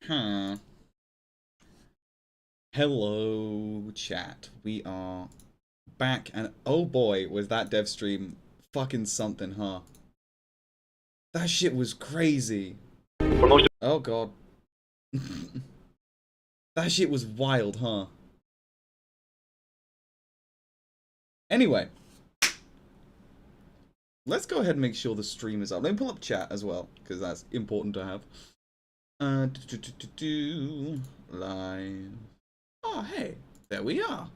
Huh. Hello, chat. We are back, and oh boy, was that Devstream fucking something, huh? That shit was crazy. Oh god. That shit was wild, huh? Anyway, let's go ahead and make sure the stream is up. Let me pull up chat as well, because that's important to have. Live. Oh, hey, there we are.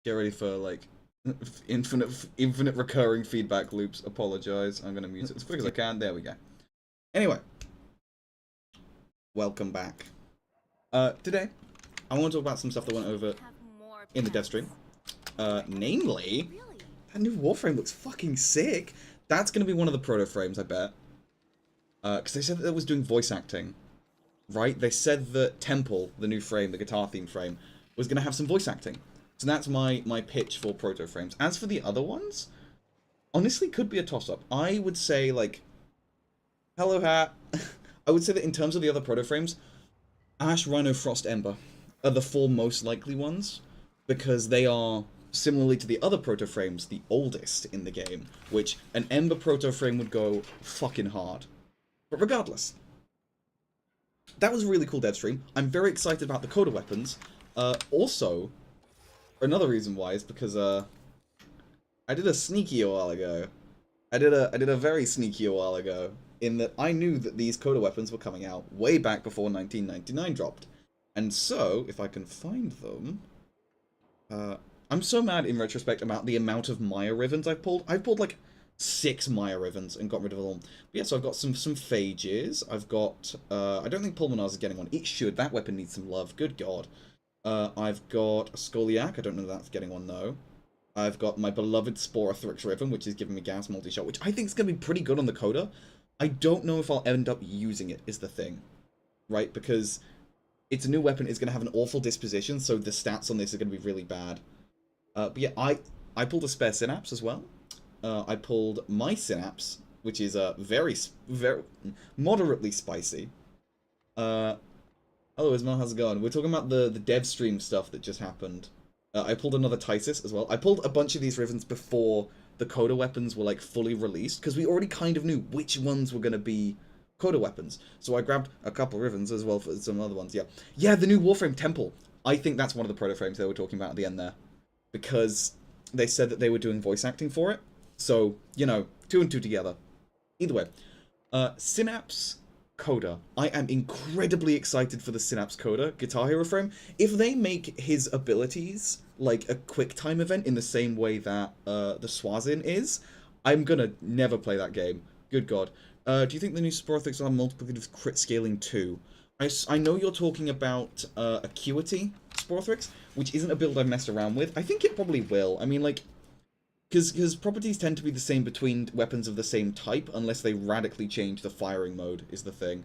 Get ready for like infinite recurring feedback loops. Apologize. I'm gonna mute it as quick as I can. There we go. Anyway, welcome back. Today I want to talk about some stuff that went over in the dev stream. Namely, that new Warframe looks fucking sick. That's gonna be one of the proto frames, I bet. Because they said that it was doing voice acting, right? They said that Temple, the new frame, the guitar theme frame, was gonna have some voice acting. So that's my pitch for proto frames. As for the other ones, honestly, could be a toss-up. I would say, like, hello, Hat. I would say that in terms of the other proto frames, Ash, Rhino, Frost, Ember are the four most likely ones, because they are, similarly to the other proto frames, the oldest in the game, which an Ember proto frame would go fucking hard. But regardless, that was a really cool dev stream. I'm very excited about the Coda weapons. Also, another reason why is because I did a sneaky a while ago. I did a very sneaky a while ago, in that I knew that these Coda weapons were coming out way back before 1999 dropped. And so, if I can find them, I'm so mad in retrospect about the amount of Maya Ribbons I've pulled. I've pulled like 6 Maya Ribbons and got rid of them. But yeah, so I've got some phages. I've got, I don't think Pulmonars is getting one. It should. That weapon needs some love. Good god. I've got a Skoliak. I don't know if that's getting one though. I've got my beloved Sporothrix Ribbon, which is giving me gas multi-shot, which I think is going to be pretty good on the Coda. I don't know if I'll end up using it, is the thing. Right? Because it's a new weapon, it's going to have an awful disposition, so the stats on this are going to be really bad. But yeah, I pulled a spare Synapse as well. I pulled my Synapse, which is very moderately spicy. Hello Ismail, how's it going? We're talking about the dev stream stuff that just happened. I pulled another Tysis as well. I pulled a bunch of these Rivens before the Coda weapons were like fully released, because we already kind of knew which ones were going to be Coda weapons. So I grabbed a couple Rivens as well for some other ones, yeah. Yeah, the new Warframe Temple. I think that's one of the proto frames they were talking about at the end there. Because they said that they were doing voice acting for it. So, you know, 2 and 2 together. Either way. Synapse Coda. I am incredibly excited for the Synapse Coda Guitar Hero frame. If they make his abilities like a quick time event in the same way that the Swazin is, I'm gonna never play that game. Good god. Do you think the new Sporothrix are multiplicative crit scaling too? I know you're talking about Acuity Sporothrix, which isn't a build I've messed around with. I think it probably will. I mean, like, because properties tend to be the same between weapons of the same type, unless they radically change the firing mode, is the thing.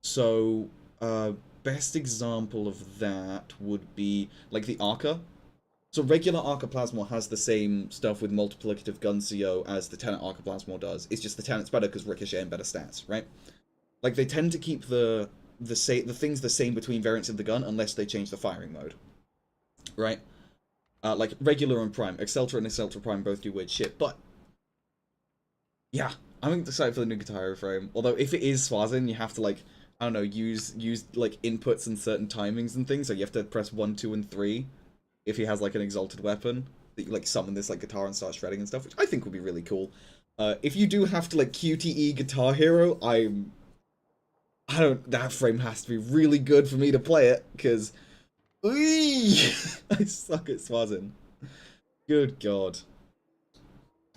So, best example of that would be, like, the Arca. So regular Arca Plasmor has the same stuff with multiplicative gun CO as the Tenet Arca Plasmor does. It's just the Tenet's better because Ricochet and better stats, right? Like, they tend to keep the things the same between variants of the gun unless they change the firing mode, right? Like regular and prime, Exceltra and Exceltra Prime both do weird shit, but yeah, I'm excited for the new Guitar Hero frame. Although if it is Swazin, you have to like, I don't know, use like inputs and certain timings and things. So you have to press 1, 2, and 3 if he has like an exalted weapon that you like summon this like guitar and start shredding and stuff, which I think would be really cool. If you do have to like QTE Guitar Hero, that frame has to be really good for me to play it, because I suck at Swazin. Good god.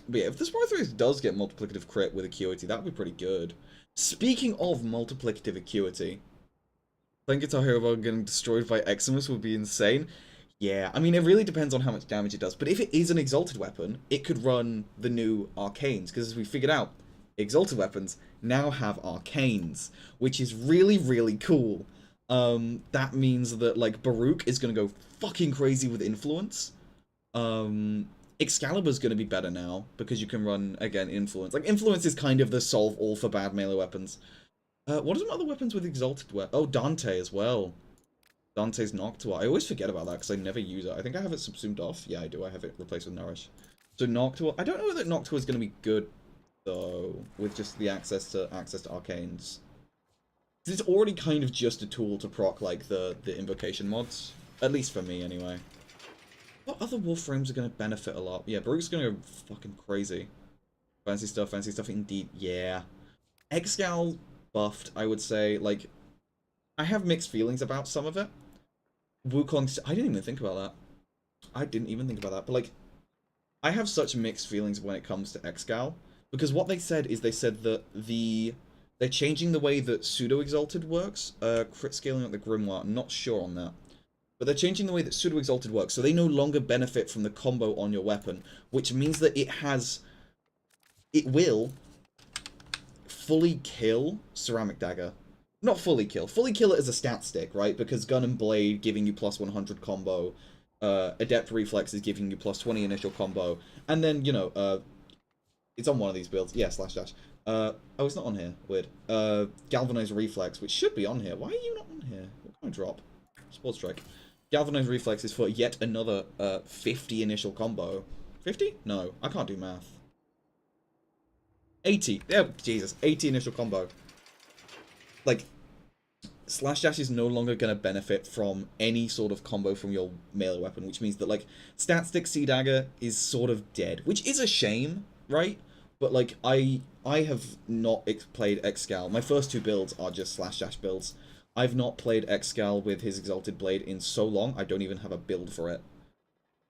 But yeah, if the Sporothrix does get multiplicative crit with Acuity, that would be pretty good. Speaking of multiplicative Acuity, I think Guitar Hero about getting destroyed by Eximus would be insane. Yeah, I mean, it really depends on how much damage it does. But if it is an Exalted weapon, it could run the new Arcanes. Because as we figured out, Exalted weapons now have Arcanes, which is really, really cool. That means that, like, Baruch is going to go fucking crazy with Influence. Excalibur's going to be better now, because you can run, again, Influence. Like, Influence is kind of the solve all for bad melee weapons. What are some other weapons with exalted weapon? Oh, Dante as well. Dante's Noctua. I always forget about that because I never use it. I think I have it subsumed off. Yeah, I do. I have it replaced with Nourish. So Noctua. I don't know that Noctua is going to be good though, with just the access to arcanes. It's already kind of just a tool to proc like the invocation mods, at least for me anyway. What other Warframes are going to benefit a lot? Yeah, Baruch's going to go fucking crazy. Fancy stuff indeed. Yeah. Excal buffed, I would say. Like, I have mixed feelings about some of it. Wukong, I didn't even think about that. I didn't even think about that. But, like, I have such mixed feelings when it comes to Excal. Because what they said is they said that they're changing the way that Pseudo-Exalted works. Crit scaling up the Grimoire. I'm not sure on that. But they're changing the way that Pseudo-Exalted works. So they no longer benefit from the combo on your weapon. Which means that it will fully kill Ceramic Dagger. Not fully kill. Fully kill it as a stat stick, right? Because Gun and Blade giving you plus 100 combo. Adept Reflex is giving you plus 20 initial combo. And then, you know, it's on one of these builds. Yeah, slash dash. Oh, it's not on here. Weird. Galvanized Reflex, which should be on here. Why are you not on here? What kind of drop? Sport Strike. Galvanized Reflex is for yet another 50 initial combo. 50? No, I can't do math. 80. Yeah, Jesus. 80 initial combo. Like, Slash Dash is no longer going to benefit from any sort of combo from your melee weapon, which means that, like, Stat Stick Sea Dagger is sort of dead, which is a shame, right? But, like, I have not played Excal. My first two builds are just Slash Dash builds. I've not played Excal with his Exalted Blade in so long, I don't even have a build for it.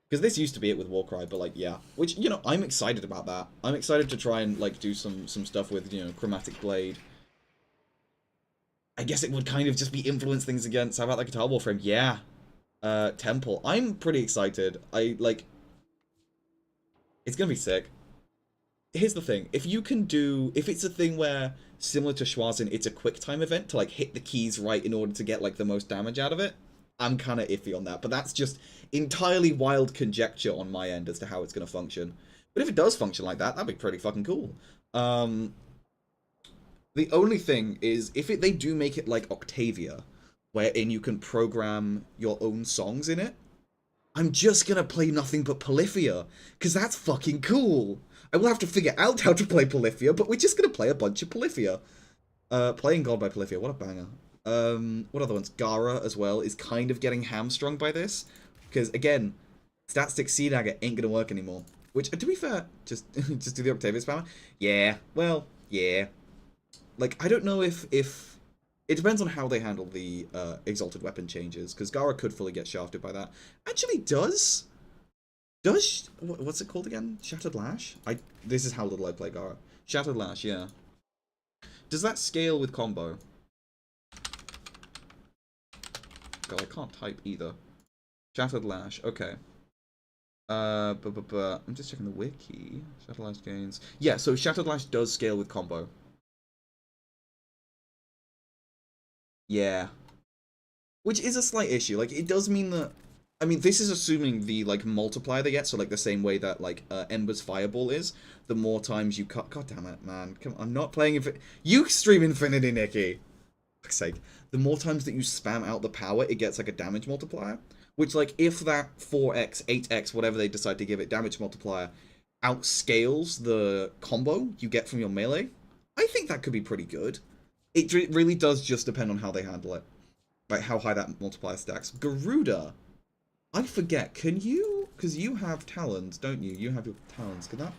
Because this used to be it with Warcry, but, like, yeah. Which, you know, I'm excited about that. I'm excited to try and, like, do some stuff with, you know, Chromatic Blade. I guess it would kind of just be influence things against. How about the Guitar Warframe? Yeah. Temple. I'm pretty excited. It's gonna be sick. Here's the thing. If it's a thing where, similar to Schwarzen, it's a quick time event to, like, hit the keys right in order to get, like, the most damage out of it, I'm kind of iffy on that. But that's just entirely wild conjecture on my end as to how it's gonna function. But if it does function like that, that'd be pretty fucking cool. The only thing is, if they do make it like Octavia, wherein you can program your own songs in it, I'm just gonna play nothing but Polyphia, because that's fucking cool. I will have to figure out how to play Polyphia, but we're just gonna play a bunch of Polyphia. Playing God by Polyphia, what a banger. What other ones? Gara as well is kind of getting hamstrung by this, because again, Stat Stick Sea Dagger ain't gonna work anymore. Which, to be fair, just do the Octavia spammer? Yeah, well, yeah. Like, I don't know if it depends on how they handle the exalted weapon changes, because Gara could fully get shafted by that. Actually, does what's it called again? Shattered Lash? This is how little I play Gara. Shattered Lash, yeah. Does that scale with combo? God, I can't type either. Shattered Lash, okay. I'm just checking the wiki. Shattered Lash gains. Yeah, so Shattered Lash does scale with combo. Yeah. Which is a slight issue. Like, it does mean that... I mean, this is assuming the, like, multiplier they get, so, like, the same way that, like, Ember's Fireball is. The more times you cut... God damn it, man. Come on, I'm not playing... You stream Infinity, Nikki! For fuck's sake. The more times that you spam out the power, it gets, like, a damage multiplier. Which, like, if that 4x, 8x, whatever they decide to give it, damage multiplier, outscales the combo you get from your melee, I think that could be pretty good. It really does just depend on how they handle it. Like, how high that multiplier stacks. Garuda! I forget, can you... Because you have talons, don't you? You have your talons. Can that...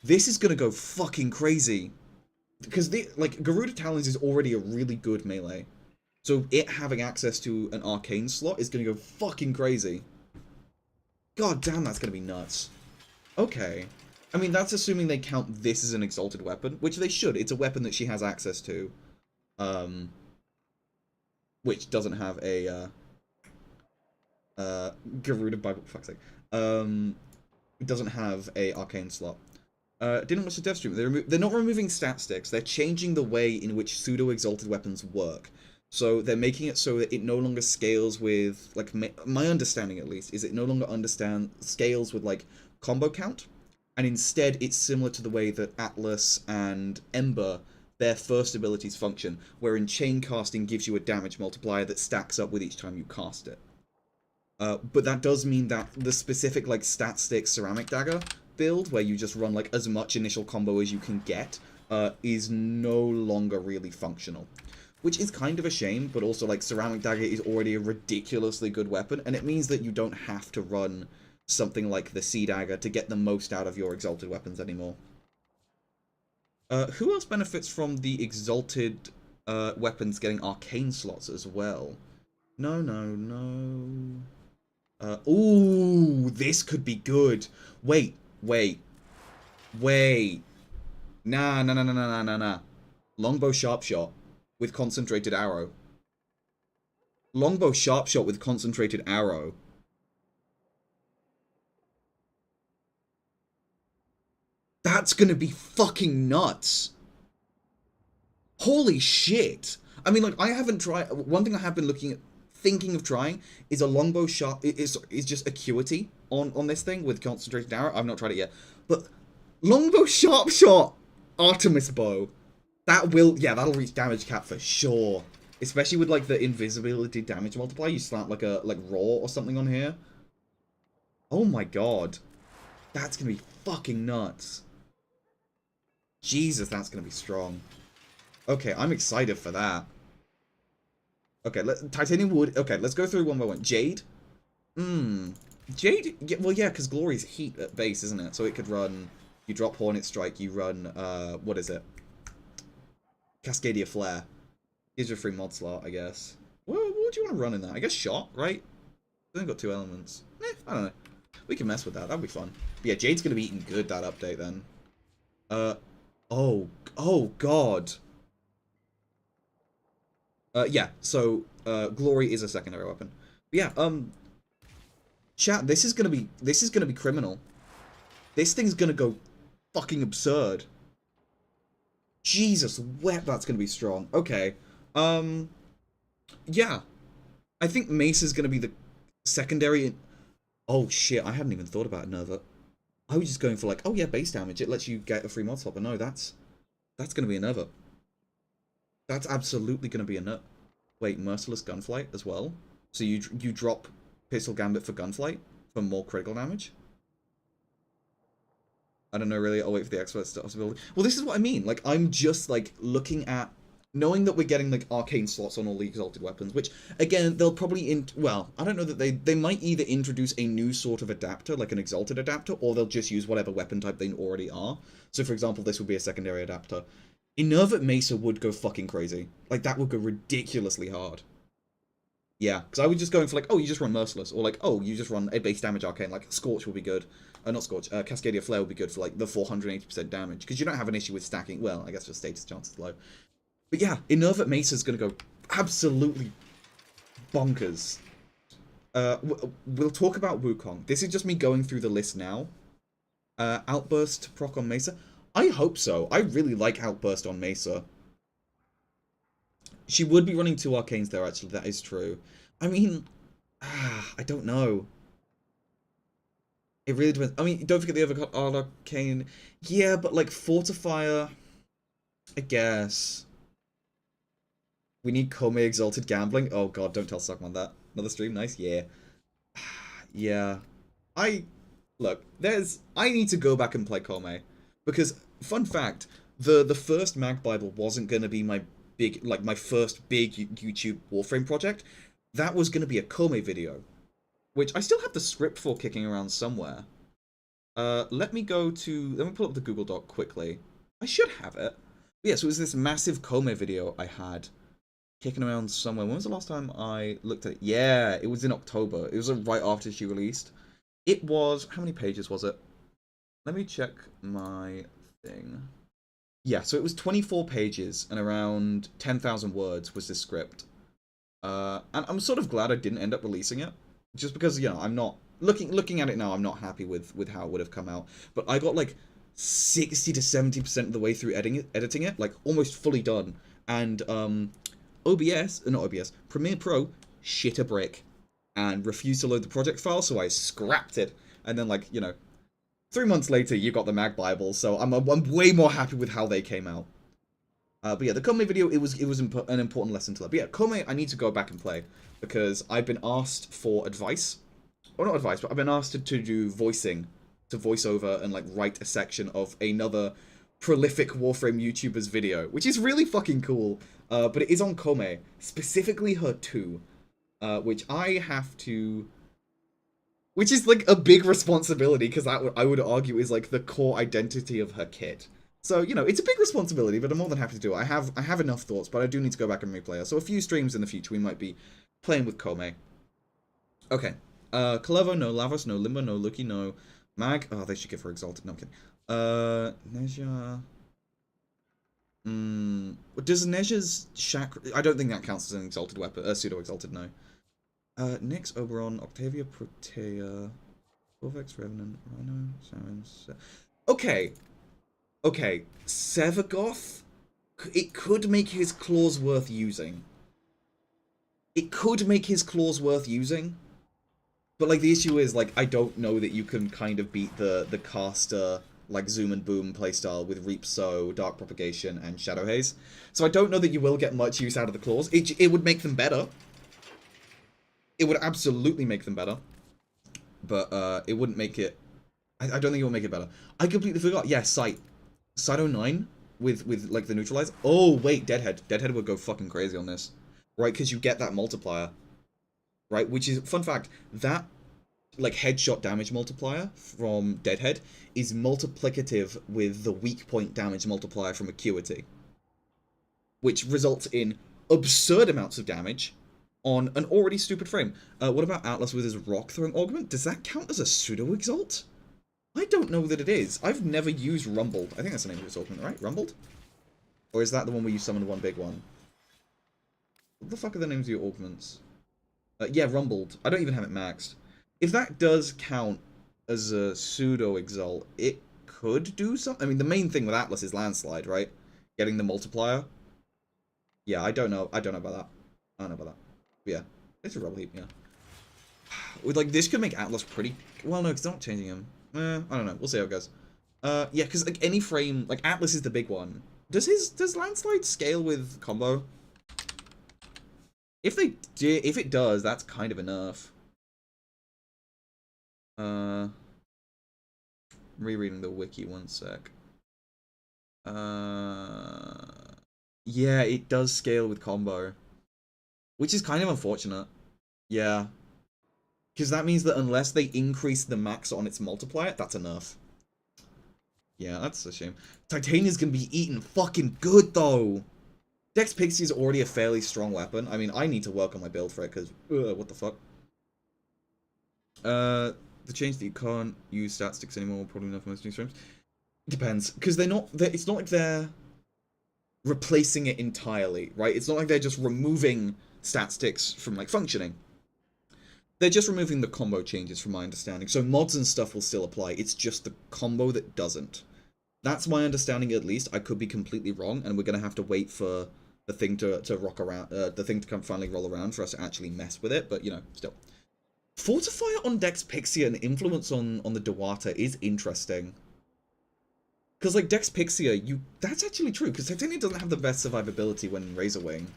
This is gonna go fucking crazy. Because, like, Garuda Talons is already a really good melee. So it having access to an arcane slot is gonna go fucking crazy. God damn, that's gonna be nuts. Okay. I mean, that's assuming they count this as an exalted weapon, which they should. It's a weapon that she has access to. Which doesn't have a, Garuda Bible, for fuck's sake. It doesn't have a arcane slot. Didn't watch the Devstream. They're not removing stat sticks. They're changing the way in which pseudo-exalted weapons work. So they're making it so that it no longer scales with, like, my understanding at least, is it no longer scales with, like, combo count. And instead, it's similar to the way that Atlas and Ember, their first abilities function, wherein chain casting gives you a damage multiplier that stacks up with each time you cast it. But that does mean that the specific, like, stat stick ceramic dagger build, where you just run, like, as much initial combo as you can get, is no longer really functional. Which is kind of a shame, but also, like, ceramic dagger is already a ridiculously good weapon, and it means that you don't have to run something like the sea dagger to get the most out of your exalted weapons anymore. Who else benefits from the exalted weapons getting arcane slots as well? No. Ooh, this could be good. Wait. Nah. Longbow sharp shot with concentrated arrow. Longbow sharp shot with concentrated arrow. That's gonna be fucking nuts. Holy shit. I mean, like, I haven't tried... One thing I have been thinking of trying is a longbow sharp... Is just acuity on this thing with concentrated arrow. I've not tried it yet. But longbow sharp shot Artemis bow. That will... Yeah, that'll reach damage cap for sure. Especially with, like, the invisibility damage multiplier. You slap, like, a raw or something on here. Oh my god. That's gonna be fucking nuts. Jesus, that's gonna be strong. Okay, I'm excited for that. Okay, titanium wood. Okay, let's go through one by one. Jade. Jade. Yeah, well, yeah, because Glory's heat at base, isn't it? So it could run. You drop Hornet Strike. You run. What is it? Cascadia Flare. Gives you a free mod slot, I guess. What do you want to run in that? I guess shot, right? It's only got 2 elements. I don't know. We can mess with that. That'd be fun. But yeah, Jade's gonna be eating good that update then. Oh god. Yeah, so, Glory is a secondary weapon. But yeah, chat, this is gonna be criminal. This thing's gonna go fucking absurd. Jesus, that's gonna be strong. Okay, yeah. I think Mace is gonna be the secondary... Oh shit, I hadn't even thought about Nerva. I was just going for like, oh yeah, base damage, it lets you get a free mod slot, but no, that's gonna be a Nerva. That's absolutely going to be a nut. Wait, Merciless Gunflight as well? So you drop Pistol Gambit for Gunflight for more critical damage? I don't know, really. I'll wait for the expert stuff. Well, this is what I mean. Like, I'm just, like, looking at... Knowing that we're getting, like, arcane slots on all the exalted weapons, which, again, they'll probably... Well, I don't know that they might either introduce a new sort of adapter, like an exalted adapter, or they'll just use whatever weapon type they already are. So, for example, this would be a secondary adapter. Enervate Mesa would go fucking crazy. Like, that would go ridiculously hard. Yeah, because I was just going for, like, oh, you just run Merciless. Or, like, oh, you just run a base damage arcane. Like, Scorch will be good. Not Scorch. Cascadia Flare will be good for, like, the 480% damage. Because you don't have an issue with stacking. Well, I guess your status chance is low. But yeah, Enervate Mesa is going to go absolutely bonkers. We'll talk about Wukong. This is just me going through the list now. Outburst proc on Mesa. I hope so. I really like Outburst on Mesa. She would be running 2 arcanes there, actually. That is true. I mean, I don't know. It really depends. I mean, don't forget the other arcane. Yeah, but like Fortifier, I guess. We need Kome Exalted Gambling. Oh god, don't tell Stockman that. Another stream, nice. Yeah. Yeah. Look, I need to go back and play Kome. Because, fun fact, the first Mag Bible wasn't going to be my first big YouTube Warframe project. That was going to be a Kome video. Which I still have the script for kicking around somewhere. Let me pull up the Google Doc quickly. I should have it. But yeah, so it was this massive Kome video I had kicking around somewhere. When was the last time I looked at it? Yeah, it was in October. It was right after she released. It was, how many pages was it? Let me check my thing. Yeah, so it was 24 pages and around 10,000 words was this script. And I'm sort of glad I didn't end up releasing it. Just because, you know, I'm not... Looking at it now, I'm not happy with how it would have come out. But I got, like, 60 to 70% of the way through editing it. Like, almost fully done. And, Premiere Pro shit a brick. And refused to load the project file, so I scrapped it. And then, like, you know... 3 months later, you got the Mag Bible, so I'm way more happy with how they came out. But yeah, the Kome video, it was an important lesson to learn. But yeah, Kome, I need to go back and play because I've been asked for advice, or not advice, but I've been asked to do voicing, to voice over and like write a section of another prolific Warframe YouTuber's video, which is really fucking cool. But it is on Kome, specifically her 2, which I have to, which is like a big responsibility because that I would argue is like the core identity of her kit. So, you know, it's a big responsibility, but I'm more than happy to do it. I have enough thoughts, but I do need to go back and replay her. So a few streams in the future, we might be playing with Kome. Okay. Clevo, no. Lavos, no. Limbo, no. Lucky, no. Mag. Oh, they should give her Exalted. No, I'm kidding. Neja. Does Neja's Chakra... I don't think that counts as an Exalted weapon. Pseudo-Exalted, no. Nyx, Oberon, Octavia, Protea, Corvex, Revenant, Rhino, Sirens... Okay. Okay, Sevagoth, it could make his claws worth using. It could make his claws worth using. But, like, the issue is, like, I don't know that you can kind of beat the caster, like, Zoom and Boom playstyle with Reap Sow, Dark Propagation, and Shadow Haze. So I don't know that you will get much use out of the claws. It would make them better. It would absolutely make them better. But, it wouldn't make it... I don't think it will make it better. I completely forgot. Yeah, Sight. Side 09 with like the neutralizer. Oh wait, Deadhead. Deadhead would go fucking crazy on this, right? Because you get that multiplier, right? Which is fun fact, that like headshot damage multiplier from Deadhead is multiplicative with the weak point damage multiplier from Acuity, which results in absurd amounts of damage on an already stupid frame. What about Atlas with his rock throwing augment? Does that count as a pseudo exalt? I don't know that it is. I've never used Rumbled. I think that's the name of its augment, right? Rumbled? Or is that the one where you summon one big one? What the fuck are the names of your augments? Yeah, Rumbled. I don't even have it maxed. If that does count as a pseudo-exalt, it could do something. I mean, the main thing with Atlas is Landslide, right? Getting the multiplier. Yeah, I don't know. I don't know about that. I don't know about that. But yeah, it's a Rubble Heap, yeah. With, like, this could make Atlas pretty... Well, no, because they're not changing him. I don't know. We'll see how it goes. Yeah, because like any frame, like Atlas is the big one. Does Landslide scale with combo? If it does, that's kind of enough. Rereading the wiki 1 sec. Yeah, it does scale with combo, which is kind of unfortunate. Yeah. Because that means that unless they increase the max on its multiplier, that's enough. Yeah, that's a shame. Titania's gonna be eaten fucking good, though. Dex Pixie is already a fairly strong weapon. I mean, I need to work on my build for it, because, what the fuck. The change that you can't use stat sticks anymore, probably not for most new streams. Depends, because it's not like they're replacing it entirely, right? It's not like they're just removing stat sticks from, like, functioning. They're just removing the combo changes from my understanding. So mods and stuff will still apply. It's just the combo that doesn't. That's my understanding at least. I could be completely wrong, and we're going to have to wait for the thing to rock around, the thing to come finally roll around for us to actually mess with it, but, you know, still. Fortifier on Dex Pixia and Influence on the Dewata is interesting. Because, like, Dex Pixia, that's actually true, because Titania doesn't have the best survivability when Razor Wing,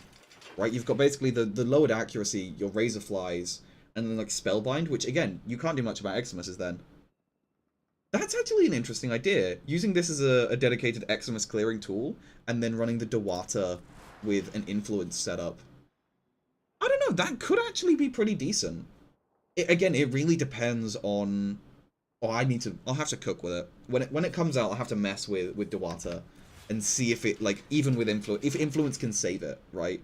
right? You've got basically the lowered accuracy, your Razor Flies, and then, like, Spellbind, which, again, you can't do much about Eximuses then. That's actually an interesting idea. Using this as a dedicated Eximus clearing tool, and then running the Dewata with an Influence setup. I don't know, that could actually be pretty decent. Again, it really depends on... Oh, I'll have to cook with it. When it comes out, I'll have to mess with Dewata, and see if it, like, even with Influence, if Influence can save it, right?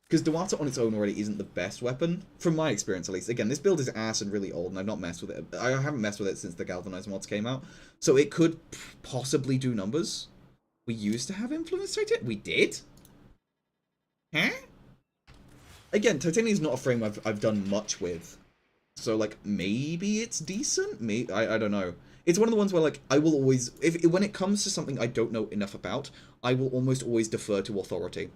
Because Dewata on its own already isn't the best weapon, from my experience at least. Again, this build is ass and really old, and I've not messed with it. I haven't messed with it since the Galvanized mods came out. So it could possibly do numbers. We used to have Influence Titania? We did? Huh? Again, Titania is not a frame I've done much with. So, like, maybe it's decent? I don't know. It's one of the ones where, like, I will always... when it comes to something I don't know enough about, I will almost always defer to authority.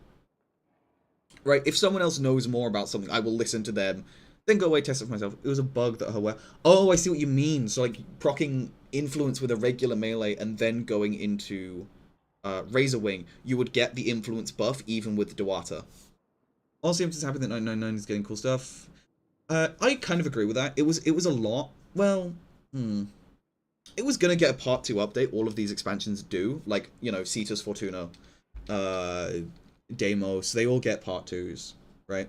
Right, if someone else knows more about something, I will listen to them, then go away, test it for myself. It was a bug that her wear. Oh, I see what you mean. So, like, proccing Influence with a regular melee and then going into Razor Wing, you would get the influence buff even with Duata. Also, I'm just happy that 999 is getting cool stuff. I kind of agree with that. It was a lot. Well, it was gonna get a part 2 update. All of these expansions do, like, you know, Cetus Fortuna, Deimos, they all get part 2s, right?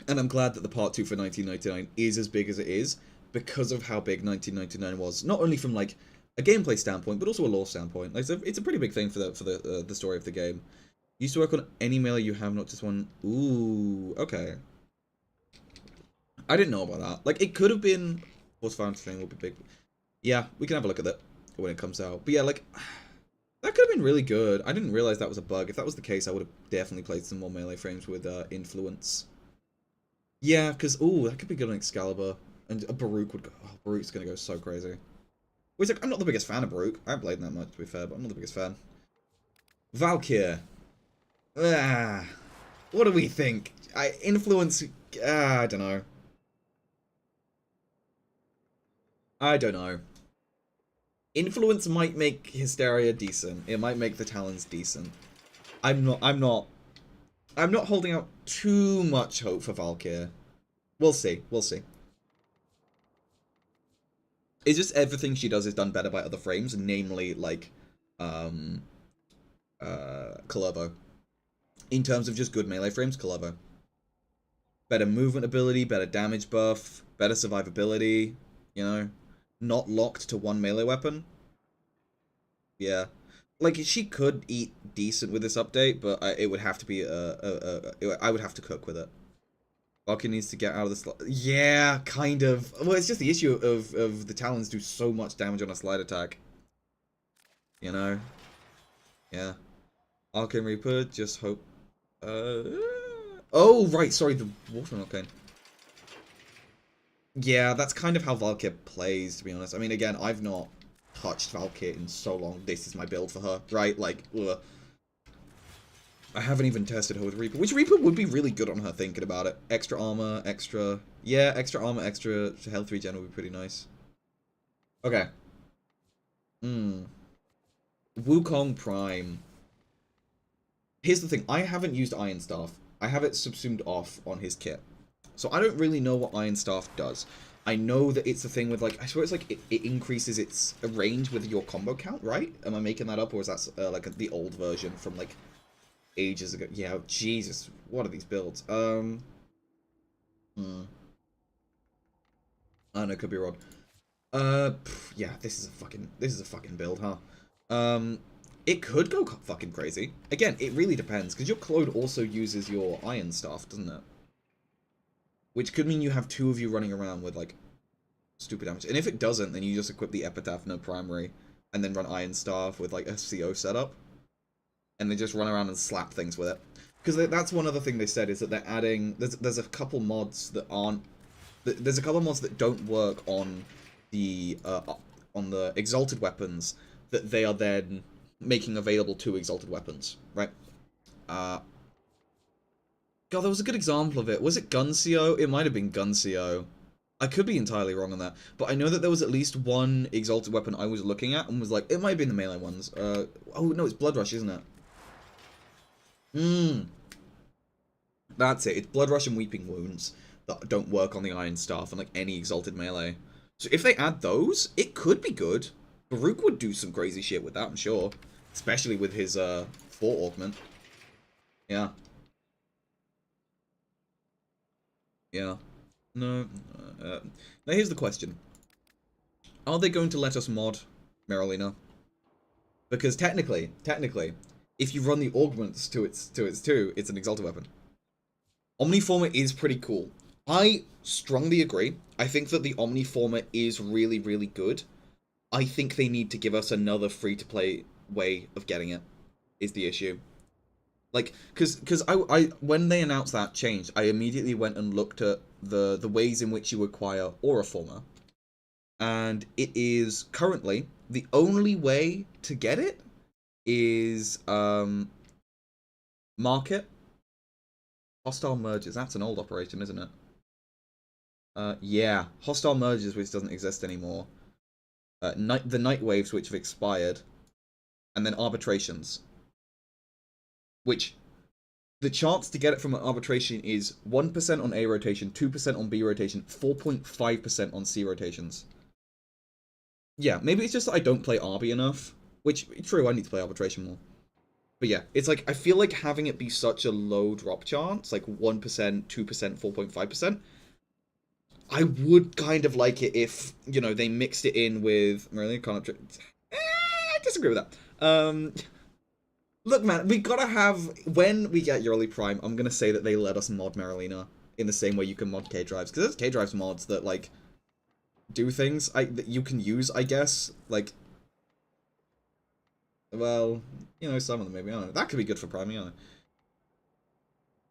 And I'm glad that the part 2 for 1999 is as big as it is because of how big 1999 was. Not only from like a gameplay standpoint, but also a lore standpoint. Like, it's a pretty big thing for the story of the game. Used to work on any melee you have, not just one. Ooh, okay. I didn't know about that. Like, it could have been. Force Fire thing will be big. Yeah, we can have a look at that when it comes out. But yeah, like, that could have been really good. I didn't realize that was a bug. If that was the case, I would have definitely played some more melee frames with influence. Yeah, because, ooh, that could be good on Excalibur. And Baruch would go. Oh, Baruch's gonna go so crazy. Which, like, I'm not the biggest fan of Baruch. I haven't played that much, to be fair, but I'm not the biggest fan. Valkyr. Ah. What do we think? Influence. I don't know. I don't know. Influence might make Hysteria decent. It might make the Talons decent. I'm not holding out too much hope for Valkyr. We'll see. We'll see. It's just everything she does is done better by other frames, namely, like, Kullervo. In terms of just good melee frames, Kullervo. Better movement ability, better damage buff, better survivability, you know? Not locked to one melee weapon. Yeah. Like, she could eat decent with this update, but it would have to be I would have to cook with it. Valkyrie needs to get out of the slide. Yeah, kind of. Well, it's just the issue of the Talons do so much damage on a slide attack. You know? Yeah. Arcane Reaper, just hope. Oh, right, sorry, the Watermelon Arcane. Yeah, that's kind of how Valkyr plays, to be honest. I mean, again, I've not touched Valkyr in so long. This is my build for her, right? Like, ugh. I haven't even tested her with Reaper. Which Reaper would be really good on her, thinking about it. Extra armor, extra... Yeah, extra armor, extra health regen would be pretty nice. Okay. Wukong Prime. Here's the thing. I haven't used Iron Staff. I have it subsumed off on his kit. So I don't really know what Iron Staff does. I know that it's the thing with, like, I swear it's like it increases its range with your combo count, right? Am I making that up, or is that like the old version from like ages ago? Yeah, Jesus, what are these builds? I don't know, it could be wrong. Yeah, this is a fucking build, huh? It could go fucking crazy. Again, it really depends, because your Claude also uses your Iron Staff, doesn't it? Which could mean you have two of you running around with, like, stupid damage. And if it doesn't, then you just equip the Epitaph, no primary, and then run Iron Staff with, like, a CO setup. And they just run around and slap things with it. Because that's one other thing they said, is that they're adding... There's a couple mods that aren't... There's a couple mods that don't work on the Exalted weapons, that they are then making available to Exalted weapons, right? God, there was a good example of it. Was it Guncio? It might have been Guncio. I could be entirely wrong on that. But I know that there was at least one Exalted weapon I was looking at and was like, it might have been the melee ones. Oh, no, it's Blood Rush, isn't it? That's it. It's Blood Rush and Weeping Wounds that don't work on the Iron Staff and, like, any Exalted melee. So if they add those, it could be good. Baruch would do some crazy shit with that, I'm sure. Especially with his, Fort Augment. Yeah. Yeah. No. Now here's the question. Are they going to let us mod Merolina? Because technically, if you run the augments to its 2, it's an Exalted weapon. Omniformer is pretty cool. I strongly agree. I think that the Omniformer is really, really good. I think they need to give us another free-to-play way of getting it, is the issue. Like, because I when they announced that change, I immediately went and looked at the ways in which you acquire Auraformer. And it is currently the only way to get it is market hostile mergers. That's an old operation, isn't it? Yeah, hostile mergers, which doesn't exist anymore. The night waves, which have expired, and then arbitrations, which the chance to get it from an arbitration is 1% on A rotation, 2% on B rotation, 4.5% on C rotations. Yeah, maybe it's just that I don't play Arby enough, which, true, I need to play arbitration more. But yeah, it's like, I feel like having it be such a low drop chance, like 1%, 2%, 4.5%, I would kind of like it if, you know, they mixed it in with... Really? Can't... I disagree with that. Look, man, we gotta have... When we get Early Prime, I'm gonna say that they let us mod Marilena in the same way you can mod K-Drives. Because there's K-Drives mods that, like, do things that you can use, I guess. Like... Well, you know, some of them maybe. I don't know. That could be good for Prime, I don't know.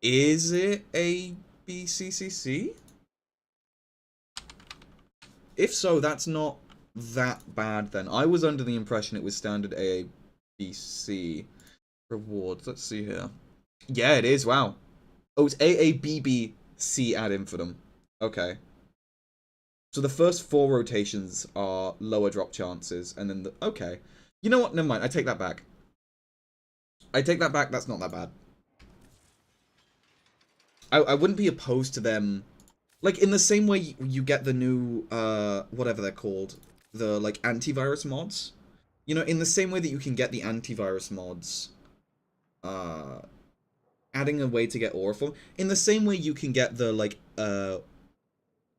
Is it a BCCC? If so, that's not that bad then. I was under the impression it was standard AABC rewards. Let's see here. Yeah, it is. Wow. Oh, it's AABBC ad infinitum. Okay. So the first 4 rotations are lower drop chances, and then the... Okay. You know what? Never mind. I take that back. I take that back. That's not that bad. I wouldn't be opposed to them... Like, in the same way you get the new, whatever they're called, the, like, antivirus mods. You know, in the same way that you can get the antivirus mods, adding a way to get Auraform, in the same way you can get the, like,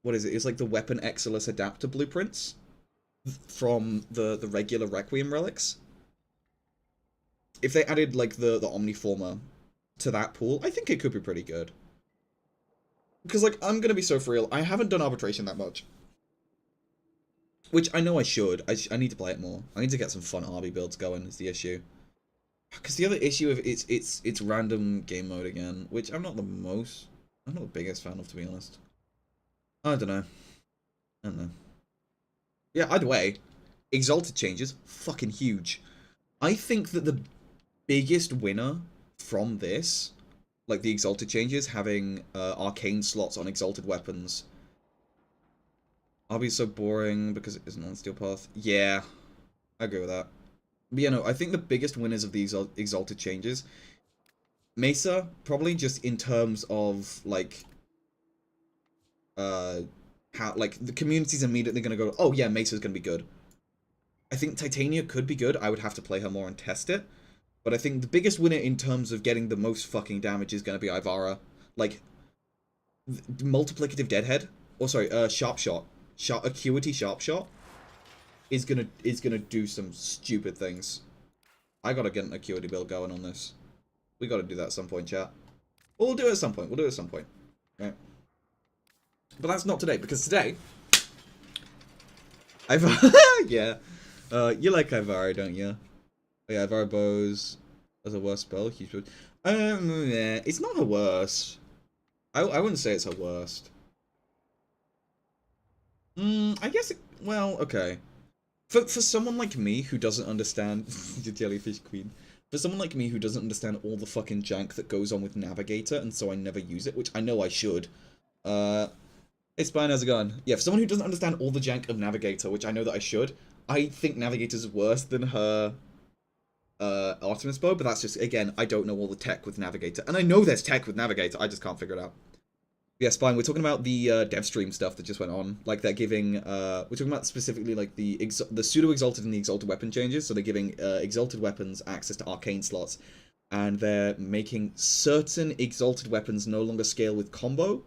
what is it? It's like the Weapon Exilus adapter blueprints from the regular Requiem relics. If they added, like, the Omniformer to that pool, I think it could be pretty good. Because, like, I'm gonna be so for real, I haven't done arbitration that much. Which I know I should. I need to play it more. I need to get some fun RB builds going, is the issue. Because the other issue of it's random game mode again, which I'm not the biggest fan of, to be honest. I don't know. Yeah, either way, Exalted changes, fucking huge. I think that the biggest winner from this, like the Exalted changes, having arcane slots on Exalted weapons. RB is so boring because it isn't on Steel Path. Yeah, I agree with that. But yeah, no, I think the biggest winners of the Exalted changes, Mesa, probably just in terms of, like, how, like, the community's immediately gonna go, oh yeah, Mesa's gonna be good. I think Titania could be good. I would have to play her more and test it. But I think the biggest winner in terms of getting the most fucking damage is going to be Ivara. Like, multiplicative Deadhead. Or sorry, Sharp Shot. Acuity Sharp Shot is gonna do some stupid things. I gotta get an Acuity build going on this. We gotta do that at some point, chat. We'll do it at some point. Right? But that's not today, because today... yeah. You like Ivara, don't you? Oh yeah, Ivara Bows as a worst spell. Huge build. Yeah, it's not her worst. I wouldn't say it's her worst. I guess well, okay. For someone like me who doesn't understand the Jellyfish Queen, for someone like me who doesn't understand all the fucking jank that goes on with Navigator, and so I never use it, which I know I should. Hey Spine, how's it going? Yeah, for someone who doesn't understand all the jank of Navigator, which I know that I should, I think Navigator's worse than her Artemis Bow, but that's just, again, I don't know all the tech with Navigator. And I know there's tech with Navigator, I just can't figure it out. Yeah, Spine, we're talking about the Devstream stuff that just went on. Like, they're giving, we're talking about specifically, like, the pseudo-exalted and the exalted weapon changes. So they're giving exalted weapons access to arcane slots. And they're making certain exalted weapons no longer scale with combo.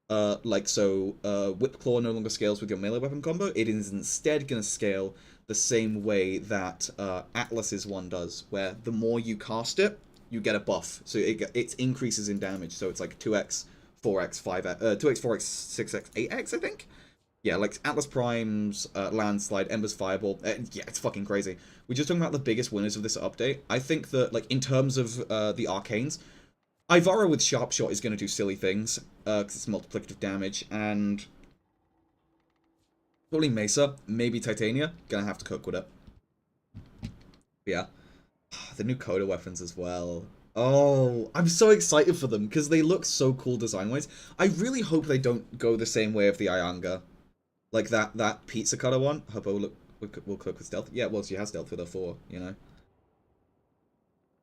Like, so, Whip Claw no longer scales with your melee weapon combo. It is instead going to scale the same way that Atlas's one does, where the more you cast it, you get a buff. So it increases in damage. So it's like 2x, 4x, 5x, 2x, 4x, 6x, 8x, I think? Yeah, like Atlas Prime's Landslide, Ember's Fireball. Yeah, it's fucking crazy. We're just talking about the biggest winners of this update. I think that, like, in terms of the arcanes, Ivara with Sharp Shot is going to do silly things, because it's multiplicative damage, and probably Mesa, maybe Titania, gonna have to cook with it. But yeah, the new Coda weapons as well. Oh, I'm so excited for them, because they look so cool design-wise. I really hope they don't go the same way of the Ayanga. Like that pizza cutter one. Her bow will cook with stealth. Yeah, well, she has stealth with her 4, you know.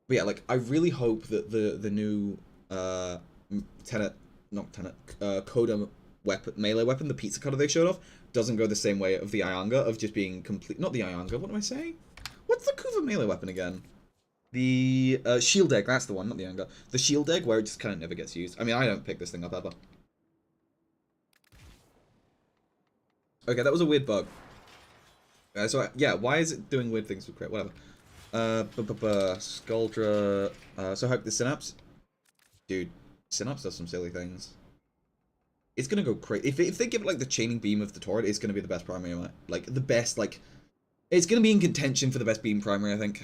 But yeah, like I really hope that the new Tenet, not Tenet, Coda weapon, melee weapon, the pizza cutter they showed off, doesn't go the same way of the Ianga, of just being complete. Not the Ianga. What am I saying? What's the Kuva melee weapon again? The shield egg. That's the one, not the Ianga. The shield egg, where it just kind of never gets used. I mean, I don't pick this thing up ever. Okay, that was a weird bug. Yeah, why is it doing weird things with crit? Whatever. Skuldra. So I hope the Synapse. Dude, Synapse does some silly things. It's gonna go crazy. If they give it like the chaining beam of the turret, it's gonna be the best primary. Like the best, like it's gonna be in contention for the best beam primary, I think.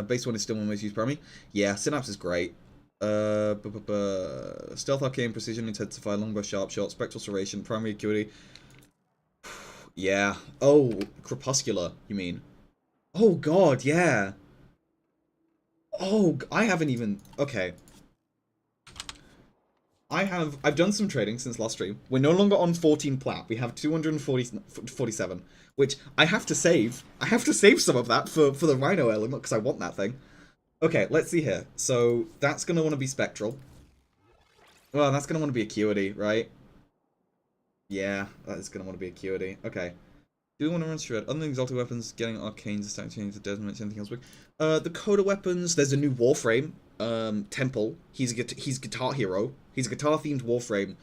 Base one is still one most used primary. Yeah, Synapse is great. Stealth Arcane, Precision Intensify, Longbow Sharp Shot, Spectral Serration, Primary Acuity. Yeah. Oh, Crepuscular, you mean? Oh god, yeah. Oh, I haven't even... Okay. I've done some trading since last stream. We're no longer on 14 plat. We have 247, which I have to save. I have to save some of that for the Rhino element, because I want that thing. Okay, let's see here. So, that's going to want to be Spectral. Well, that's going to want to be Acuity, right? Yeah, that is going to want to be Acuity. Okay. Do we want to run Shred? Other than exalted weapons, getting arcanes, starting to change the Desmond, anything else big? The Coda weapons, there's a new Warframe. Temple. He's Guitar Hero. He's a guitar-themed Warframe,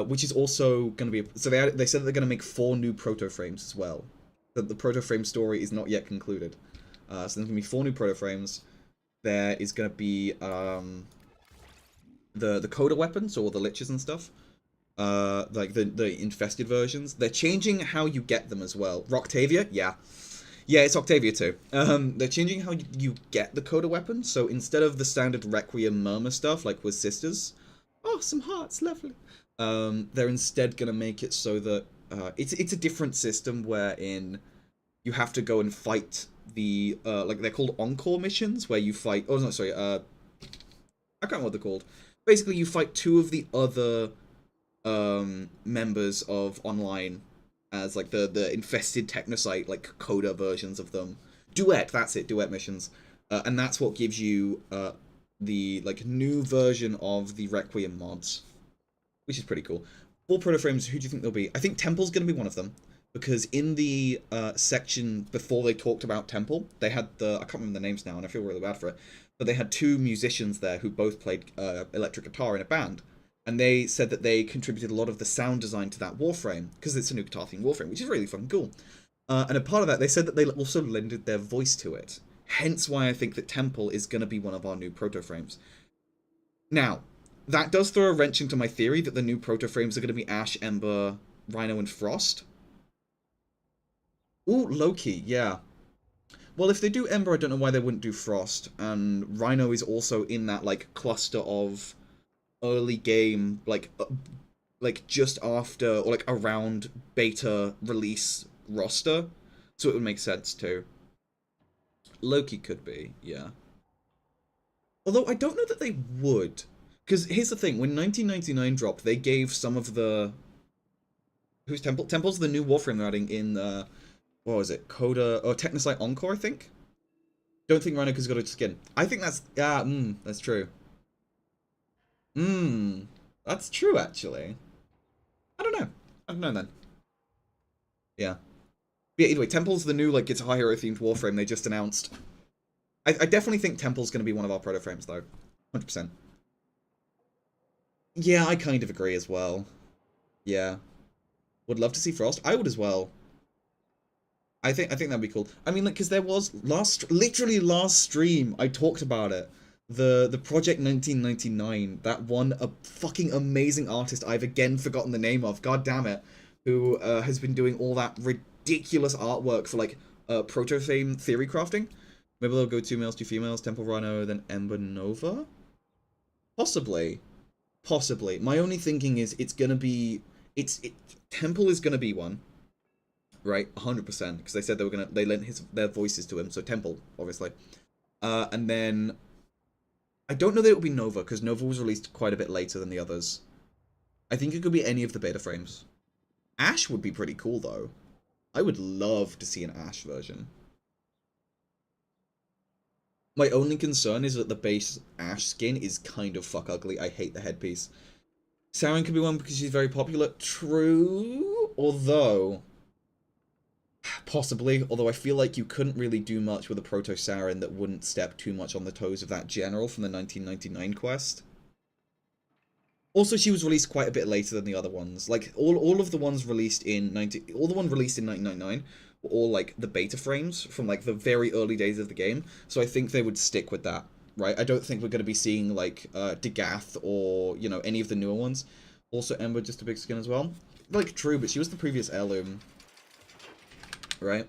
which is also going to be... So they said that they're going to make 4 new Proto-Frames as well. That the Proto-Frame story is not yet concluded. So there's going to be 4 new Proto-Frames. There is going to be the Coda weapons, or the Liches and stuff. Like the infested versions. They're changing how you get them as well. Roctavia? Yeah. Yeah, it's Octavia too. They're changing how you get the Coda weapon, so instead of the standard Requiem Murmur stuff, like with Sisters, oh, some hearts, lovely. They're instead gonna make it so that, it's a different system wherein you have to go and fight the, like, they're called Encore missions, where you fight, oh, no, sorry, I can't remember what they're called. Basically, you fight 2 of the other, members of Online as like the infested technocyte, like Coda versions of them. Duet, that's it, duet missions. And that's what gives you the like new version of the Requiem mods, which is pretty cool. 4 Proto-Frames, who do you think they'll be? I think Temple's going to be one of them, because in the section before they talked about Temple, they had I can't remember the names now, and I feel really bad for it, but they had 2 musicians there who both played electric guitar in a band. And they said that they contributed a lot of the sound design to that Warframe, because it's a new guitar-themed Warframe, which is really fucking cool. And a part of that, they said that they also lended their voice to it. Hence why I think that Temple is going to be one of our new Proto-Frames. Now, that does throw a wrench into my theory that the new Proto-Frames are going to be Ash, Ember, Rhino, and Frost. Ooh, Loki, yeah. Well, if they do Ember, I don't know why they wouldn't do Frost. And Rhino is also in that, like, cluster of early game, like just after or like around beta release roster, so it would make sense too. Loki could be, yeah. Although I don't know that they would, because here's the thing: when 1999 dropped, they gave some of the who's Temple? Temple's the new Warframe they're adding in. What was it? Coda or Technocyte Encore, I think. Don't think Rhino has got a skin. I think that's that's true. That's true, actually. I don't know. I don't know, then. Yeah. But yeah, either way, Temple's the new, like, Guitar Hero themed Warframe they just announced. I definitely think Temple's going to be one of our Proto-Frames, though. 100%. Yeah, I kind of agree as well. Yeah. Would love to see Frost. I would as well. I think that'd be cool. I mean, like, because there was literally last stream, I talked about it. The Project 1999, that one a fucking amazing artist I've again forgotten the name of, god damn it, who has been doing all that ridiculous artwork for like Proto-Frame theory crafting. Maybe they'll go 2 males, 2 females, Temple Rhino, then Ember Nova? Possibly. Possibly. My only thinking is it's gonna be Temple is gonna be one. Right, 100%, because they said they lent their voices to him, so Temple, obviously. And then I don't know that it will be Nova, because Nova was released quite a bit later than the others. I think it could be any of the beta frames. Ash would be pretty cool, though. I would love to see an Ash version. My only concern is that the base Ash skin is kind of fuck ugly. I hate the headpiece. Saren could be one because she's very popular. True. Although, possibly. Although I feel like you couldn't really do much with a Proto Saren that wouldn't step too much on the toes of that general from the 1999 quest. Also, she was released quite a bit later than the other ones. Like, all of the ones released in all the ones released in 1999 were all, like, the beta frames from, like, the very early days of the game. So I think they would stick with that, right? I don't think we're going to be seeing, like, Degath or, you know, any of the newer ones. Also, Ember, just a big skin as well. Like, true, but she was the previous heirloom. Right?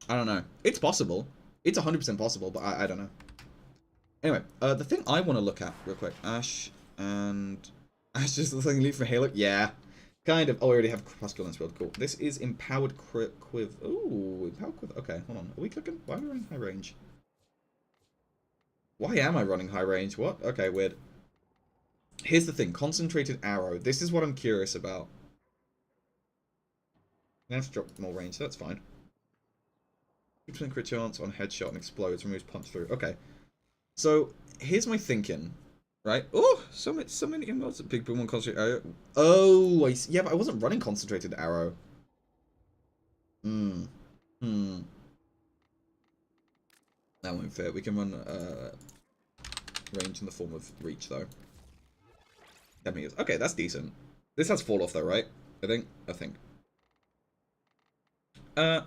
I don't know. It's possible. It's 100% possible, but I don't know. Anyway, the thing I want to look at real quick, Ash is the thing lead for Halo. Yeah, kind of. Oh, I already have Crepuscular build. Cool. This is empowered quiv. Ooh, empowered quiv. Okay, hold on. Are we clicking? Why are we running high range? Why am I running high range? What? Okay, weird. Here's the thing. Concentrated arrow. This is what I'm curious about. I have to drop more range. So that's fine. 2% crit chance on headshot and explodes. Removes punch through. Okay. So, here's my thinking, right? Oh, so many emotes. Big boom on concentrated arrow. Oh, I see. Yeah, but I wasn't running concentrated arrow. That won't fit. We can run range in the form of reach, though. 10 meters. Okay, that's decent. This has fall off, though, right? I think. Oh,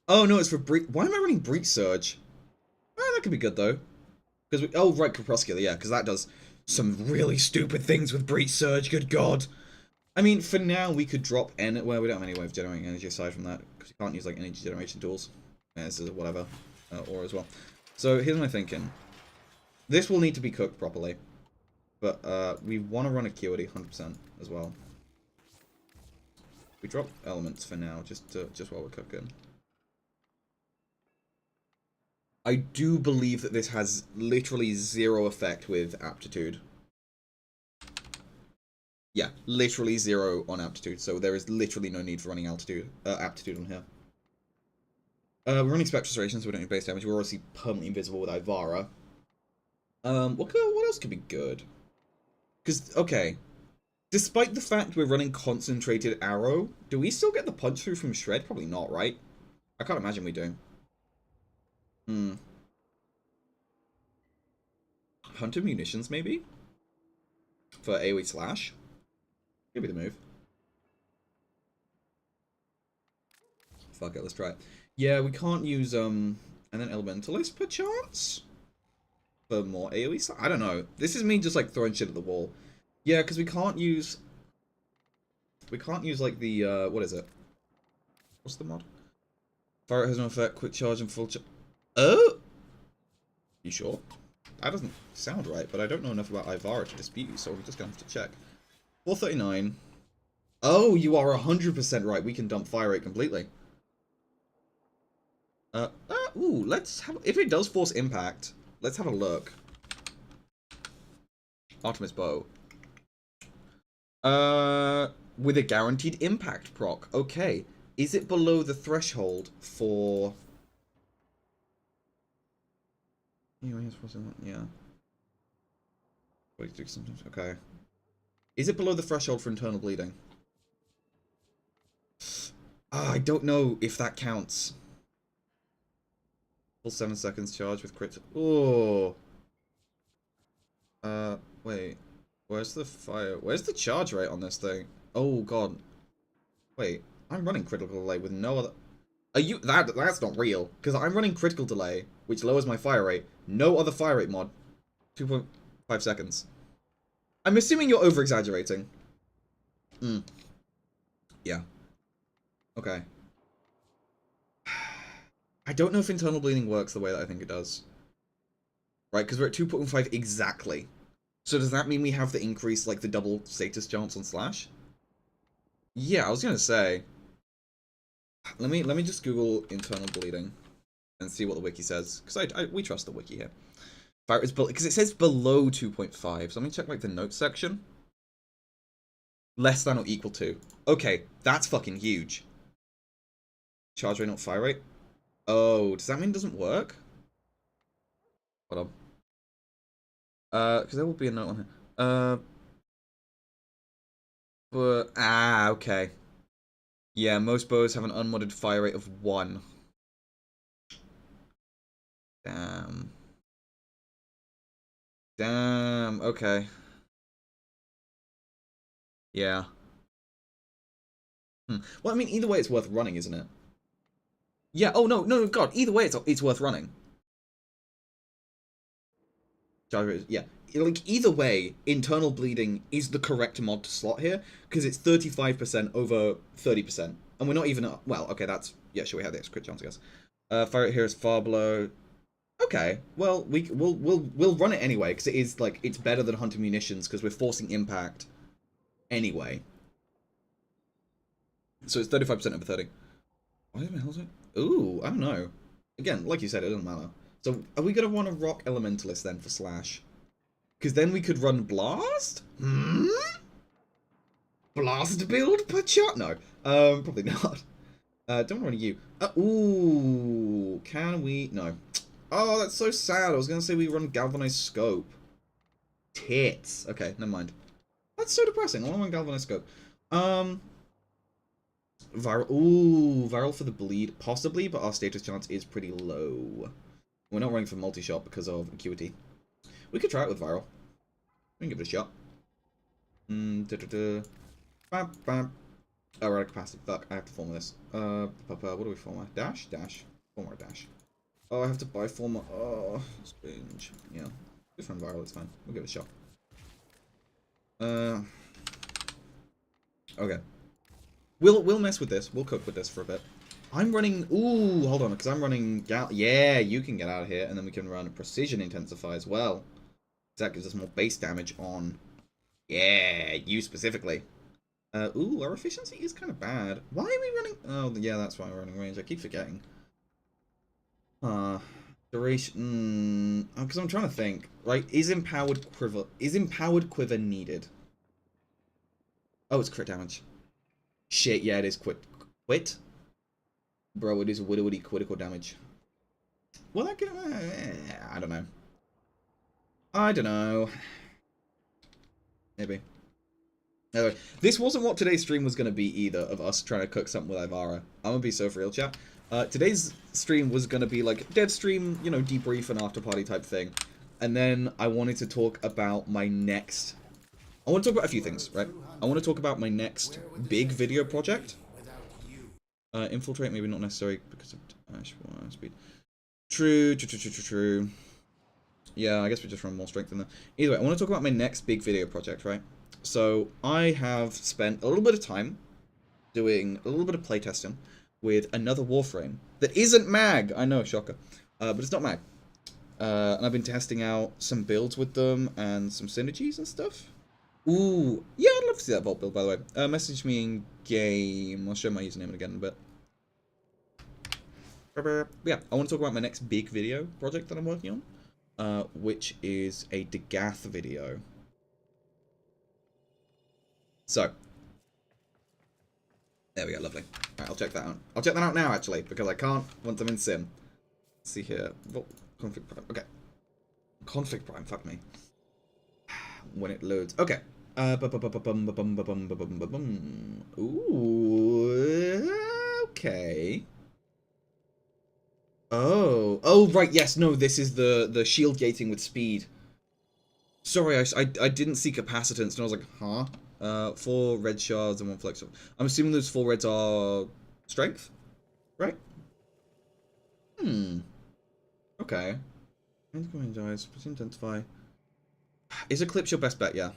no, it's for breach. Why am I running breach surge? Oh, that could be good, though. Because we, oh, right, Crepuscular, yeah, because that does some really stupid things with Breach Surge, good god. I mean, for now, we could drop well, we don't have any way of generating energy aside from that, because we can't use, like, energy generation tools. Yeah, this is whatever, or as well. So, here's my thinking. This will need to be cooked properly, but, we want to run Acuity 100% as well. We drop elements for now, just while we're cooking. I do believe that this has literally zero effect with aptitude. Yeah, literally zero on aptitude, so there is literally no need for running aptitude on here. We're running Spectral Serration, so we don't need base damage. We're obviously permanently invisible with Ivara. What else could be good? Because, okay, despite the fact we're running Concentrated Arrow, do we still get the punch through from Shred? Probably not, right? I can't imagine we do. Hunter Munitions, maybe? For AoE Slash? Could be the move. Fuck it, let's try it. Yeah, we can't use, and then Elementalist, perchance? For more AoE Slash? I don't know. This is me just, like, throwing shit at the wall. Yeah, because we can't use, like, the, what is it? What's the mod? Fire has no effect, quick charge and full charge. Oh! You sure? That doesn't sound right, but I don't know enough about Ivara to dispute you, so we're just gonna have to check. 439. Oh, you are 100% right. We can dump fire rate completely. Ooh, let's have... If it does force impact, let's have a look. Artemis Bow. With a guaranteed impact proc. Okay. Is it below the threshold for... Yeah. Wait, sometimes. Okay. Is it below the threshold for internal bleeding? I don't know if that counts. Full 7 seconds charge with crit. Oh. Wait. Where's the fire? Where's the charge rate on this thing? Oh god. Wait. I'm running critical delay with no other. Are you? That's not real. Because I'm running critical delay, which lowers my fire rate. No other fire rate mod. 2.5 seconds. I'm assuming you're over exaggerating. Yeah. Okay. I don't know if internal bleeding works the way that I think it does. Right, because we're at 2.5 exactly. So does that mean we have the increase, like the double status chance on Slash? Yeah, I was gonna say. Let me just Google internal bleeding and see what the wiki says, because we trust the wiki here. Because it says below 2.5, so let me check like the notes section. Less than or equal to. Okay, that's fucking huge. Charge rate, not fire rate. Oh, does that mean it doesn't work? Hold on. Because there will be a note on here. Okay. Yeah, most bows have an unmodded fire rate of 1. Damn. Damn, okay. Yeah. Well, I mean, either way, it's worth running, isn't it? Yeah, oh, no, God, either way, it's worth running. Yeah. Like, either way, internal bleeding is the correct mod to slot here, because it's 35% over 30%. And we're not even, well, okay, that's, yeah, sure, we have the extra crit chance, I guess. Fire rate here is far below. Okay, well, we'll run it anyway, because it is, like, it's better than hunting munitions, because we're forcing impact anyway. So it's 35% over 30. Why the hell is it? Ooh, I don't know. Again, like you said, it doesn't matter. So, are we going to want to rock Elementalist then for Slash? Because then we could run Blast? Hmm? Blast build per chart? No. Probably not. Don't run you. Ooh, can we? No. Oh, that's so sad. I was going to say we run Galvanized Scope. Tits. Okay, never mind. That's so depressing. I want to run Galvanized Scope. Viral. Ooh, viral for the bleed. Possibly, but our status chance is pretty low. We're not running for multi-shot because of acuity. We could try it with viral. We can give it a shot. Bam, bam. Oh, we're out of capacity. Fuck, I have to form this. What do we form? Dash? Dash. Former dash. Oh, I have to buy former. Oh, strange. Yeah. Just run viral, it's fine. We'll give it a shot. Okay. We'll mess with this. We'll cook with this for a bit. I'm running... Ooh, hold on, because I'm running... Yeah, you can get out of here, and then we can run Precision Intensify as well. That gives us more base damage on... Yeah, you specifically. Ooh, our efficiency is kind of bad. Why are we running... Oh, yeah, that's why we're running range. I keep forgetting. Duration... Because I'm trying to think. Right, is Empowered Quiver needed? Oh, it's crit damage. Shit, yeah, it is Quit? Bro, it is witty critical damage. Well, that could... I don't know. I don't know. Maybe. Anyway, this wasn't what today's stream was going to be either, of us trying to cook something with Ivara. I'm going to be so for real, chat. Today's stream was going to be like Devstream, you know, debrief and after party type thing. And then I wanted to talk about my next... I want to talk about a few things, right? I want to talk about my next big video project. Infiltrate, maybe not necessary because of speed. True. Yeah, I guess we just run more strength in there. Either way, I want to talk about my next big video project, right? So, I have spent a little bit of time doing a little bit of playtesting with another Warframe that isn't MAG. I know, shocker. But it's not MAG. And I've been testing out some builds with them and some synergies and stuff. Ooh, yeah, I'd love to see that Vault build, by the way. Message me in game. I'll show my username again in a bit. Yeah, I want to talk about my next big video project that I'm working on, which is a Degath video. So, there we go, lovely. Alright, I'll check that out. I'll check that out now, actually, because I can't once I'm in Sim. Let's see here. Config Prime. Okay. Config Prime, fuck me. When it loads. Okay. Ooh. Okay. Oh, right, yes, no, this is the shield gating with speed. Sorry, I didn't see capacitance, and I was like, huh? 4 red shards and 1 flex. I'm assuming those 4 reds are strength, right? Okay. Intensify. Is Eclipse your best bet? Yeah.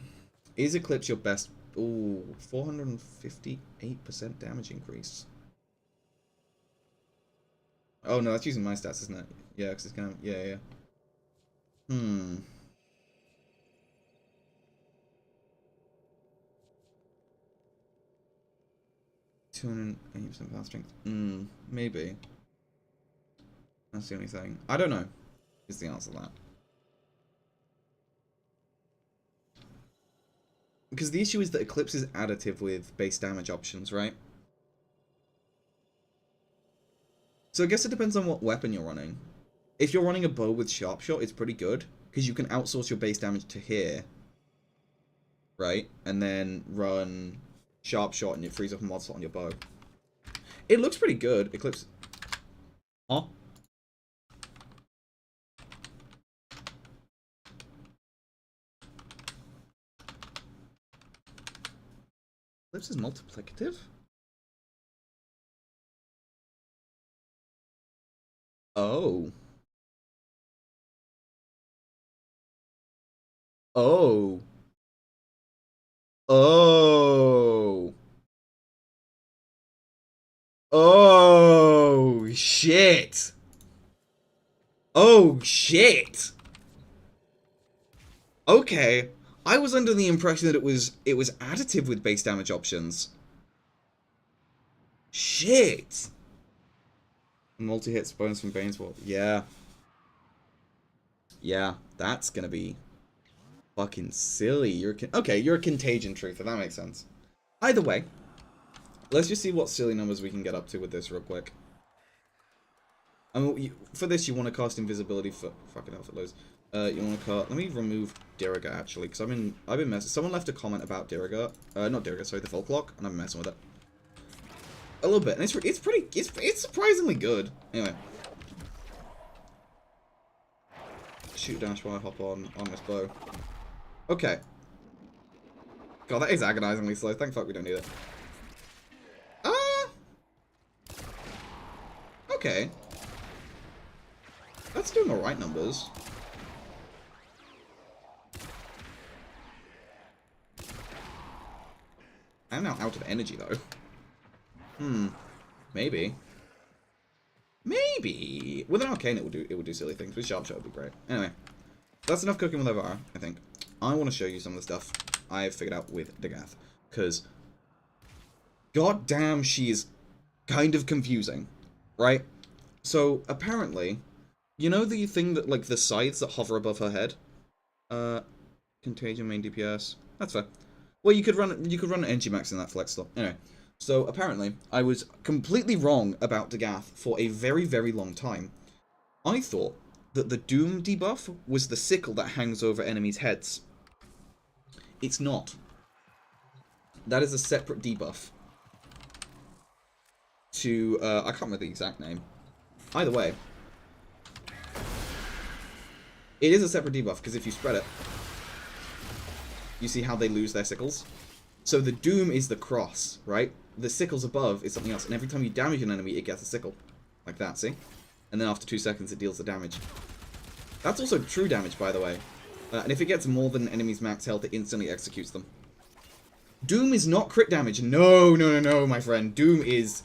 Is Eclipse your best? Ooh, 458% damage increase. Oh no, that's using my stats, isn't it? Yeah, because it's kind of... Yeah. 280% power strength. Maybe. That's the only thing. I don't know, is the answer to that. Because the issue is that Eclipse is additive with base damage options, right? So I guess it depends on what weapon you're running. If you're running a bow with sharp shot, it's pretty good, because you can outsource your base damage to here, right? And then run sharp shot and it frees up a mod slot on your bow. It looks pretty good. Eclipse. Huh? Eclipse is multiplicative? Oh. Oh. Oh. Oh, shit. Oh, shit. Okay. I was under the impression that it was additive with base damage options. Shit. Multi-hits bonus from Bane's Wall. Yeah. Yeah, that's gonna be fucking silly. You're a Contagion Truther. That makes sense. Either way, let's just see what silly numbers we can get up to with this real quick. For this, you want to cast Invisibility for fucking hell, for loads. You want to cast. Let me remove Diriga actually, because I've been messing. Someone left a comment about Diriga. Not Diriga, sorry, the Folklock, and I've been messing with it a little bit, and it's surprisingly good. Anyway, shoot dash while I hop on this bow. Okay. God, that is agonizingly slow. Thank fuck we don't need it. Okay. That's doing alright numbers. I'm now out of energy though. Maybe. Maybe. With an arcane it would do silly things. With sharp shot would be great. Anyway. That's enough cooking with Avara, I think. I want to show you some of the stuff I've figured out with Dagath. Because goddamn she is kind of confusing. Right? So apparently, you know the thing that like the scythes that hover above her head? Contagion main DPS. That's fair. Well, you could run an NG max in that flex still. Anyway, so apparently I was completely wrong about Dagath for a very, very long time. I thought that the Doom debuff was the sickle that hangs over enemies' heads. It's not. That is a separate debuff to I can't remember the exact name. Either way, it is a separate debuff because if you spread it, you see how they lose their sickles? So the Doom is the cross, right? The sickles above is something else, and every time you damage an enemy, it gets a sickle. Like that, see? And then after 2 seconds, it deals the damage. That's also true damage, by the way. And if it gets more than an enemy's max health, it instantly executes them. Doom is not crit damage. No, no, no, no, my friend. Doom is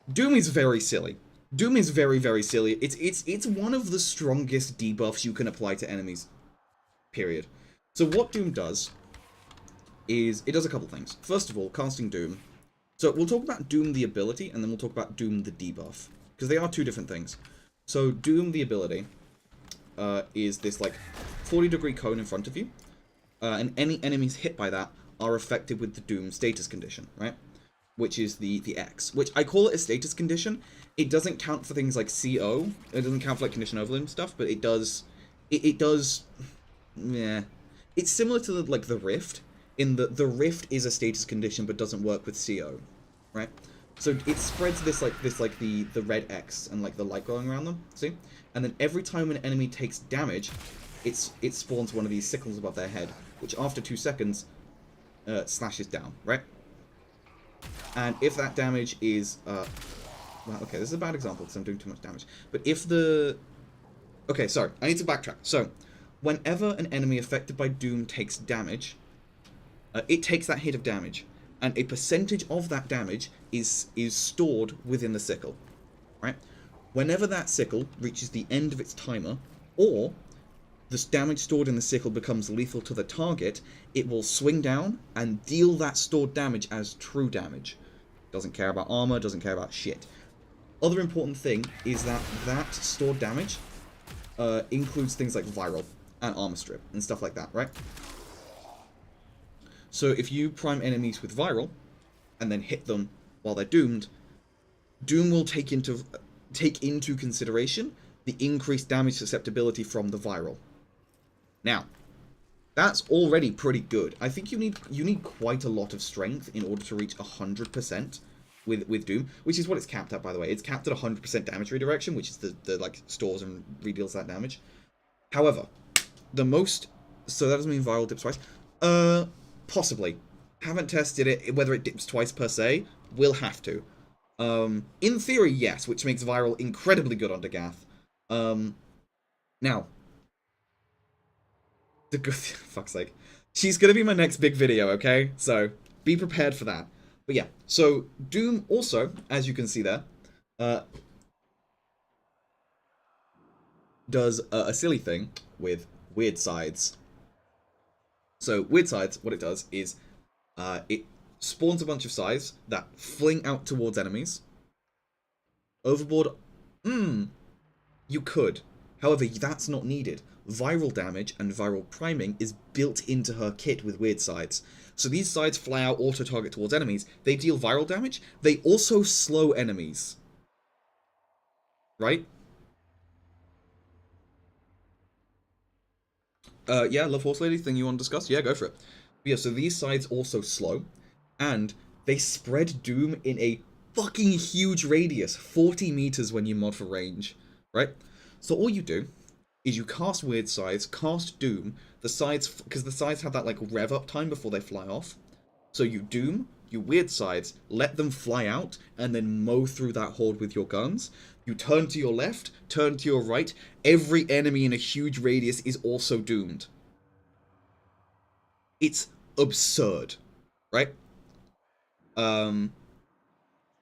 very silly. Doom is very, very silly. It's one of the strongest debuffs you can apply to enemies. Period. So what Doom does is it does a couple things. First of all, casting Doom. So we'll talk about Doom the ability, and then we'll talk about Doom the debuff, because they are two different things. So Doom the ability is this like 40-degree cone in front of you, and any enemies hit by that are affected with the Doom status condition, right? Which is the X, which I call it a status condition. It doesn't count for things like CO. It doesn't count for like condition overload and stuff, but it does. It does. Yeah, it's similar to the Rift. In the Rift is a status condition, but doesn't work with CO, right? So it spreads this like the red X and like the light glowing around them. See, and then every time an enemy takes damage, it spawns one of these sickles above their head, which after 2 seconds slashes down, right? And if that damage is well, okay, this is a bad example because I'm doing too much damage. But if the okay, sorry, I need to backtrack. So whenever an enemy affected by Doom takes damage, it takes that hit of damage, and a percentage of that damage is stored within the sickle, right? Whenever that sickle reaches the end of its timer, or the damage stored in the sickle becomes lethal to the target, it will swing down and deal that stored damage as true damage. Doesn't care about armor, doesn't care about shit. Other important thing is that stored damage includes things like viral and armor strip and stuff like that, right? So if you prime enemies with viral and then hit them while they're doomed, Doom will take into take into consideration the increased damage susceptibility from the viral. Now, that's already pretty good. I think you need quite a lot of strength in order to reach 100% with Doom, which is what it's capped at, by the way. It's capped at 100% damage redirection, which is the like stores and redeals that damage. However, the most, so that doesn't mean viral dips twice. Possibly. Haven't tested it whether it dips twice per se. Will have to. In theory, yes, which makes viral incredibly good on Dagath. Now, the good fuck's sake, she's gonna be my next big video, okay? So be prepared for that. But yeah, so Doom also, as you can see there, does a silly thing with weird sides. So weird sides, what it does is it spawns a bunch of sides that fling out towards enemies. Overboard, you could. However, that's not needed. Viral damage and viral priming is built into her kit with weird sides. So these sides fly out auto-target towards enemies. They deal viral damage. They also slow enemies. Right? Yeah, Love Horse Lady, thing you want to discuss? Yeah, go for it. But yeah, so these sides also slow. And they spread Doom in a fucking huge radius. 40 meters when you mod for range. Right? So all you do is you cast weird sides, cast Doom, the sides, because the sides have that like rev up time before they fly off. So you Doom, you weird sides, let them fly out, and then mow through that horde with your guns. You turn to your left, turn to your right, every enemy in a huge radius is also doomed. It's absurd, right?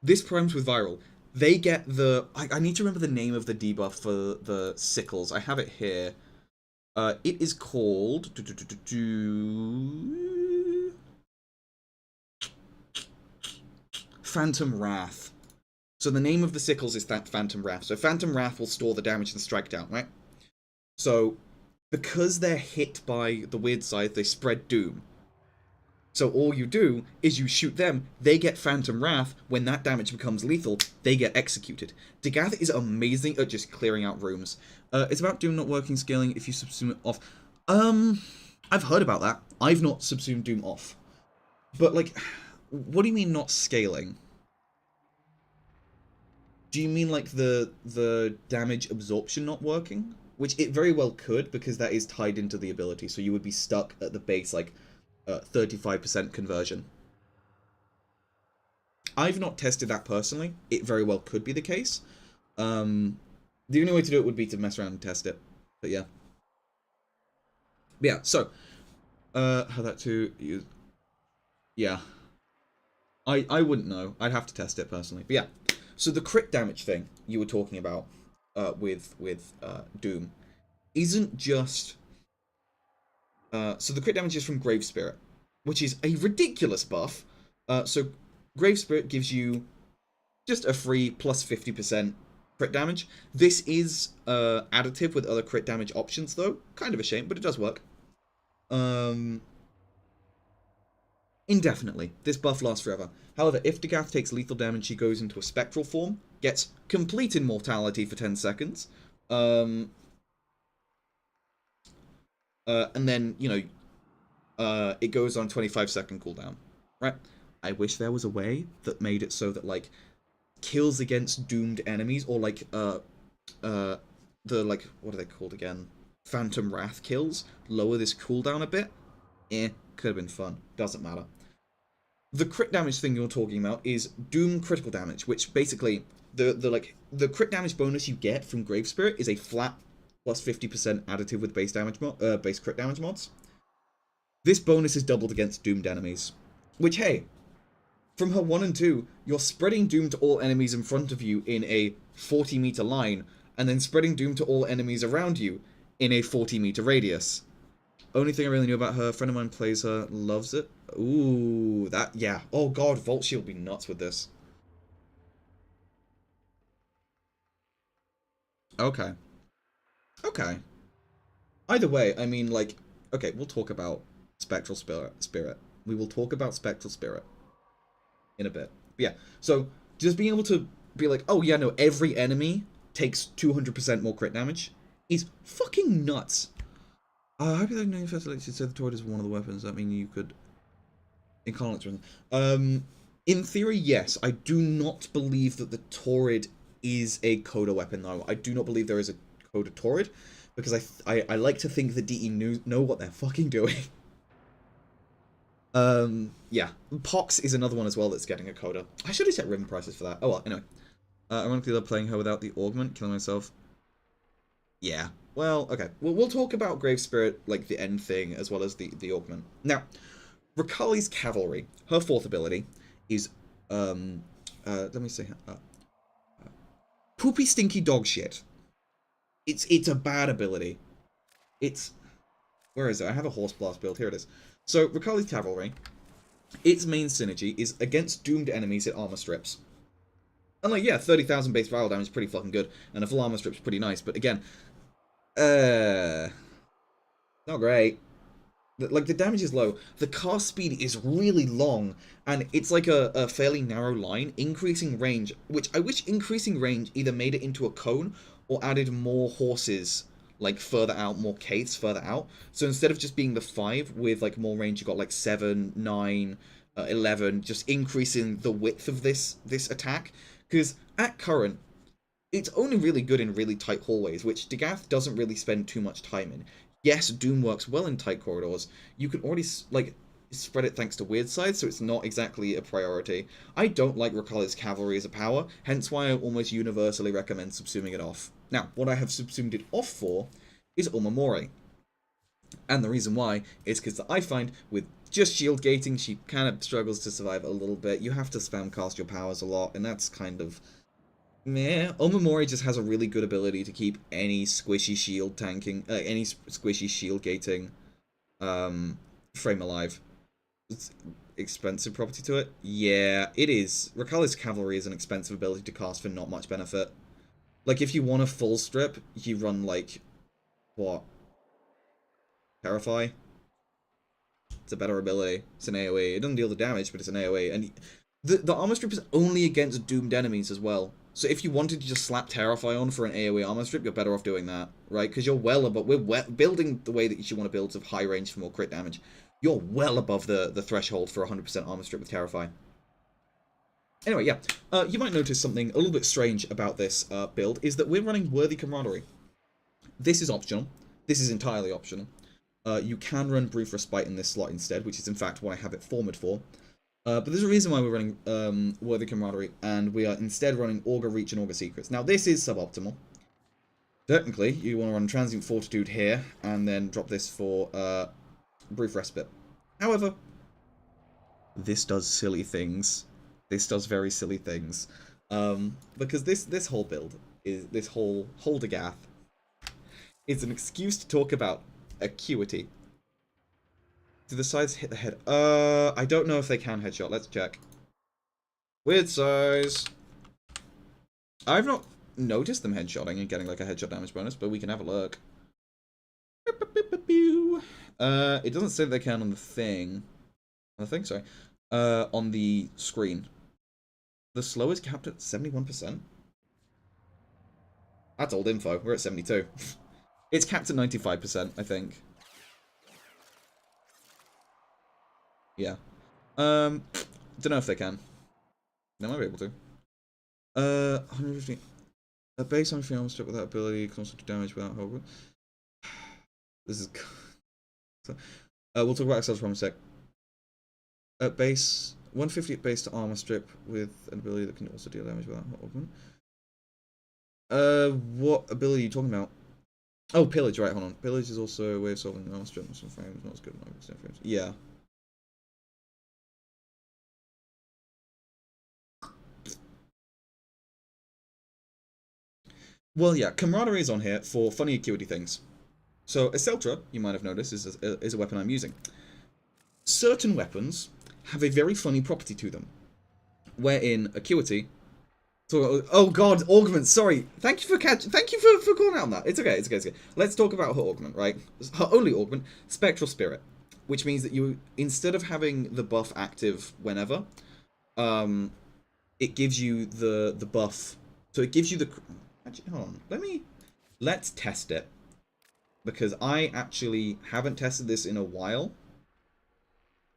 This primes with viral. They get the... I need to remember the name of the debuff for the sickles. I have it here. It is called... Phantom Wrath. So the name of the sickles is that Phantom Wrath. So Phantom Wrath will store the damage and strike down, right? So, because they're hit by the weird side, they spread Doom. So all you do is you shoot them, they get Phantom Wrath, when that damage becomes lethal, they get executed. Dagath is amazing at just clearing out rooms. It's about Doom not working scaling if you subsume it off. I've heard about that. I've not subsumed Doom off. But, like, what do you mean not scaling? Do you mean, like, the damage absorption not working? Which it very well could, because that is tied into the ability, so you would be stuck at the base, like, 35% conversion. I've not tested that personally. It very well could be the case. The only way to do it would be to mess around and test it. But yeah. But yeah, so how that to use. Yeah. I wouldn't know. I'd have to test it personally. But yeah. So the crit damage thing you were talking about with Doom isn't just so the crit damage is from Grave Spirit, which is a ridiculous buff. So Grave Spirit gives you just a free plus 50% crit damage. This is additive with other crit damage options, though. Kind of a shame, but it does work. Indefinitely. This buff lasts forever. However, if Dagath takes lethal damage, she goes into a spectral form, gets complete immortality for 10 seconds, and then, you know, it goes on 25-second cooldown, right? I wish there was a way that made it so that, like, kills against doomed enemies, or, like, the, like, what are they called again? Phantom Wrath kills, lower this cooldown a bit. Could have been fun. Doesn't matter. The crit damage thing you're talking about is Doom critical damage, which basically, the crit damage bonus you get from Grave Spirit is a flat plus 50% additive with base damage base crit damage mods. This bonus is doubled against doomed enemies. Which, hey, from her 1 and 2, you're spreading Doom to all enemies in front of you in a 40-meter line, and then spreading Doom to all enemies around you in a 40-meter radius. Only thing I really knew about her, a friend of mine plays her, loves it. Ooh, that, yeah. Oh god, Vault Shield would be nuts with this. Okay. Okay. Either way, I mean, like, okay, we'll talk about Spectral Spirit. We will talk about Spectral Spirit in a bit. But yeah, so just being able to be like, oh yeah, no, every enemy takes 200% more crit damage is fucking nuts. I hope that knowing first elected said the turret is one of the weapons. That mean you could incarnate. In theory, yes. I do not believe that the Torrid is a Coda weapon, though. I do not believe there is a Coda Torrid, because I like to think the DE know what they're fucking doing. Yeah. Pox is another one as well that's getting a Coda. I should have checked ribbon prices for that. Oh well, anyway. Ironically, they're playing her without the augment, killing myself. Yeah. Well, okay. We'll talk about Grave Spirit, like the end thing, as well as the augment. Now, Rakali's Cavalry, her fourth ability, is, let me see, poopy stinky dog shit. It's a bad ability. Where is it? I have a Horse Blast build, here it is. So, Rakali's Cavalry, its main synergy is against doomed enemies, it armor strips. And like, yeah, 30,000 base viral damage is pretty fucking good, and a full armor strip's pretty nice, but again, not great. Like, the damage is low, the cast speed is really long, and it's like a fairly narrow line. Increasing range, which I wish increasing range either made it into a cone, or added more horses, like, further out, more Kates further out. So instead of just being the 5 with, like, more range, you got, like, 7, 9, 11, just increasing the width of this attack. Because, at current, it's only really good in really tight hallways, which Degath doesn't really spend too much time in. Yes, Doom works well in tight corridors. You can already, like, spread it thanks to Weird Side, so it's not exactly a priority. I don't like Rakali's Cavalry as a power, hence why I almost universally recommend subsuming it off. Now, what I have subsumed it off for is Omamori. And the reason why is because I find with just shield gating, she kind of struggles to survive a little bit. You have to spam cast your powers a lot, and that's kind of meh. Omamori just has a really good ability to keep any squishy shield tanking, any squishy shield gating frame alive. It's expensive property to it? Yeah, it is. Rakali's Cavalry is an expensive ability to cast for not much benefit. Like, if you want a full strip, you run, like, what? Terrify? It's a better ability. It's an AoE. It doesn't deal the damage, but it's an AoE. And the armor strip is only against doomed enemies as well. So if you wanted to just slap Terrify on for an AoE armor strip, you're better off doing that, right? Because you're well above... We're building the way that you want to build of high range for more crit damage. You're well above the threshold for 100% armor strip with Terrify. Anyway, yeah. You might notice something a little bit strange about this build, is that we're running Worthy Camaraderie. This is optional. This is entirely optional. You can run Brief Respite in this slot instead, which is in fact what I have it formatted for. But there's a reason why we're running Worthy Camaraderie, and we are instead running Augur Reach and Augur Secrets. Now, this is suboptimal. Technically, you want to run Transient Fortitude here, and then drop this for Brief Respite. However, this does silly things. This does very silly things. Because this whole build, this whole Holdergath, is an excuse to talk about Acuity. Do the sides hit the head? I don't know if they can headshot. Let's check. Weird size. I've not noticed them headshotting and getting like a headshot damage bonus, but we can have a look. It doesn't say they can on the thing. Sorry. On the screen. The slow is capped at 71%. That's old info. We're at 72. It's capped at 95%, I think. Yeah. Don't know if they can. They might be able to. 150. A base on armor strip without ability can also do damage without hope. This is. We'll talk about ourselves for a sec. At base, 150 at base to armor strip with an ability that can also deal damage without augment. What ability are you talking about? Oh, pillage, right, hold on. Pillage is also a way of solving armor strip with some frames, not as good as frames. Yeah. Well, yeah, Camaraderie is on here for funny acuity things. So, Aceltra, you might have noticed, is a weapon I'm using. Certain weapons have a very funny property to them, wherein acuity. So, oh god, augment. Sorry, thank you for calling out on that. It's okay. It's okay. Let's talk about her augment, right? Her only augment, Spectral Spirit, which means that you, instead of having the buff active whenever, it gives you the buff. So it gives you the... Actually, hold on. Let's test it. Because I actually haven't tested this in a while.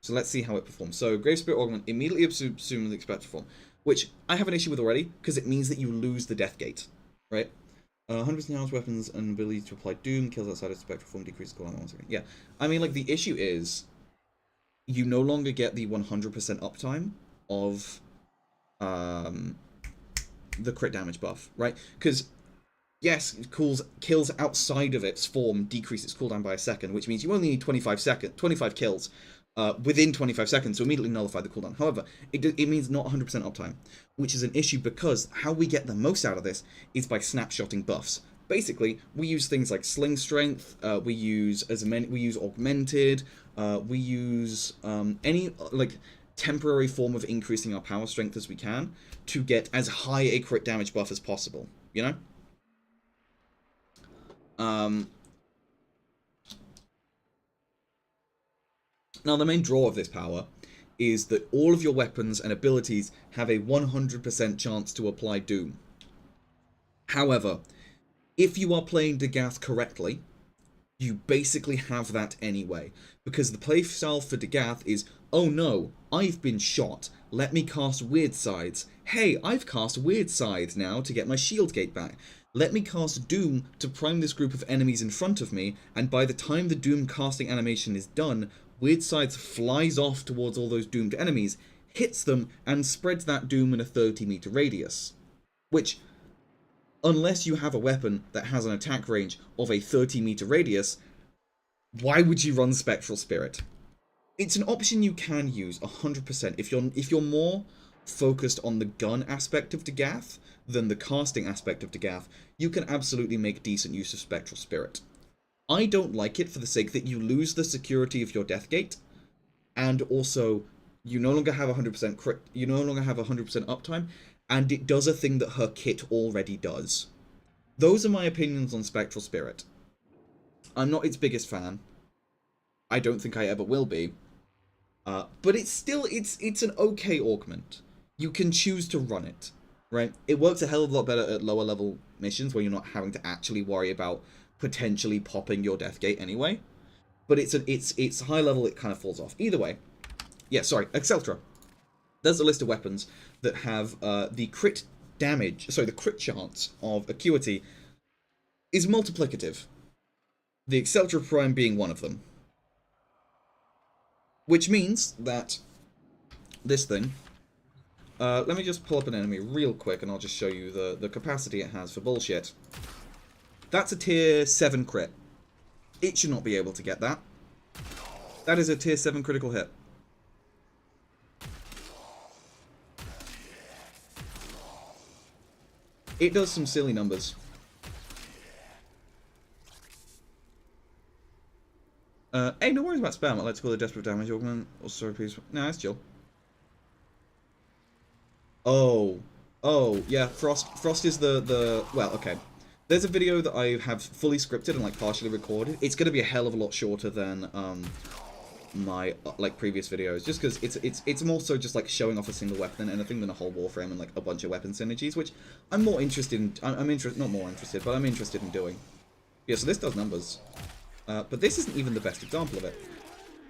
So let's see how it performs. So Grave Spirit Augment immediately assumes the expected form, which I have an issue with already, because it means that you lose the Death Gate, right? 100% arms, weapons, and ability to apply Doom, kills outside of spectral form, decreases cooldown 1 second. Yeah, I mean, like, the issue is, you no longer get the 100% uptime of the crit damage buff, right? Because, yes, kills outside of its form decrease its cooldown by a second, which means you only need 25 kills within 25 seconds to immediately nullify the cooldown. However, it means not 100% uptime, which is an issue because how we get the most out of this is by snapshotting buffs. Basically, we use things like Sling Strength, we use Augmented, we use any like temporary form of increasing our power strength as we can to get as high a crit damage buff as possible, you know? Now, the main draw of this power is that all of your weapons and abilities have a 100% chance to apply Doom. However, if you are playing Dagath correctly, you basically have that anyway, because the playstyle for Dagath is, oh no, I've been shot, let me cast Weird Sides. Hey, I've cast Weird Sides now to get my shield gate back. Let me cast Doom to prime this group of enemies in front of me, and by the time the Doom casting animation is done, Weird Sides flies off towards all those doomed enemies, hits them, and spreads that Doom in a 30-meter radius. Which, unless you have a weapon that has an attack range of a 30-meter radius, why would you run Spectral Spirit? It's an option you can use 100% if you're more focused on the gun aspect of Dagath than the casting aspect of Dagath. You can absolutely make decent use of Spectral Spirit. I don't like it for the sake that you lose the security of your Death Gate, and also you no longer have 100% crit. You no longer have 100% uptime, and it does a thing that her kit already does. Those are my opinions on Spectral Spirit. I'm not its biggest fan. I don't think I ever will be. But it's still, it's an okay augment. You can choose to run it, right? It works a hell of a lot better at lower level missions where you're not having to actually worry about potentially popping your Death Gate anyway. But it's high level, it kind of falls off. Either way. Yeah, sorry, Exceltra. There's a list of weapons that have the crit damage, sorry, the crit chance of Acuity is multiplicative. The Exceltra Prime being one of them. Which means that this thing... let me just pull up an enemy real quick and I'll just show you the capacity it has for bullshit. That's a tier 7 crit. It should not be able to get that. That is a tier 7 critical hit. It does some silly numbers. Hey, no worries about spam. I'd like to call it desperate damage augment. Also, please. No, that's chill. Oh, yeah. Frost is the well, okay. There's a video that I have fully scripted and like partially recorded. It's gonna be a hell of a lot shorter than my like previous videos, just because it's more so just like showing off a single weapon than anything than a whole Warframe and like a bunch of weapon synergies, which I'm more interested in. Not more interested, but I'm interested in doing. Yeah, so this does numbers. But this isn't even the best example of it.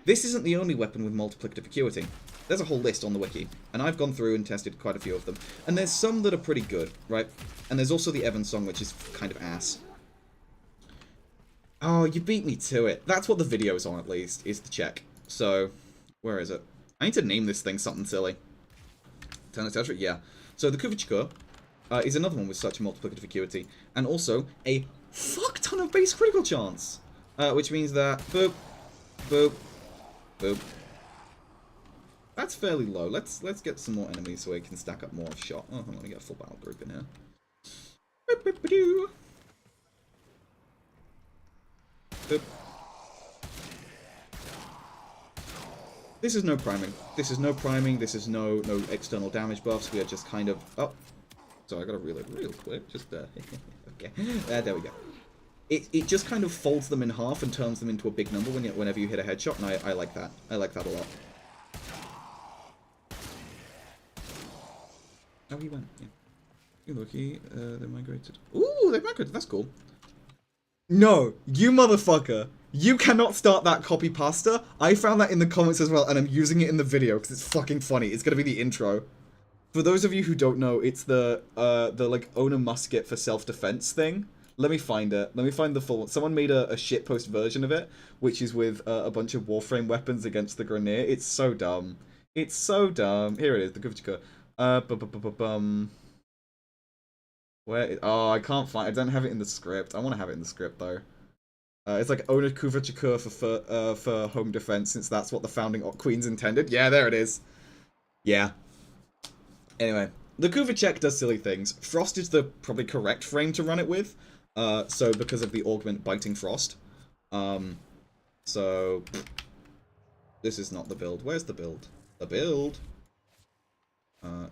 This isn't the only weapon with multiplicative acuity. There's a whole list on the wiki, and I've gone through and tested quite a few of them. And there's some that are pretty good, right? And there's also the Evans song, which is kind of ass. Oh, you beat me to it. That's what the video's on, at least, is the check. So, where is it? I need to name this thing something silly. Etc. Yeah. So the Kuvichkur is another one with such multiplicative acuity, and also a fuck ton of base critical chance. Which means that boop, boop, boop. That's fairly low. Let's get some more enemies so we can stack up more of shot. Oh, hold on, we get a full battle group in here. Boop. Boop. This is no priming. This is no priming. This is no external damage buffs. We are just kind of... Oh. Sorry, I gotta reload real quick. Just, okay. There we go. It just kind of folds them in half and turns them into a big number whenever you hit a headshot, and I like that. I like that a lot. Oh, he went. Yeah. You lucky. They migrated. Ooh, they migrated. That's cool. No, you motherfucker. You cannot start that copy pasta. I found that in the comments as well, and I'm using it in the video because it's fucking funny. It's gonna be the intro. For those of you who don't know, it's the like own a musket for self-defense thing. Let me find it. Let me find the full one. Someone made a shitpost version of it, which is with a bunch of Warframe weapons against the Grineer. It's so dumb. It's so dumb. Here it is, the Guvchika. Oh, I can't find. I don't have it in the script. I want to have it in the script though. It's like own a Kuvachika for home defense, since that's what the founding queens intended. Yeah, there it is. Yeah. Anyway, the Kuvachek does silly things. Frost is the probably correct frame to run it with. So because of the augment biting frost. So this is not the build. Where's the build? The build.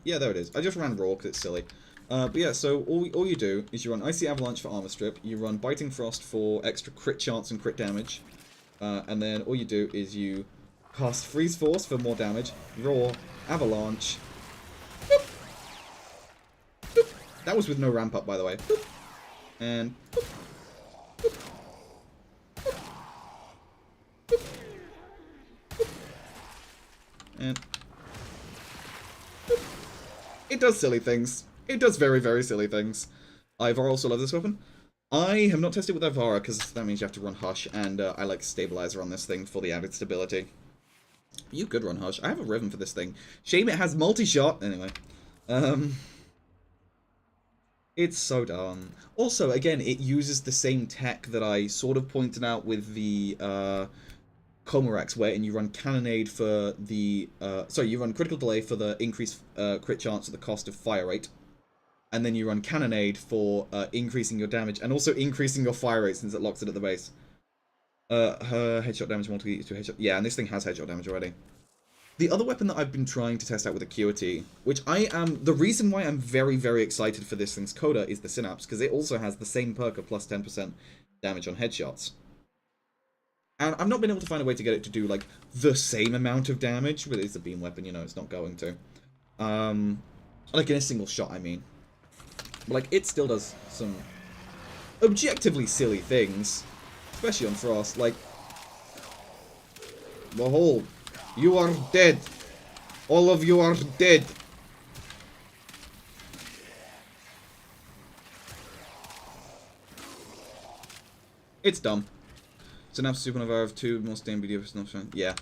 Yeah, there it is. I just ran raw because it's silly. But yeah, so all you do is you run Icy Avalanche for armor strip. You run Biting Frost for extra crit chance and crit damage. And then all you do is you cast Freeze Force for more damage. Raw Avalanche. Boop. Boop. That was with no ramp up, by the way. Boop. And boop. Boop. Boop. Boop. Boop. And boop. It does silly things. It does very, very silly things. Ivara also loves this weapon. I have not tested with Ivara because that means you have to run Hush, and I like Stabilizer on this thing for the added stability. You could run Hush. I have a Rhythm for this thing. Shame it has multi-shot. Anyway. It's so dumb. Also, again, it uses the same tech that I sort of pointed out with the Comorex, wherein you run Cannonade for the... sorry, you run Critical Delay for the increased crit chance at the cost of Fire Rate. And then you run Cannonade for increasing your damage, and also increasing your fire rate since it locks it at the base. Her headshot damage multi to headshot. Yeah, and this thing has headshot damage already. The other weapon that I've been trying to test out with Acuity, which I am... The reason why I'm very, very excited for this thing's coda is the Synapse, because it also has the same perk of plus 10% damage on headshots. And I've not been able to find a way to get it to do, like, the same amount of damage, but it's a beam weapon, you know, it's not going to. Like, in a single shot, I mean. But, like, it still does some objectively silly things, especially on Frost, like... Behold, you are dead. All of you are dead. It's dumb. Synapse Supernova of 2 more stain video for yeah.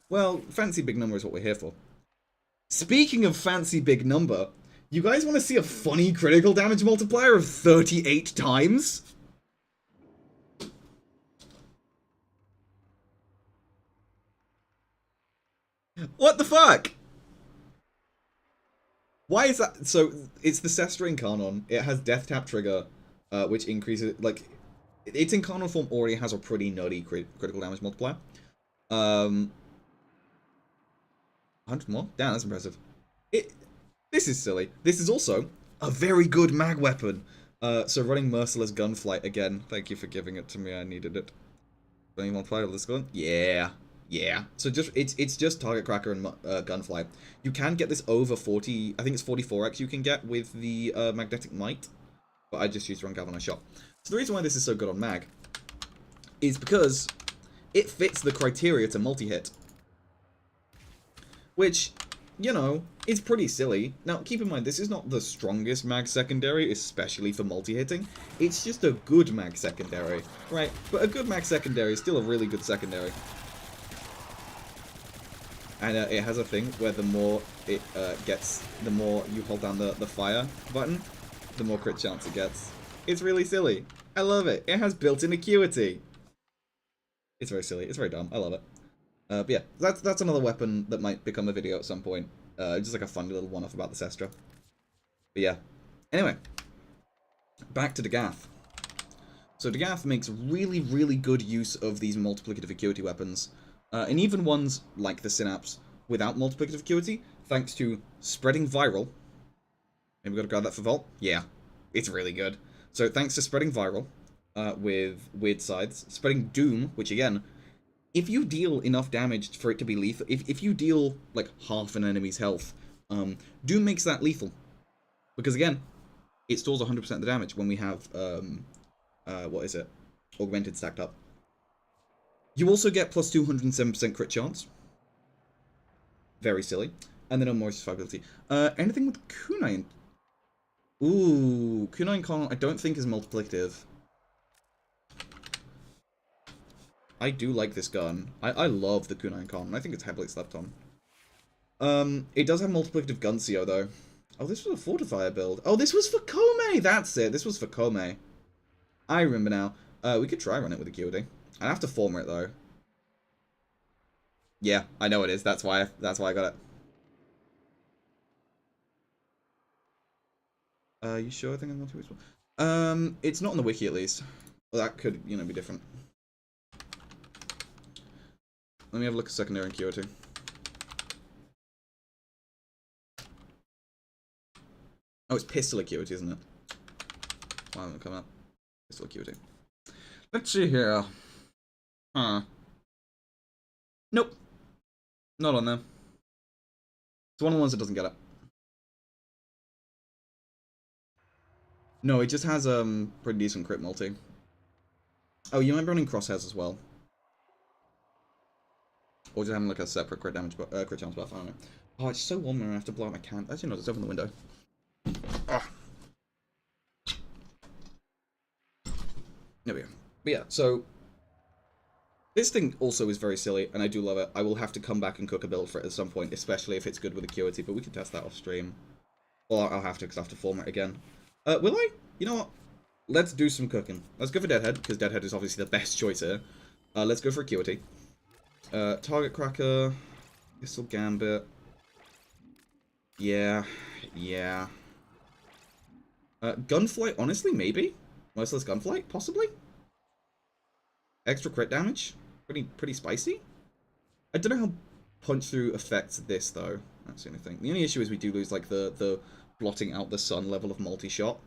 Well, fancy big number is what we're here for. Speaking of fancy big number, you guys want to see a funny critical damage multiplier of 38 times? What the fuck? Why is that? So, it's the Sestra Incarnon. It has Death Tap Trigger, which increases, like, its Incarnon form already has a pretty nutty critical damage multiplier. 100 more? Damn, that's impressive. This is silly. This is also a very good mag weapon. So running Merciless Gunflight again. Thank you for giving it to me. I needed it. Running multiplier of this gun? Yeah. Yeah. So just it's just Target Cracker and Gunfly. You can get this over 40. I think it's 44x you can get with the Magnetic Might. But I just used Run Galvanized Shot. So the reason why this is so good on mag is because it fits the criteria to multi-hit. Which, you know, is pretty silly. Now, keep in mind, this is not the strongest mag secondary, especially for multi-hitting. It's just a good mag secondary, right? But a good mag secondary is still a really good secondary. And it has a thing where the more it gets, the more you hold down the fire button, the more crit chance it gets. It's really silly. I love it. It has built-in Acuity. It's very silly. It's very dumb. I love it. But yeah, that's another weapon that might become a video at some point. Just like a fun little one-off about the Sestra. But yeah. Anyway. Back to Dagath. So Dagath makes really, really good use of these multiplicative Acuity weapons. And even ones like the Synapse without multiplicative Acuity, thanks to Spreading Viral. Maybe we gotta grab that for Vault? Yeah. It's really good. So thanks to Spreading Viral, with Weird Sides, Spreading Doom, which again, if you deal enough damage for it to be lethal, if you deal like half an enemy's health, Doom makes that lethal. Because again, it stores 100% of the damage when we have, what is it? Augmented stacked up. You also get plus 207% crit chance. Very silly. And then a more survivability. Anything with kunai? Ooh, kunai con I don't think is multiplicative. I do like this gun. I love the kunai con. I think it's heavily slept on. It does have multiplicative gun CO though. Oh, this was a fortifier build. Oh, this was for Kome! That's it. This was for Kome. I remember now. We could try run it with a QD. I'd have to former it though. Yeah, I know it is. That's why I got it. You sure? I think I'm not too useful. It's not on the wiki at least. Well, that could, you know, be different. Let me have a look at secondary and QO2. Oh, it's pistol acuity, isn't it? Why hasn't it come up? Pistol acuity. Let's see here. Huh. Nope. Not on there. It's one of the ones that doesn't get it. No, it just has pretty decent crit multi. Oh, you might be running crosshairs as well. Or just having like a separate crit damage, crit chance buff. I don't know. Oh, it's so warm when I have to blow out my can. Actually, no, just open the window. Ah. There we go. But yeah, so this thing also is very silly, and I do love it. I will have to come back and cook a build for it at some point, especially if it's good with acuity, but we can test that off stream. Well, I'll have to, because I have to format it again. Will I? You know what? Let's do some cooking. Let's go for Deadhead, because Deadhead is obviously the best choice here. Let's go for acuity. Target Cracker. Pistol Gambit. Yeah. Gunflight, honestly, maybe? Merciless Gunflight, possibly? Extra crit damage? Pretty spicy? I don't know how punch through affects this, though. That's the only thing. The only issue is we do lose, like, the blotting out the sun level of multi-shot.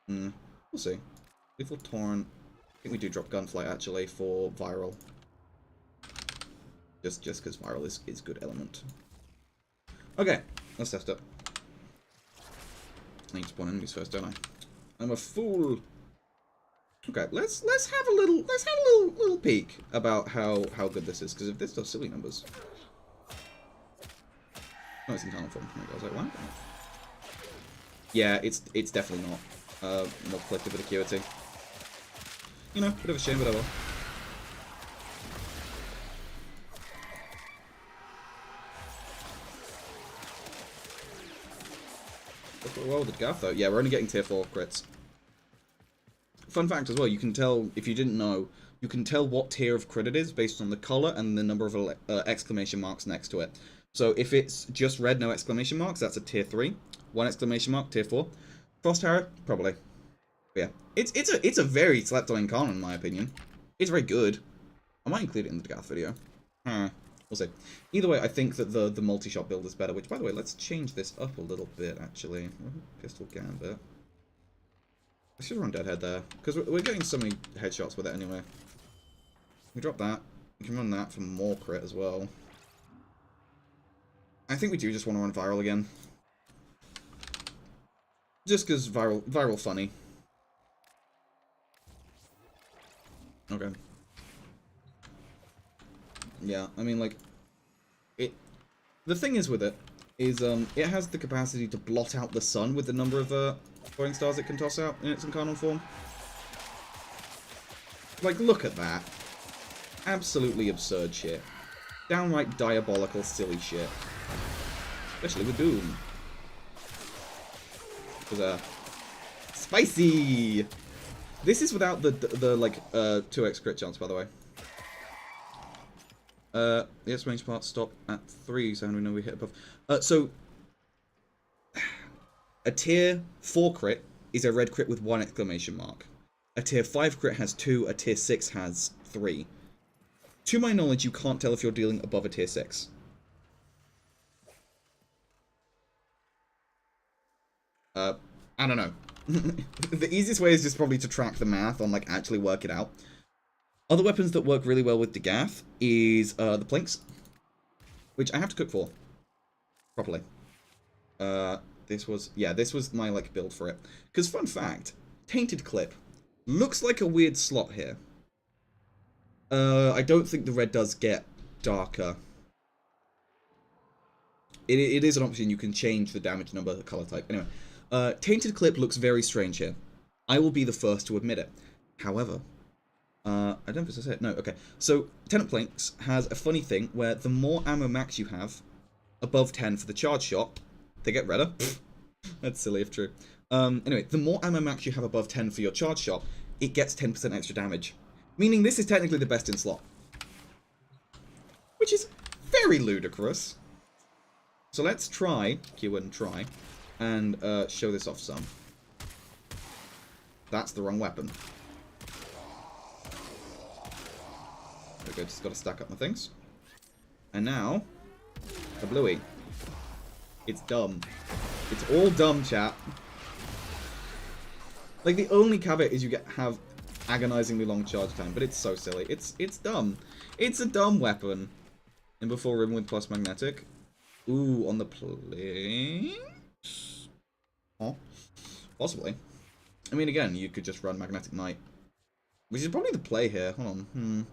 We'll see. Lethal Torrent. I think we do drop Gunflight, actually, for Viral. Just because Viral is good element. Okay, let's test it. I need to spawn enemies first, don't I? I'm a fool. Okay, let's have a little peek about how good this is, because if this does silly numbers. Oh, it's in tunnel form. I was like, what? Yeah, it's definitely not multiplicative with acuity. You know, bit of a shame, whatever. Well, the gaff though. Yeah, we're only getting tier 4 crits. Fun fact as well, you can tell, if you didn't know, you can tell what tier of crit it is based on the color and the number of exclamation marks next to it. So if it's just red, no exclamation marks, that's a tier 3. 1 exclamation mark, tier 4. Frost Harrow, probably. But yeah, it's a very slept on Incarnate in my opinion. It's very good. I might include it in the Gath video. We'll see. Either way, I think that the multi-shot build is better, which, by the way, let's change this up a little bit, actually. Pistol Gambit. I should run Deadhead there, because we're getting so many headshots with it anyway. We drop that. We can run that for more crit as well. I think we do just want to run Viral again. Just because Viral funny. Okay. Yeah, I mean, like, the thing is with it, is, it has the capacity to blot out the sun with the number of, throwing stars it can toss out in its Incarnate form. Like, look at that. Absolutely absurd shit. Downright diabolical, silly shit. Especially with Doom. Because, spicy! This is without the like, 2x crit chance, by the way. Yes, range parts stop at 3, so we know we hit above. So, a tier 4 crit is a red crit with 1 exclamation mark. A tier 5 crit has 2, a tier 6 has 3. To my knowledge, you can't tell if you're dealing above a tier 6. I don't know. The easiest way is just probably to track the math on, like, actually work it out. Other weapons that work really well with Degath is the Plinks, which I have to cook for properly. this was my, like, build for it. Because, fun fact, Tainted Clip looks like a weird slot here. I don't think the red does get darker. It is an option. You can change the damage number, the color type. Anyway, Tainted Clip looks very strange here. I will be the first to admit it. However, I don't know if this is it. No, okay. So, Tenant Planks has a funny thing where the more ammo max you have, above 10 for the charge shot, they get redder. That's silly if true. Anyway, the more ammo max you have above 10 for your charge shot, it gets 10% extra damage. Meaning this is technically the best in slot. Which is very ludicrous. So let's try, keyword try, and show this off some. That's the wrong weapon. There we go, just got to stack up my things. And now, a bluey. It's dumb. It's all dumb, chat. Like, the only caveat is you have agonizingly long charge time, but it's so silly. It's dumb. It's a dumb weapon. And before rim with plus magnetic. Ooh, on the plane? Oh, possibly. I mean, again, you could just run Magnetic Knight. Which is probably the play here. Hold on.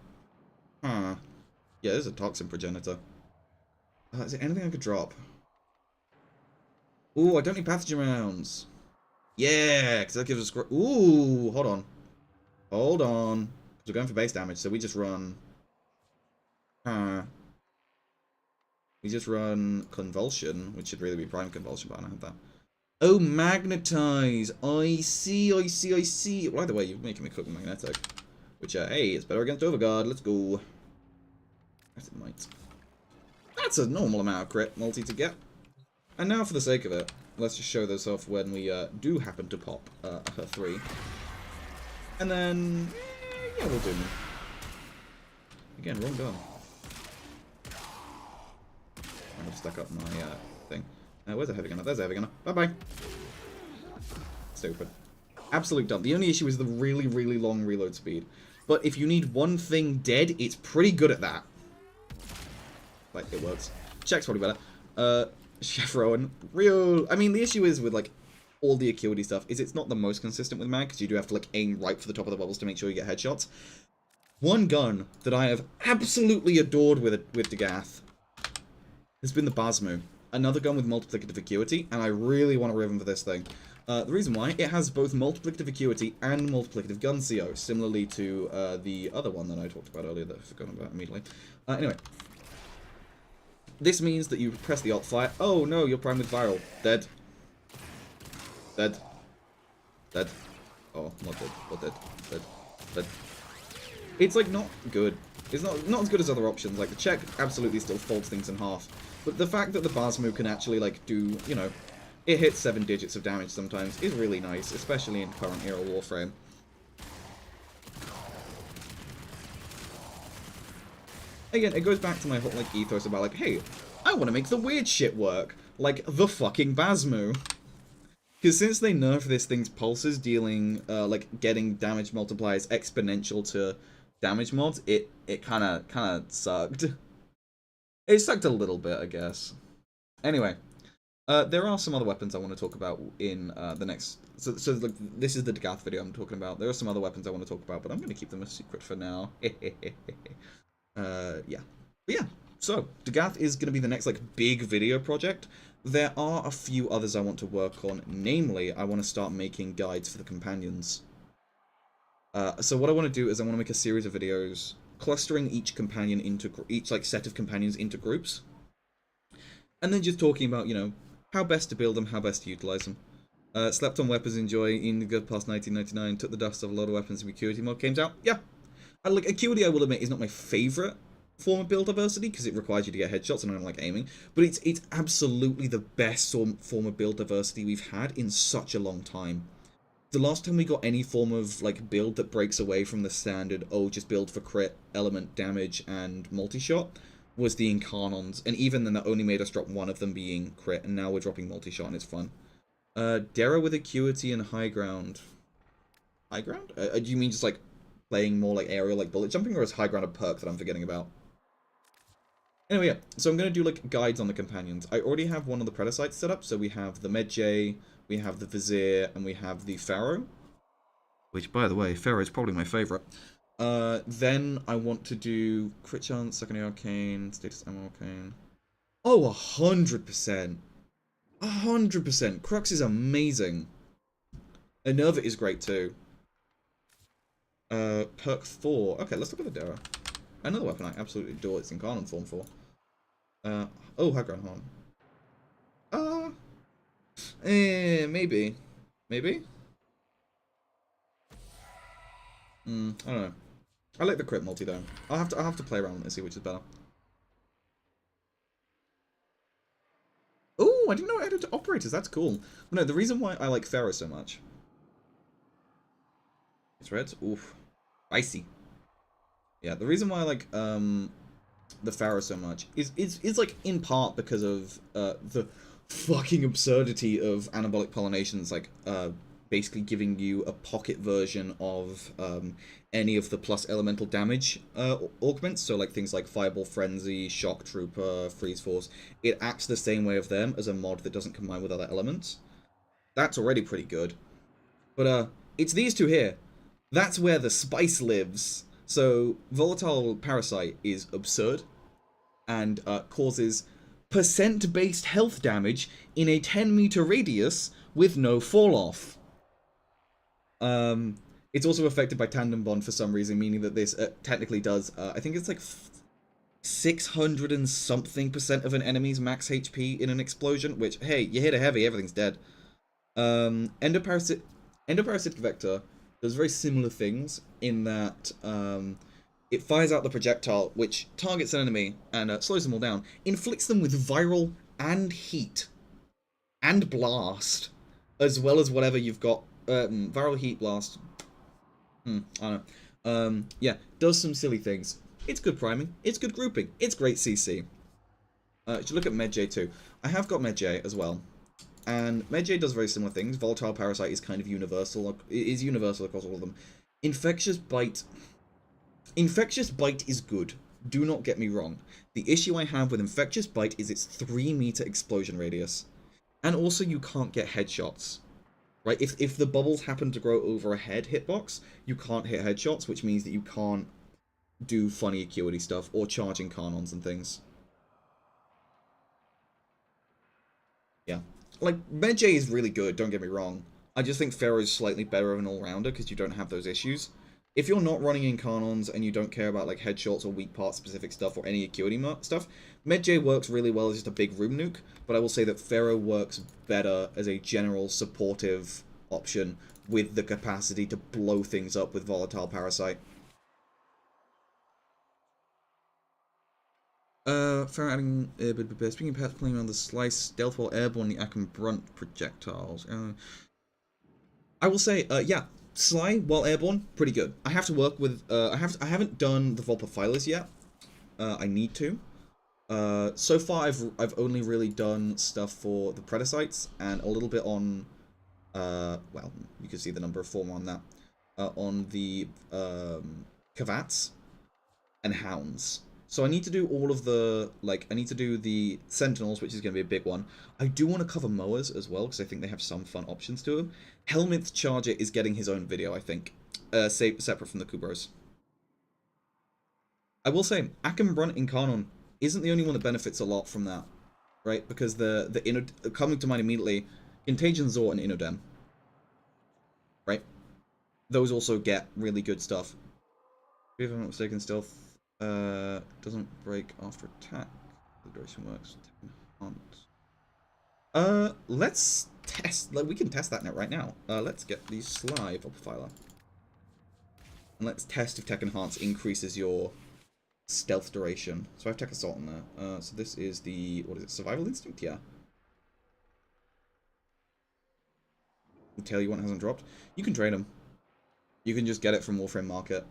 Huh. Yeah, there's a Toxin Progenitor. Is there anything I could drop? Ooh, I don't need Pathogen Rounds. Yeah, because that gives us... Ooh, hold on. Hold on. Because we're going for base damage, so we just run... We just run Convulsion, which should really be Prime Convulsion, but I don't have that. Oh, Magnetize! I see. Well, either way, you're making me cook Magnetic. Which, hey, it's better against Overguard. Let's go. Acid Might. That's a normal amount of crit multi to get. And now, for the sake of it, let's just show this off when we do happen to pop her 3. And then, yeah, we'll do them. Again, wrong gun. I'm going to stack up my thing. Where's the heavy gunner? There's the heavy gunner. Bye-bye. Stupid. Absolute dumb. The only issue is the really, really long reload speed. But if you need one thing dead, it's pretty good at that. Like, it works. Check's probably better. Chef Rowan. Real... I mean, the issue is with, like, all the Acuity stuff, is it's not the most consistent with mag, because you do have to, like, aim right for the top of the bubbles to make sure you get headshots. One gun that I have absolutely adored with Degath has been the Basmu. Another gun with multiplicative acuity, and I really want to rhythm for this thing. The reason why, it has both multiplicative acuity and multiplicative gun CO, similarly to the other one that I talked about earlier that I forgot about immediately. Anyway. This means that you press the alt fire. Oh no, you're primed with viral. Dead. Dead. Dead. Oh, not dead. Not dead. Dead. Dead. It's like not good. It's not as good as other options. Like the check absolutely still folds things in half. But the fact that the Basmu can actually like do, you know, it hits 7 digits of damage sometimes is really nice, especially in current era Warframe. Again, it goes back to my whole like ethos about like, hey, I want to make the weird shit work, like the fucking Basmu. Because since they nerfed this thing's pulses, dealing like getting damage multipliers exponential to damage mods, it kind of sucked. It sucked a little bit, I guess. Anyway, there are some other weapons I want to talk about in the next. So like this is the Degath video I'm talking about. There are some other weapons I want to talk about, but I'm going to keep them a secret for now. Yeah. But yeah, so Degath is going to be the next like big video project. There are a few others I want to work on. Namely, I want to start making guides for the companions. So what I want to do is I want to make a series of videos clustering each companion into each like set of companions into groups, and then just talking about, you know, how best to build them, how best to utilize them. Slept on weapons enjoy in the good past 1999, took the dust of a lot of weapons and Acuity mod came out. Yeah, like Acuity, I will admit, is not my favorite form of build diversity because it requires you to get headshots and I don't like aiming, but it's absolutely the best form of build diversity we've had in such a long time. The last time we got any form of like build that breaks away from the standard, oh, just build for crit, element, damage, and multi-shot was the Incarnons, and even then that only made us drop one of them being crit, and now we're dropping multi-shot and it's fun. Dara with Acuity and High Ground. High Ground? Do you mean just like playing more like aerial, like bullet jumping, or is High Ground a perk that I'm forgetting about? Anyway, yeah, so I'm going to do, like, guides on the companions. I already have one of the Predasites set up, so we have the Medjay, we have the Vizier, and we have the Pharaoh. Which, by the way, Pharaoh is probably my favourite. Then I want to do crit chance, secondary arcane, status ammo arcane. Oh, 100%. 100%. Crux is amazing. Enerva is great too. Perk 4. Okay, let's look at the Dara. Another weapon I absolutely adore it's in Incarnate form for. Oh, Hagran Horn. Maybe. Maybe? I don't know. I like the crit multi though. I'll have to play around with it and see which is better. Oh, I didn't know I added to operators. That's cool. But no, the reason why I like Pharaoh so much. It's red. Oof. Spicy. Yeah, the reason why I like the Pharaoh so much is like in part because of the fucking absurdity of anabolic pollinations, like basically giving you a pocket version of any of the plus elemental damage augments. So like things like Fireball Frenzy, Shock Trooper, Freeze Force. It acts the same way of them as a mod that doesn't combine with other elements. That's already pretty good. But it's these two here. That's where the spice lives. So Volatile Parasite is absurd and causes percent-based health damage in a 10-meter radius with no fall-off. It's also affected by Tandem Bond for some reason, meaning that this technically does, I think it's like 600 and something % of an enemy's max HP in an explosion, which, hey, you hit a heavy, everything's dead. Endoparasitic Vector does very similar things in that it fires out the projectile, which targets an enemy and slows them all down, inflicts them with viral and heat and blast, as well as whatever you've got. Viral, heat, blast. I don't know. Yeah, does some silly things. It's good priming. It's good grouping. It's great CC. You should look at Medjay too. I have got Medjay as well. And Medjay does very similar things. Volatile Parasite is kind of universal. It is universal across all of them. Infectious Bite is good. Do not get me wrong. The issue I have with Infectious Bite is its 3-meter explosion radius. And also you can't get headshots. Right? If the bubbles happen to grow over a head hitbox, you can't hit headshots, which means that you can't do funny acuity stuff or charging Carnons and things. Yeah. Like, Medjay is really good, don't get me wrong. I just think Pharaoh is slightly better of an all-rounder because you don't have those issues. If you're not running Incarnons and you don't care about like headshots or weak part specific stuff or any acuity stuff, Medjay works really well as just a big room nuke, but I will say that Pharaoh works better as a general supportive option with the capacity to blow things up with Volatile Parasite. Pharaoh adding speaking of perhaps playing around the slice stealth while airborne the Ack and Brunt projectiles. I will say, yeah, Sly while airborne, pretty good. I have to work with. I haven't done the Volpifilers yet. I need to. So far I've only really done stuff for the Predasites and a little bit on. Well, you can see the number of form on that. On the Kavats and Hounds. So I need to do all of the, like, I need to do the Sentinels, which is going to be a big one. I do want to cover Mowers as well, because I think they have some fun options to them. Helmith Charger is getting his own video, I think. Separate from the Kubros. I will say, Akim Brunt Incarnon isn't the only one that benefits a lot from that. Right? Because the coming to mind immediately, Contagion Zor and Inodem. Right? Those also get really good stuff. If I'm not mistaken, stealth doesn't break after attack. The duration works. Let's test. Like, we can test that net right now. Let's get the Sly Profiler. And let's test if Tech Enhance increases your stealth duration. So I have Tech Assault in there. So this is the, what is it, Survival Instinct? Yeah. The tail you want hasn't dropped. You can trade them. You can just get it from Warframe Market.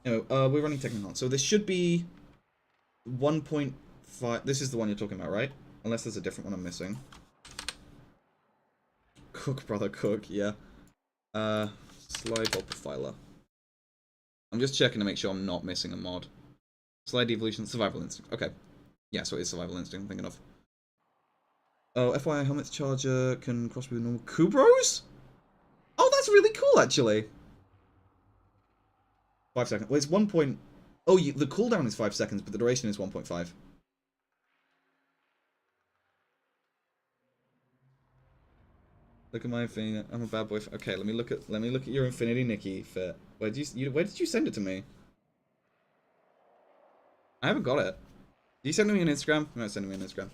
No, we're running Tech Enhance. So this should be 1.5. This is the one you're talking about, right? Unless there's a different one I'm missing. Cook, brother, cook, yeah. Slide Profiler. I'm just checking to make sure I'm not missing a mod. Slide Evolution, Survival Instinct. Okay. Yeah, so it is survival instinct I'm thinking of. Oh, FYI, helmet's charger can cross with normal Kubros? Oh, that's really cool, actually. 5 seconds. Well, it's 1 point... Oh, the cooldown is 5 seconds, but the duration is 1.5. Look at my infinity. I'm a bad boy. Okay, let me look at your Infinity Nikki fit. Where did you send it to me? I haven't got it. Did you send it to me on Instagram? You might send it to me on Instagram.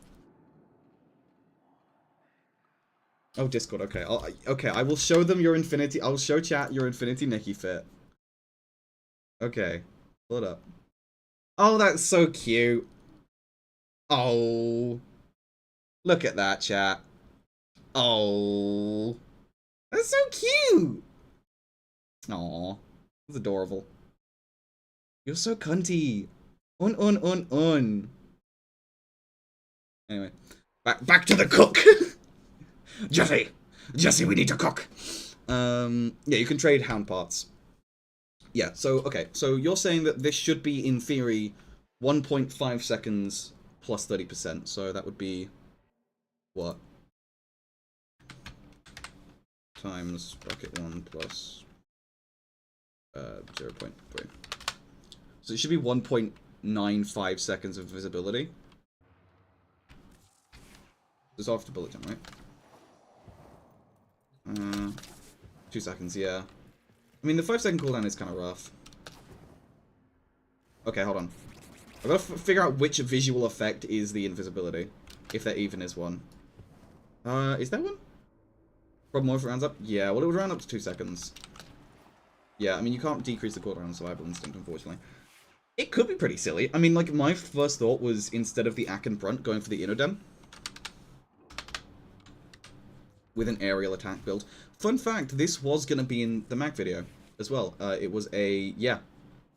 Oh, Discord. Okay. Okay. I will show them your Infinity. I will show chat your Infinity Nikki fit. Okay. Pull it up. Oh, that's so cute. Oh. Look at that, chat. Oh. That's so cute. Aw. That's adorable. You're so cunty. Un. Anyway. Back to the cook. Jesse, we need to cook. Yeah, you can trade hound parts. Yeah, so, okay. So you're saying that this should be, in theory, 1.5 seconds plus 30%. So that would be... what? Times bracket 1 plus... 0.3. So it should be 1.95 seconds of visibility. It's after bullet jump, right? 2 seconds, yeah. I mean, the 5-second cooldown is kind of rough. Okay, hold on. I've got to figure out which visual effect is the invisibility. If there even is one. Is there one? Problem more if it rounds up? Yeah, well, it would round up to 2 seconds. Yeah, I mean, you can't decrease the cooldown on survival instinct, unfortunately. It could be pretty silly. I mean, like, my first thought was, instead of the Aken front, going for the Inodem. With an aerial attack build. Fun fact, this was going to be in the Mag video as well. It was a... yeah.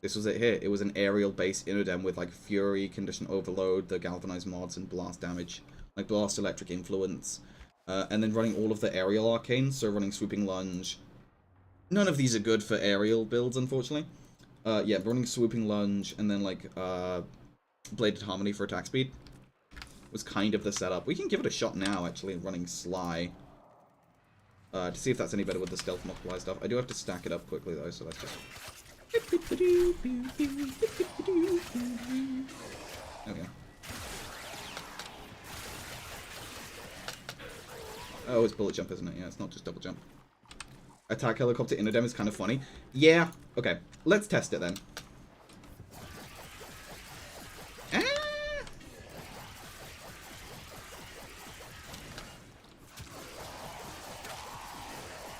This was it here. It was an aerial-based Inodem with, like, Fury, Condition Overload, the Galvanized mods, and Blast damage. Like, Blast Electric Influence. And then running all of the aerial arcanes, so running Swooping Lunge. None of these are good for aerial builds, unfortunately. Yeah, running Swooping Lunge, and then, like, Bladed Harmony for attack speed. Was kind of the setup. We can give it a shot now, actually, running Sly. To see if that's any better with the stealth multiply stuff. I do have to stack it up quickly, though, so let's just... There we go. Oh, it's bullet jump, isn't it? Yeah, it's not just double jump. Attack helicopter Inodem is kind of funny. Yeah, okay. Let's test it, then.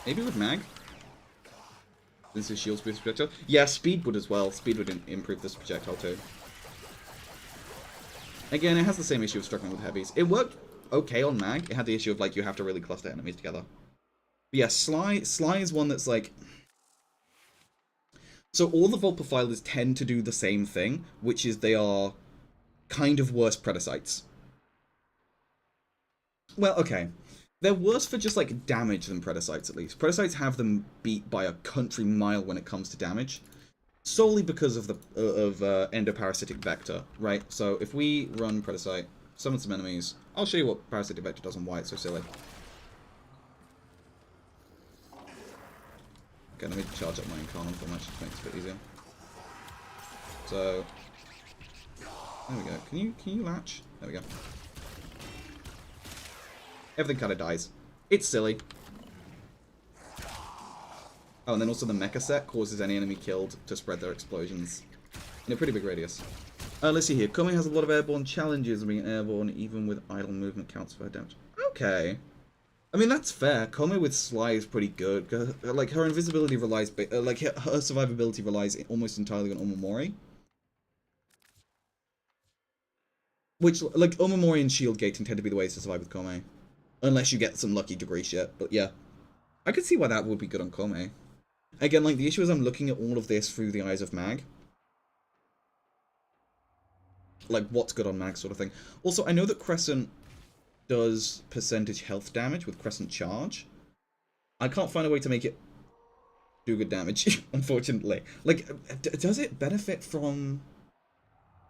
Maybe with Mag? This is shield boost projectile. Yeah, speed would as well. Speed would improve this projectile too. Again, it has the same issue of struggling with heavies. It worked okay on Mag. It had the issue of, like, you have to really cluster enemies together. But yeah, Sly is one that's like... So all the Volt Profilers tend to do the same thing, which is they are kind of worse Predasites. Well, okay. They're worse for just, like, damage than Predasites, at least. Predasites have them beat by a country mile when it comes to damage. Solely because of the endoparasitic vector, right? So if we run Predasite, summon some enemies, I'll show you what parasitic vector does and why it's so silly. Okay, let me charge up my Incarnum for much, just makes it a bit easier. So there we go. Can you latch? There we go. Everything kind of dies. It's silly. Oh, and then also the mecha set causes any enemy killed to spread their explosions in a pretty big radius. Let's see here. Kome has a lot of airborne challenges. Being airborne, even with idle movement, counts for her damage. Okay. I mean, that's fair. Kome with Sly is pretty good. Like, her invisibility relies... like, her survivability relies almost entirely on Omamori. Which, like, Omamori and shield gating tend to be the ways to survive with Kome. Unless you get some lucky degree shit. But, yeah. I could see why that would be good on Kome. Again, like, the issue is I'm looking at all of this through the eyes of Mag. Like, what's good on Mag sort of thing. Also, I know that Crescent does percentage health damage with Crescent Charge. I can't find a way to make it do good damage, unfortunately. Like, does it benefit from...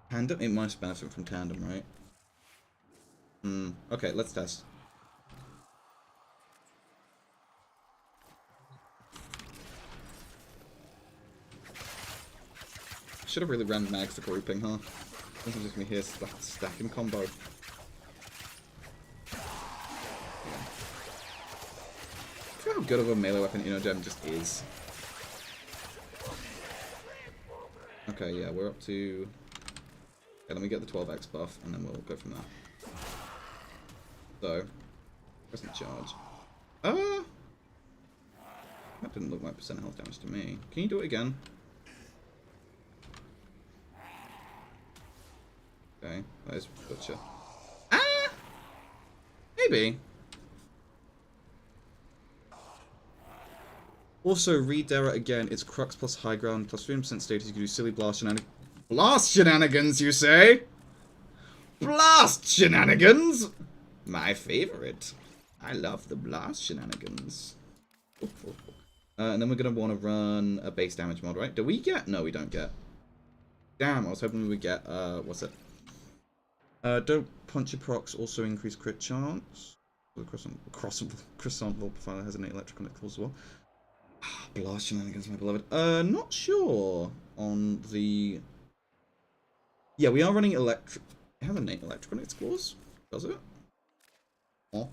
Tandem? It must benefit from tandem, right? Okay, let's test. Should have really ran mag for grouping, huh? This is just gonna hear stacking combo. I forget how good of a melee weapon Gem just is. Okay, yeah, we're up to... Okay, let me get the 12x buff, and then we'll go from there. So, present charge. That didn't look like percent health damage to me. Can you do it again? Okay, that is Butcher. Ah! Maybe. Also, read Dara again. It's Crux plus High Ground plus 15% status. You can do silly blast shenanigans. Blast shenanigans, you say? Blast shenanigans! My favorite. I love the blast shenanigans. And then we're going to want to run a base damage mod, right? Do we get? No, we don't get. Damn, I was hoping we would get, what's it? Don't punch your procs also increase crit chance. The croissant will profiler has innate electrical connect as well. Blast shenanigans, my beloved. Not sure on the... Yeah, we are running electric... It has innate electrical clause? Does it? Oh.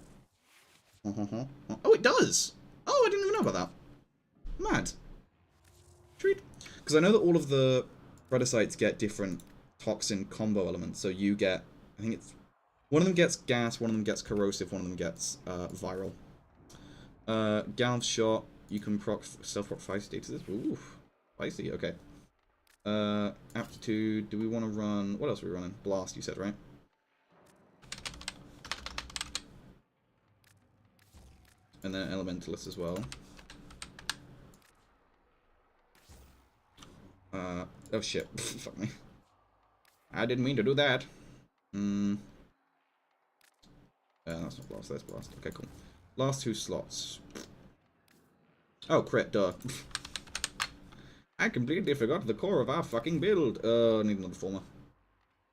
Oh, it does! Oh, I didn't even know about that. Mad. Treat. Because I know that all of the Predicites get different toxin combo elements, so you get... I think it's... One of them gets gas, one of them gets corrosive, one of them gets viral. Galv shot, you can proc self-proc 5 statuses. Ooh, spicy, okay. Aptitude, do we want to run... What else are we running? Blast, you said, right? And then Elementalist as well. Oh shit, fuck me. I didn't mean to do that. That's not blast, that's blast. Okay, cool. Last 2 slots. Oh, crit, duh. I completely forgot the core of our fucking build. I need another former.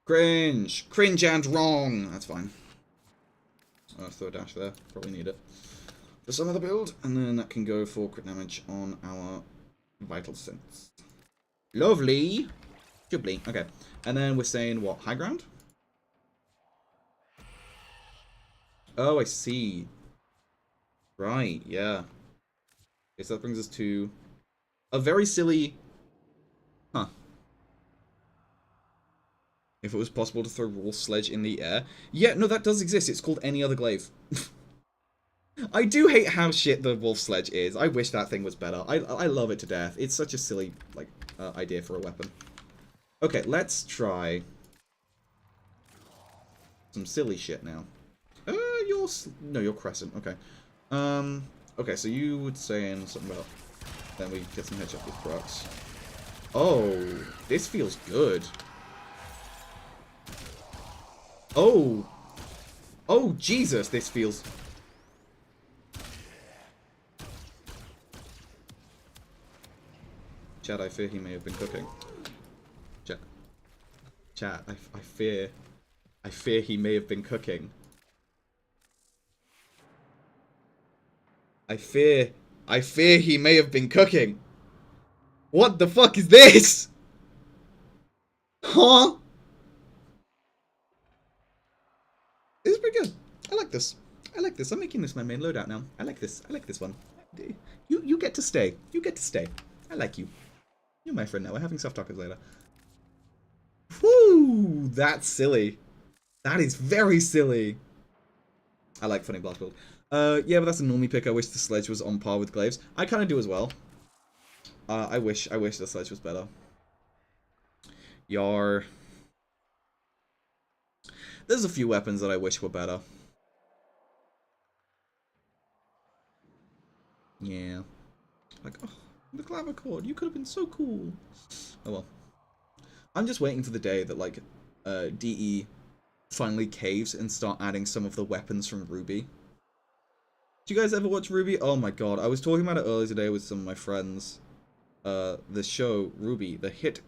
Cringe! Cringe and wrong! That's fine. Throw a dash there. Probably need it. For some other build. And then that can go for crit damage on our Vital Sense. Lovely! Jubbly. Okay. And then we're saying what? High ground? Oh, I see. Right, yeah. Okay, so that brings us to a very silly... Huh. If it was possible to throw Raw Sledge in the air. Yeah, no, that does exist. It's called Any Other Glaive. I do hate how shit the Wolf Sledge is. I wish that thing was better. I love it to death. It's such a silly, like, idea for a weapon. Okay, let's try some silly shit now. You're Crescent. Okay. Okay, so you would saying something about... Then we get some headshot with procs. Oh, this feels good. Oh. Oh, Jesus, this feels... Chat, I fear he may have been cooking. Chat, I fear he may have been cooking. I fear he may have been cooking. What the fuck is this? Huh? This is pretty good. I like this. I like this. I'm making this my main loadout now. I like this. I like this one. You get to stay. You get to stay. I like you. You're my friend now. We're having soft talkers later. Whoo! That's silly. That is very silly. I like funny blast build. Yeah, but that's a normie pick. I wish the sledge was on par with glaives. I kind of do as well. I wish the sledge was better. Yar. There's a few weapons that I wish were better. Yeah. Like, oh, the clavichord. You could have been so cool. Oh well. I'm just waiting for the day that, like, DE finally caves and start adding some of the weapons from Ruby. Do you guys ever watch Ruby? Oh my god, I was talking about it earlier today with some of my friends. The show Ruby, the hit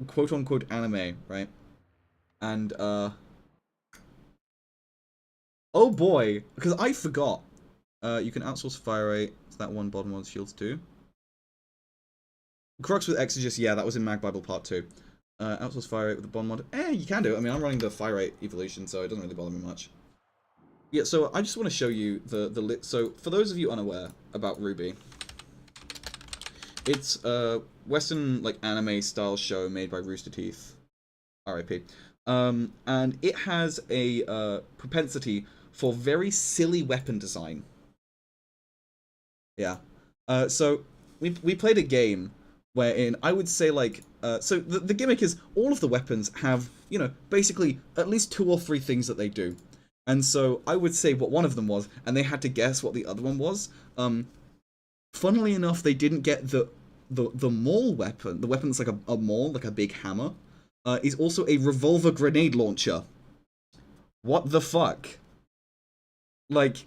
quote-unquote anime, right? And, oh boy, because I forgot. You can outsource fire rate, so that one bottom one shields too. Crux with Exegesis, yeah, that was in Mag Bible Part 2. Outsource fire rate with the bond mod. You can do it. I mean, I'm running the fire rate evolution, so it doesn't really bother me much. Yeah, so I just want to show you the so for those of you unaware about Ruby, it's a Western like anime style show made by Rooster Teeth, R.I.P. And it has a propensity for very silly weapon design. Yeah. So we played a game wherein I would say like so the gimmick is all of the weapons have, you know, basically at least 2 or 3 things that they do. And so I would say what one of them was, and they had to guess what the other one was. Funnily enough, they didn't get the maul weapon. The weapon that's like a maul, like a big hammer, is also a revolver grenade launcher. What the fuck? Like,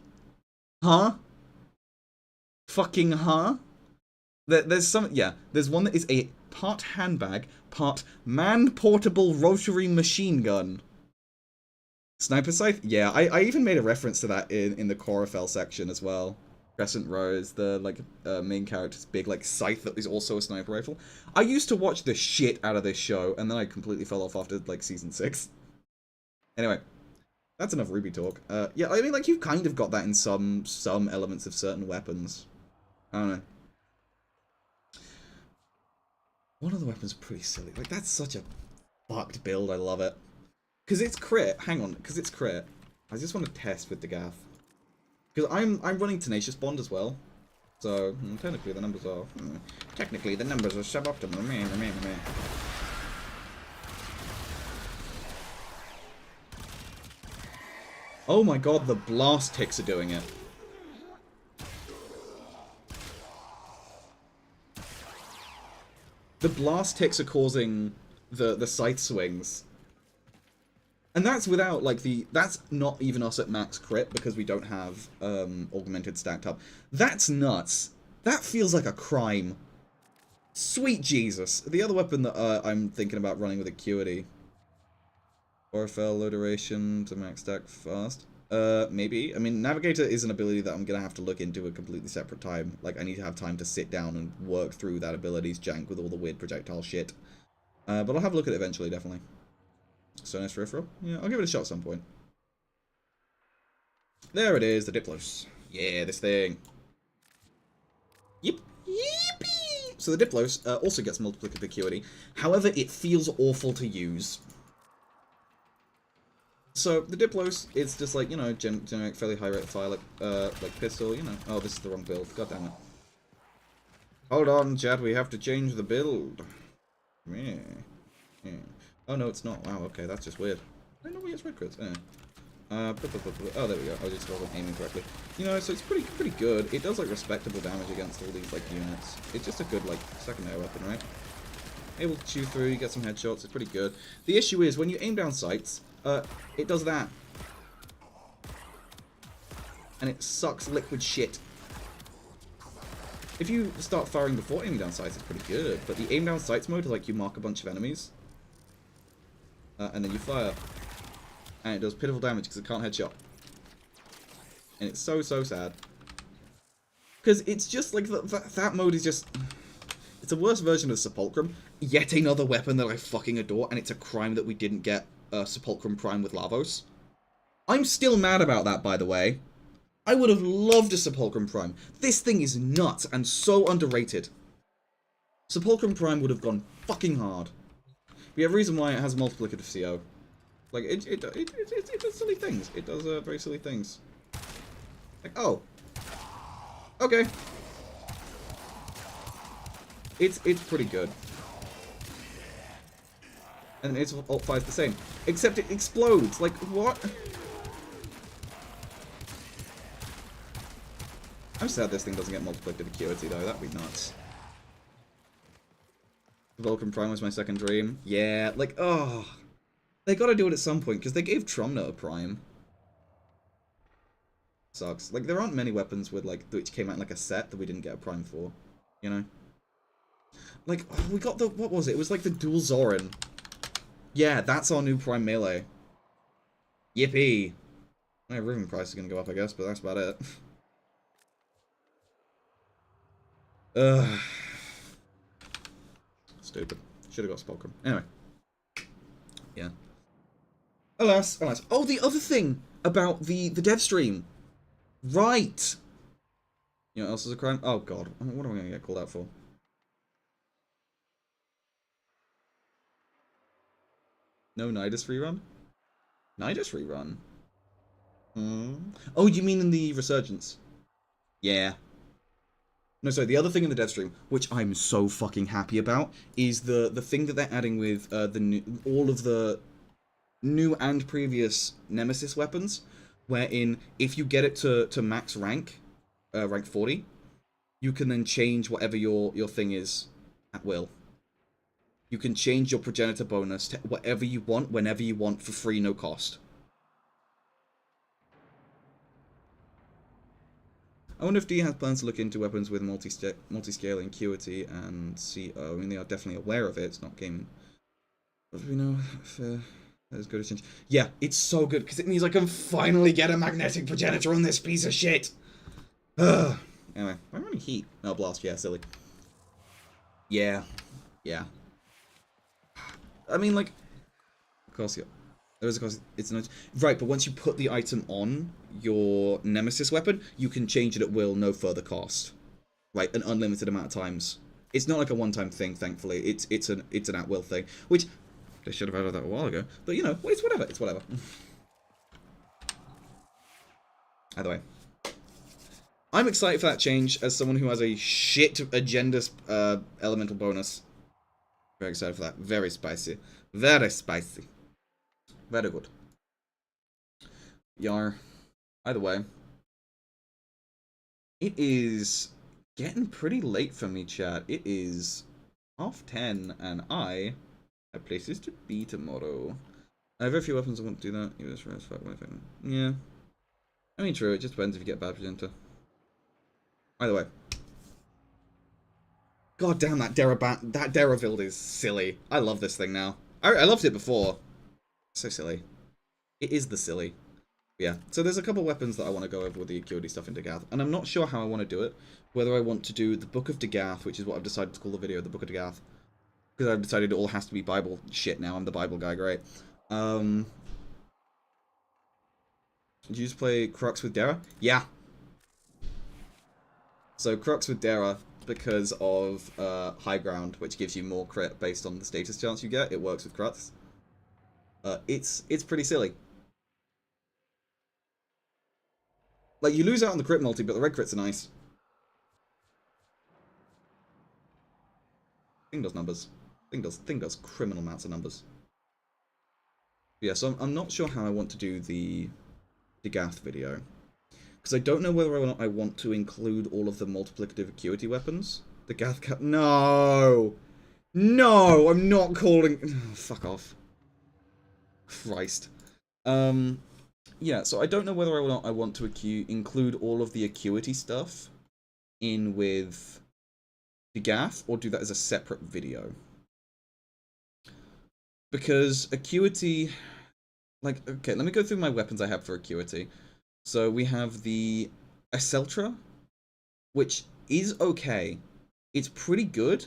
huh? Fucking huh? There's some, yeah, there's one that is a part handbag, part man-portable rotary machine gun. Sniper scythe? Yeah, I even made a reference to that in the Chlorophyll section as well. Crescent Rose, the like main character's big like scythe that is also a sniper rifle. I used to watch the shit out of this show, and then I completely fell off after like season 6. Anyway, that's enough Ruby talk. Yeah, I mean like you've kind of got that in some elements of certain weapons. I don't know. One of the weapons is pretty silly. Like that's such a fucked build. I love it. Because it's crit. Hang on, because it's crit. I just want to test with the gaff. Because I'm running Tenacious Bond as well. So, technically the numbers are... technically the numbers are suboptimal. Meh. Oh my god, the blast ticks are doing it. The blast ticks are causing the scythe swings. And that's without, like, that's not even us at max crit, because we don't have, augmented stacked up. That's nuts. That feels like a crime. Sweet Jesus. The other weapon that, I'm thinking about running with Acuity. Chlorophyll, low duration to max stack fast. Maybe. I mean, Navigator is an ability that I'm gonna have to look into a completely separate time. Like, I need to have time to sit down and work through that ability's jank with all the weird projectile shit. But I'll have a look at it eventually, definitely. Sonus Peripheral? Yeah, I'll give it a shot at some point. There it is, the Diplos. Yeah, this thing. Yep. Yippee! So the Diplos also gets multiplicative acuity. However, it feels awful to use. So the Diplos, it's just like, you know, generic fairly high rate of fire, like pistol, you know. Oh, this is the wrong build. God damn it. Hold on, chat, we have to change the build. Yeah. Oh no, it's not. Wow, okay, that's just weird. I know we get red crits. Oh, there we go. I just wasn't aiming correctly. You know, so it's pretty good. It does like respectable damage against all these like units. It's just a good like secondary weapon, right? Able to chew through, you get some headshots. It's pretty good. The issue is when you aim down sights, it does that, and it sucks liquid shit. If you start firing before aiming down sights, it's pretty good. But the aim down sights mode is like you mark a bunch of enemies, and then you fire. And it does pitiful damage because it can't headshot. And it's so sad. Because it's just like, that mode is just... It's a worse version of Sepulchrum. Yet another weapon that I fucking adore, and it's a crime that we didn't get Sepulchrum Prime with Lavos. I'm still mad about that, by the way. I would have loved a Sepulchrum Prime. This thing is nuts and so underrated. Sepulchrum Prime would have gone fucking hard. We have a reason why it has multiplicative CO. Like, it does silly things. It does very silly things. Like, oh. Okay. It's pretty good. And its alt fire is the same. Except it explodes. Like, what? I'm sad this thing doesn't get multiplicative acuity, though. That'd be nuts. Vulcan Prime was my second dream. Yeah, like, oh. They gotta do it at some point, because they gave Tromna a Prime. Sucks. Like, there aren't many weapons with, like, which came out in, like, a set that we didn't get a Prime for. You know? Like, oh, we got the, what was it? It was like the dual Zorin. Yeah, that's our new Prime Melee. Yippee. My Riven price is gonna go up, I guess, but that's about it. Ugh. Stupid. Should have got Spellcrum. Anyway. Yeah. Alas, alas. Oh, the other thing about the Devstream. Right. You know what else is a crime? Oh, God. What am I going to get called out for? No Nidus rerun? Nidus rerun? Hmm. Oh, you mean in the Resurgence? Yeah. No, sorry, the other thing in the Devstream, which I'm so fucking happy about, is the thing that they're adding with the new, all of the new and previous Nemesis weapons, wherein if you get it to max rank, rank 40, you can then change whatever your thing is at will. You can change your progenitor bonus to whatever you want, whenever you want, for free, no cost. I wonder if D has plans to look into weapons with multi-scaling acuity and CO. I mean, they are definitely aware of it. It's not gaming. But we know if there's good change. Yeah, it's so good because it means I can finally get a magnetic progenitor on this piece of shit. Ugh. Anyway, I'm running heat. Oh, blast. Yeah, silly. Yeah. Yeah. I mean, like, of course, yeah. There is a cost. It's not right, but once you put the item on your Nemesis weapon, you can change it at will, no further cost. Right, an unlimited amount of times. It's not like a one-time thing, thankfully. It's an at-will thing, which they should have added that a while ago. But you know, it's whatever. It's whatever. Either way, I'm excited for that change as someone who has a shit agenda elemental bonus. Very excited for that. Very spicy. Very spicy. Very good. Yar. Either way. It is getting pretty late for me, chat. It is 10:30, and I have places to be tomorrow. I have very few weapons I want to do that. Even this fuck anything. Yeah. I mean, true. It just depends if you get bad presenter. Either way. God damn, that Dera build is silly. I love this thing now. I loved it before. So silly. It is the silly. Yeah, so there's a couple weapons that I want to go over with the acuity stuff in Dagath, and I'm not sure how I want to do it. Whether I want to do the Book of Dagath, which is what I've decided to call the video, the Book of Dagath, because I've decided it all has to be Bible shit now. I'm the Bible guy, great. Did you just play Crux with Dera? Yeah. So Crux with Dera, because of High Ground, which gives you more crit based on the status chance you get, it works with Crux. It's pretty silly. Like, you lose out on the crit multi, but the red crits are nice. Thing does numbers. Thing does criminal amounts of numbers. Yeah, so I'm not sure how I want to do the Gath video. Because I don't know whether or not I want to include all of the multiplicative acuity weapons. The Gath No! No! I'm not calling... Oh, fuck off. Christ. Yeah, so I don't know whether or not I want to include all of the acuity stuff in with the Gath, or do that as a separate video. Because acuity... Like, okay, let me go through my weapons I have for acuity. So we have the Aceltra, which is okay. It's pretty good.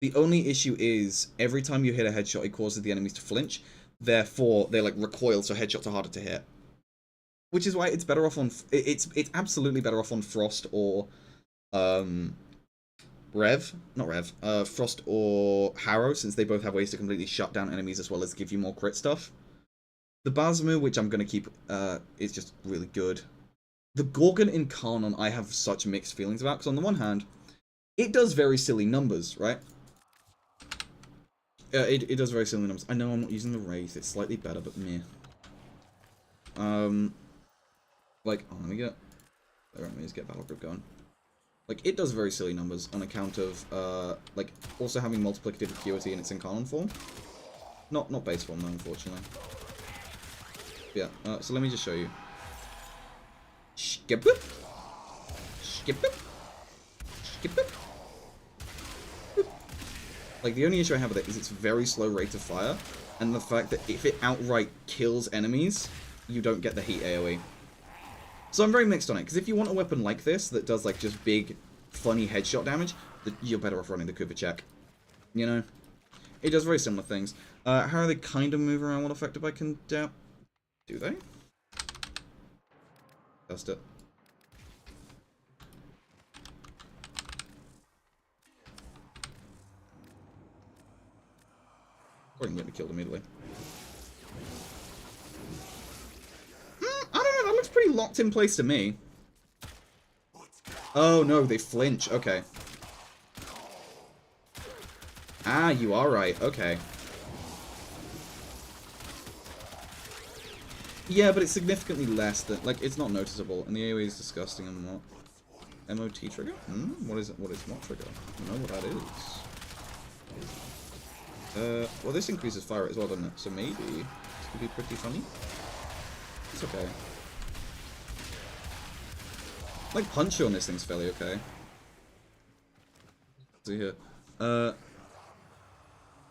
The only issue is, every time you hit a headshot, it causes the enemies to flinch. Therefore, they, like, recoil, so headshots are harder to hit. Which is why it's better off on... It's absolutely better off on Frost or... Rev? Not Rev. Frost or Harrow, since they both have ways to completely shut down enemies as well as give you more crit stuff. The Basmu, which I'm going to keep, is just really good. The Gorgon Incarnon I have such mixed feelings about, because on the one hand, it does very silly numbers, right? It does very silly numbers. I know I'm not using the Wraith, it's slightly better, but meh. Like, oh, let me get... Let me just get Battle Grip going. Like, it does very silly numbers on account of, like, also having multiplicative acuity in its Incarnon form. Not base form, though, unfortunately. Yeah, so let me just show you. Skip it. Skip it. Skip it. Like, the only issue I have with it is its very slow rate of fire, and the fact that if it outright kills enemies, you don't get the heat AoE. So I'm very mixed on it, because if you want a weapon like this that does, like, just big, funny headshot damage, you're better off running the Kubitschek. You know? It does very similar things. How are they kind of move around while affected by Condemn? Do they? Test it. Or you can get me killed immediately. I don't know, that looks pretty locked in place to me. Oh no, they flinch. Okay. Ah, you are right. Okay. Yeah, but it's significantly less than... Like, it's not noticeable, and the AoE is disgusting and not... MOT trigger? What is it? What is what trigger? I don't know what that is. Well, this increases fire as well, doesn't it? So maybe this could be pretty funny. It's okay. Like, punch on this thing's fairly okay. Let's see here.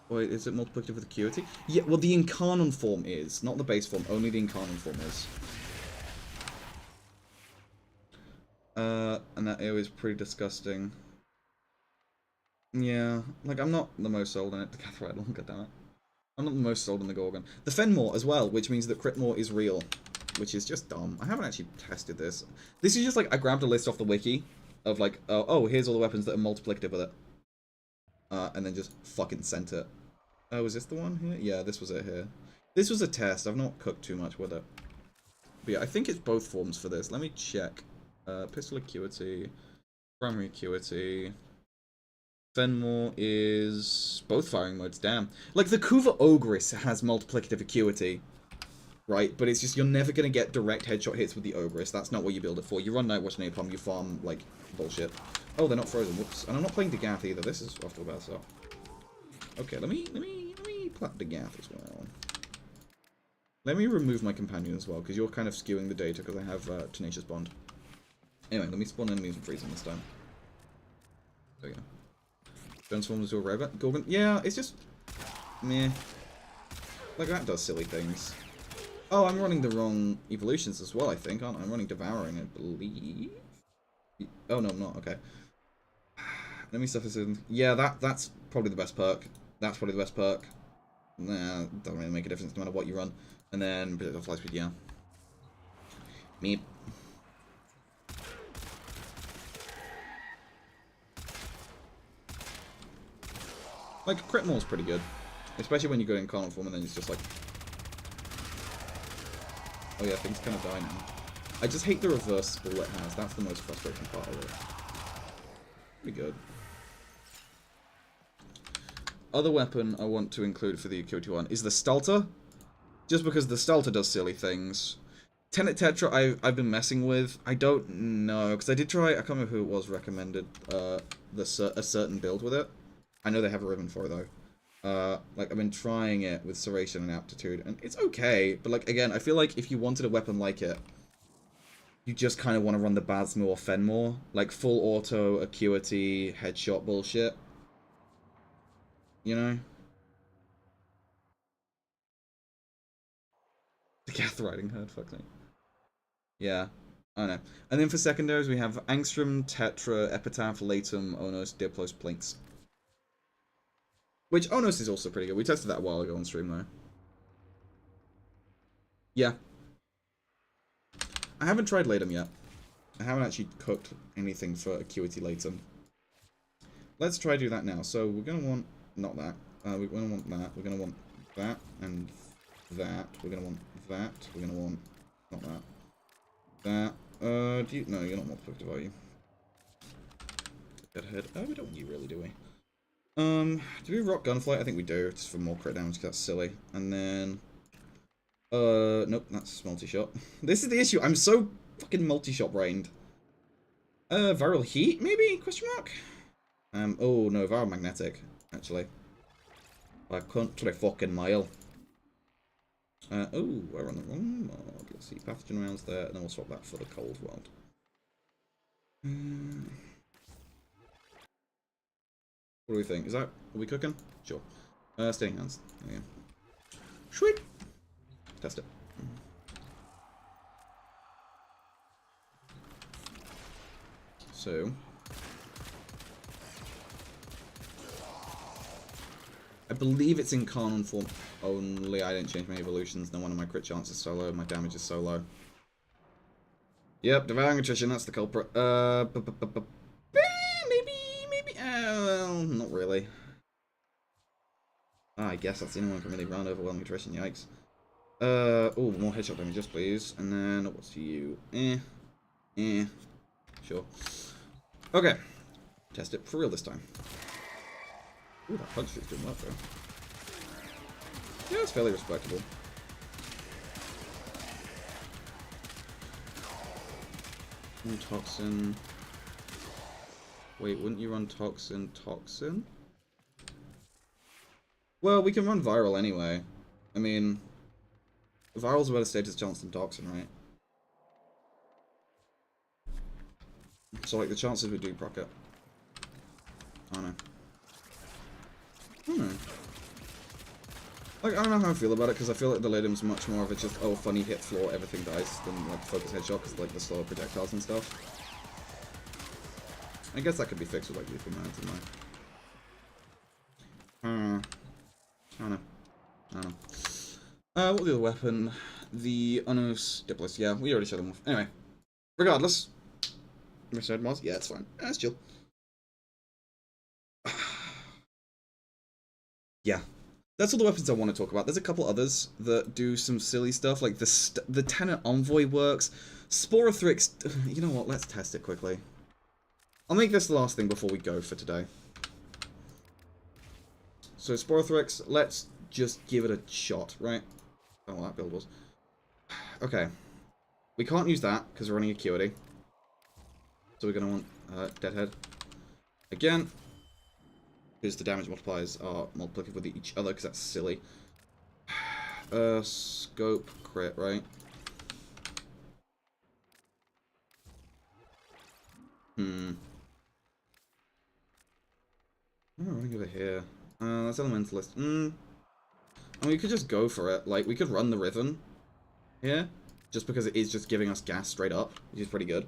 Wait, is it multiplicative with acuity? Yeah, well, the Incarnon form is. Not the base form, only the Incarnon form is. And that AoE is pretty disgusting. Yeah, like, I'm not the most sold on it. Right, God damn it. I'm not the most sold on the Gorgon. The Fenmore as well, which means that Critmore is real. Which is just dumb. I haven't actually tested this. This is just like, I grabbed a list off the wiki of like, oh, here's all the weapons that are multiplicative with it. And then just fucking sent it. Oh, is this the one here? Yeah, this was it here. This was a test. I've not cooked too much with it. But yeah, I think it's both forms for this. Let me check. Pistol Acuity. Primary Acuity. Fenmore is both firing modes, damn. Like, the Kuva Ogress has multiplicative Acuity. Right, but it's just, you're never going to get direct headshot hits with the Ogress. That's not what you build it for. You run Nightwatch Napalm, you farm, like, bullshit. Oh, they're not frozen, whoops. And I'm not playing Dagath either. This is off to a bad start. Okay, let me plat Dagath as well. Let me remove my companion as well, because you're kind of skewing the data, because I have Tenacious Bond. Anyway, let me spawn enemies and freeze them this time. There we go. Transform into a robot. Gorgon. Yeah, it's just... meh. Like, that does silly things. Oh, I'm running the wrong evolutions as well, I think, aren't I? I'm running Devouring, I believe. Oh, no, I'm not. Okay. Let me stuff this in. Yeah, that's probably the best perk. That's probably the best perk. Nah, doesn't really make a difference no matter what you run. And then Predictable Fly Speed, yeah. Meep. Like, Critmore's pretty good. Especially when you go in Incarnate form and then it's just like... Oh yeah, things kind of die now. I just hate the reverse spool it has. That's the most frustrating part of it. Pretty good. Other weapon I want to include for the Acuity one is the Stelter. Just because the Stelter does silly things. Tenet Tetra I've been messing with. I don't know, because I did try, I can't remember who it was recommended a certain build with it. I know they have a ribbon for it though. Like, I've been trying it with Serration and Aptitude, and it's okay, but like, again, I feel like if you wanted a weapon like it, you just kind of want to run the Basmo or Fenmore. Like, full auto, acuity, headshot bullshit. You know? The Gath Riding Herd, fuck me. Yeah, I know. And then for secondaries, we have Angstrom, Tetra, Epitaph, Latum, Onos, Diplos, Plinks. Which, Onos is also pretty good. We tested that a while ago on stream, though. Yeah. I haven't tried Latum yet. I haven't actually cooked anything for Acuity Latum. Let's try do that now. So we're going to want... Not that. We're going to want that. We're going to want that and that. We're going to want that. We're going to want... Not that. That. Do you... No, you're not multiplicative, are you? Deadhead. Oh, we don't want you really, do we? Do we rock Gunflight? I think we do, just for more crit damage, because that's silly. And then... nope, that's multi-shot. This is the issue, I'm so fucking multi-shot brained. Viral Heat, maybe? Question mark? Oh no, Viral Magnetic, actually. By a country fucking mile. Oh, we're on the wrong mod. Let's see, Pathogen rounds there, and then we'll swap that for the Cold World. What do we think? Are we cooking? Sure. Staying hands. There you go. Sweet. Test it. So. I believe it's in Carnon form only. I didn't change my evolutions. No one of my crit chances is so low. My damage is so low. Yep, Devouring Attrition, that's the culprit. Maybe, well, not really. I guess that's the only one can really round Overwhelming Attrition, yikes. Oh, more headshot damage, just please. And then, what's you? Sure. Okay. Test it for real this time. Ooh, that punch streak's doing well, though. Yeah, it's fairly respectable. Toxin. Wait, wouldn't you run Toxin? Toxin? Well, we can run Viral anyway. I mean, Viral's a better status chance than Toxin, right? So, like, the chances we do proc it. I don't know. Like, I don't know how I feel about it, because I feel like the Delirium's much more of a just, oh, funny hit floor, everything dies, than, like, focus headshot, because, like, the slower projectiles and stuff. I guess that could be fixed with, like, lethal mounts and like. I don't know. What was the other weapon? The Unos Diplos. Yeah, we already showed them off. Anyway, regardless. Misheard Mods? Yeah, it's fine. That's chill. Yeah. That's all the weapons I want to talk about. There's a couple others that do some silly stuff, like the Tenant Envoy works. Sporothrix, you know what, let's test it quickly. I'll make this the last thing before we go for today. So Sporothrix, let's just give it a shot, right? Oh, that build was. Okay. We can't use that, because we're running Acuity. So we're going to want Deadhead. Again. Because the damage multipliers are multiplicative with each other, because that's silly. Scope, crit, right? What am I running over here? That's Elementalist. I mean, we could just go for it. Like, we could run the Riven here, just because it is just giving us gas straight up, which is pretty good.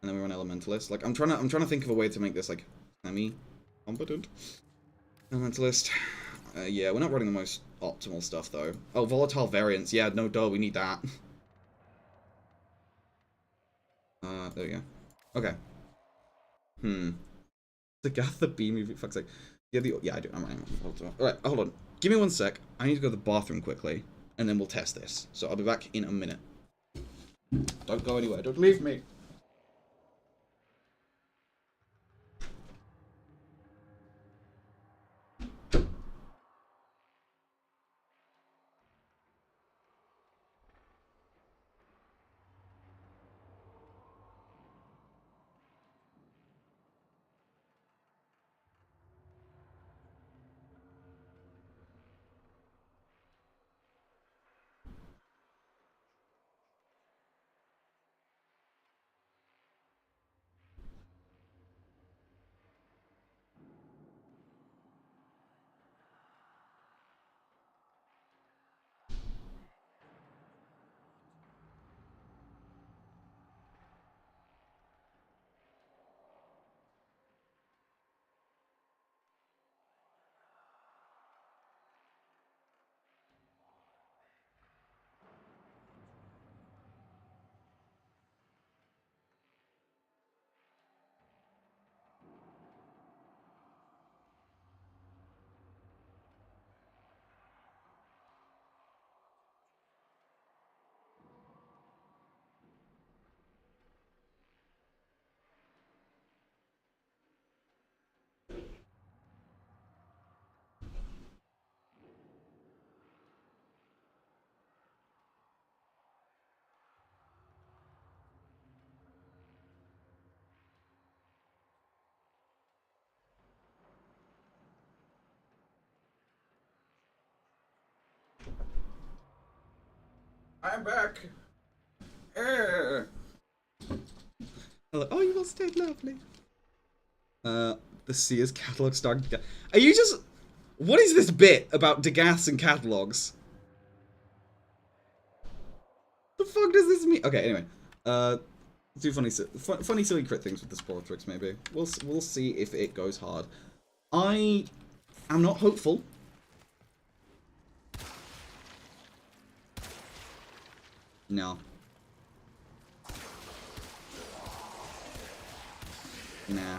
And then we run Elementalist. Like, I'm trying to think of a way to make this, like, semi-competent. Elementalist. Yeah, we're not running the most optimal stuff, though. Oh, Volatile Variants. Yeah, no duh, we need that. There we go. Okay. The Gather B movie, fuck's sake. Yeah, I do. I'm right. Alright, hold on. Give me 1 sec. I need to go to the bathroom quickly, and then we'll test this. So I'll be back in a minute. Don't go anywhere. Don't leave me. I'm back. Hello. Oh, you all stayed lovely. The Sears catalog starring. Are you just? What is this bit about Degas and catalogs? The fuck does this mean? Okay, anyway. Do funny silly crit things with the Spore Tricks, maybe. We'll see if it goes hard. I am not hopeful. No. Nah.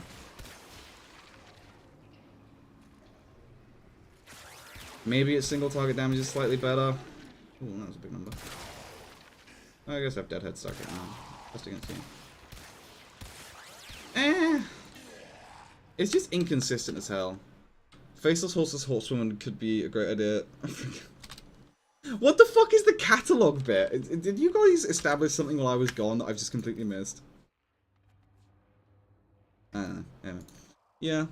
Maybe its single target damage is slightly better. Ooh, that was a big number. I guess I have Deadhead stuck it now. Just against you. It's just inconsistent as hell. Faceless Horseless Horsewoman could be a great idea. What the fuck is the catalog bit? Did you guys establish something while I was gone that I've just completely missed? Anyway. Yeah.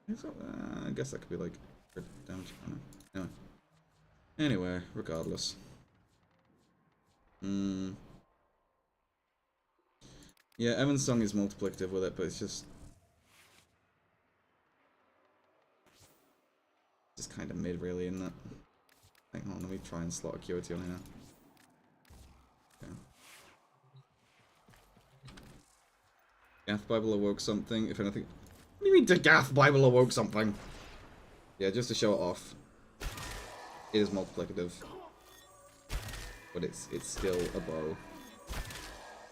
I guess that could be like damage. Anyway, regardless. Yeah, Evan's song is multiplicative with it, but it's just kind of mid, really, isn't it? Hang on, let me try and slot Acuity on here. Okay. Gath Bible awoke something, if anything. What do you mean the Gath Bible awoke something? Yeah, just to show it off. It is multiplicative. But it's still a bow.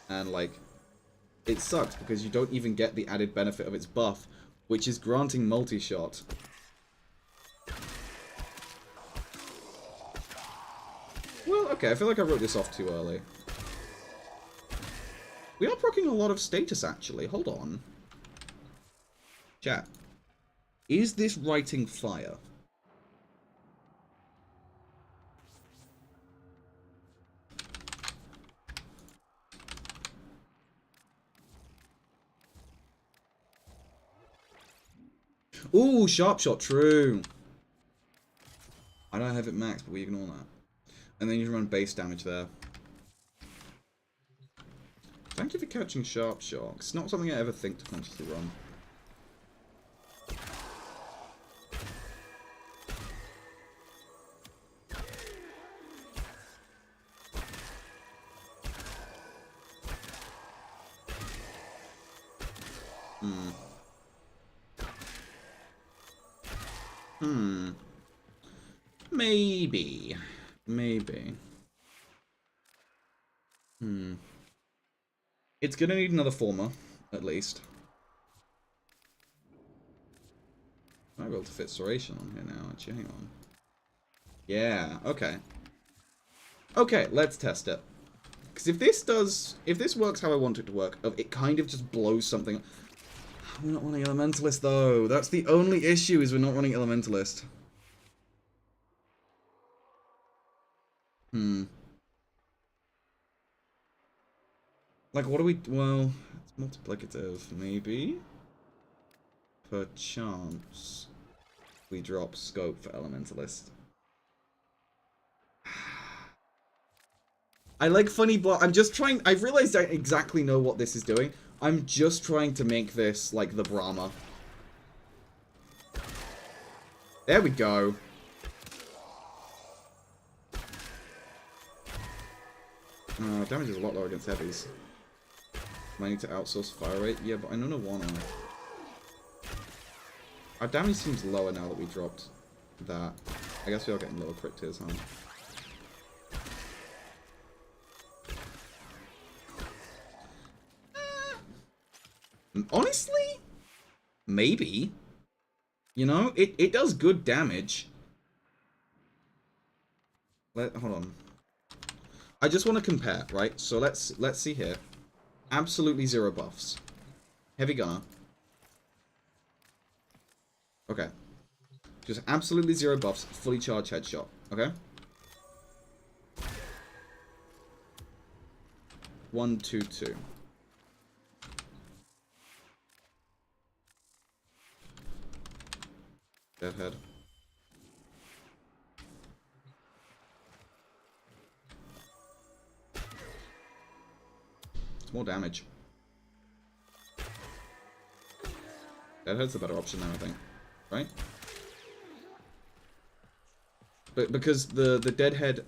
And like, it sucks because you don't even get the added benefit of its buff, which is granting multi-shot. Well, okay, I feel like I wrote this off too early. We are proccing a lot of status, actually. Hold on. Chat. Is this writing fire? Ooh, sharp shot, true. I don't have it maxed, but we ignore that. And then you run base damage there. Thank you for catching sharp shot. It's not something I ever think to consciously run. Maybe. Maybe. It's gonna need another former, at least. Might be able to fit Serration on here now, actually. Hang on. Yeah, okay. Okay, let's test it. Because if this works how I want it to work, it kind of just blows something. We're not running Elementalist, though. That's the only issue, is we're not running Elementalist. Like, what do we... Well, it's multiplicative, maybe? Perchance we drop scope for Elementalist. I like funny block. I'm just trying... I've realized I exactly know what this is doing. I'm just trying to make this, like, the Brahma. There we go. Damage is a lot lower against heavies. I need to outsource fire rate. Yeah, but I don't wanna. Our damage seems lower now that we dropped that. I guess we are getting lower crit tiers, huh? Honestly? Maybe. You know, it does good damage. Hold on. I just want to compare, right? So let's see here. Absolutely zero buffs. Heavy gunner. Okay. Just absolutely zero buffs, fully charged headshot. Okay? 1, 2, 2. Deadhead. It's more damage. Deadhead's the better option now, I think. Right? But because the Deadhead,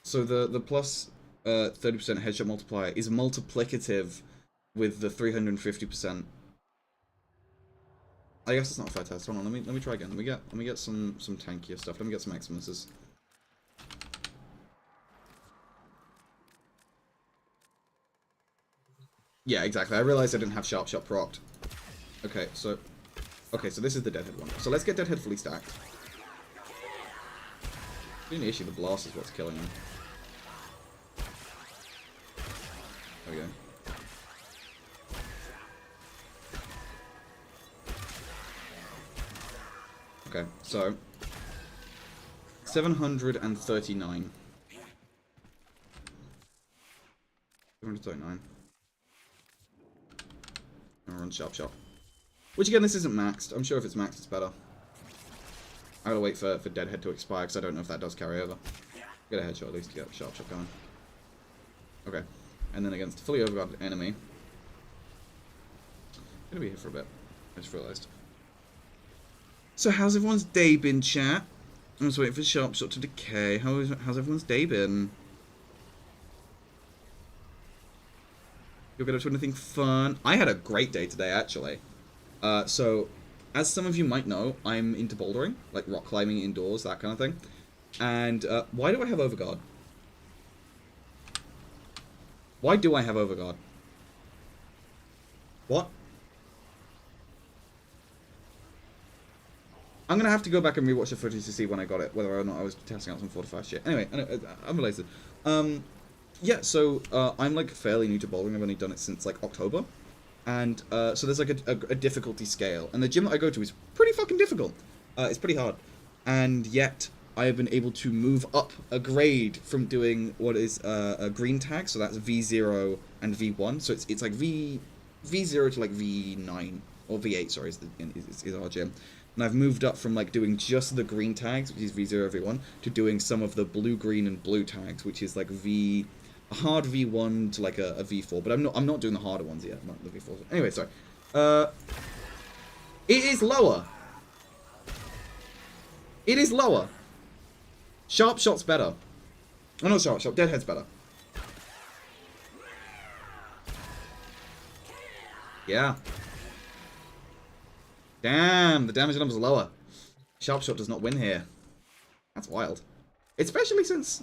so the plus 30% headshot multiplier is multiplicative with the 350%. I guess it's not a fair test. Hold on, let me try again. Let me get some tankier stuff. Let me get some Maximuses. Yeah, exactly. I realized I didn't have Sharp Shot procced. Okay, so this is the Deadhead one. So let's get Deadhead fully stacked. The only issue, the blast is what's killing him. There we go. Okay, so 739. 739. And run Sharp Shot. Which again, this isn't maxed. I'm sure if it's maxed, it's better. I gotta wait for Deadhead to expire because I don't know if that does carry over. Get a headshot at least to get Sharp Shot going. Okay, and then against a fully overguarded enemy. Gonna be here for a bit. I just realized. So how's everyone's day been, chat? I'm just waiting for Sharp Shot to decay. How's everyone's day been? You'll get up to anything fun? I had a great day today, actually. So, as some of you might know, I'm into bouldering, like rock climbing indoors, that kind of thing. And why do I have Overguard? Why do I have Overguard? What? I'm gonna have to go back and rewatch the footage to see when I got it, whether or not I was testing out some fortified shit. Anyway, I'm related. Yeah, so I'm like fairly new to bouldering. I've only done it since like October, and so there's like a difficulty scale, and the gym that I go to is pretty fucking difficult. It's pretty hard, and yet I have been able to move up a grade from doing what is a green tag, so that's V0 and V1. So it's like V0 to like V9 or V8. Sorry, is our gym. And I've moved up from like doing just the green tags, which is V0, V1, to doing some of the blue, green, and blue tags, which is like a hard V1 to like a V4. But I'm not doing the harder ones yet, not the V4s. Anyway, sorry. It is lower. It is lower. Sharp Shot's better. Oh, not Sharp Shot. Deadhead's better. Yeah. Damn, the damage number's lower. Sharp Shot does not win here. That's wild. Especially since...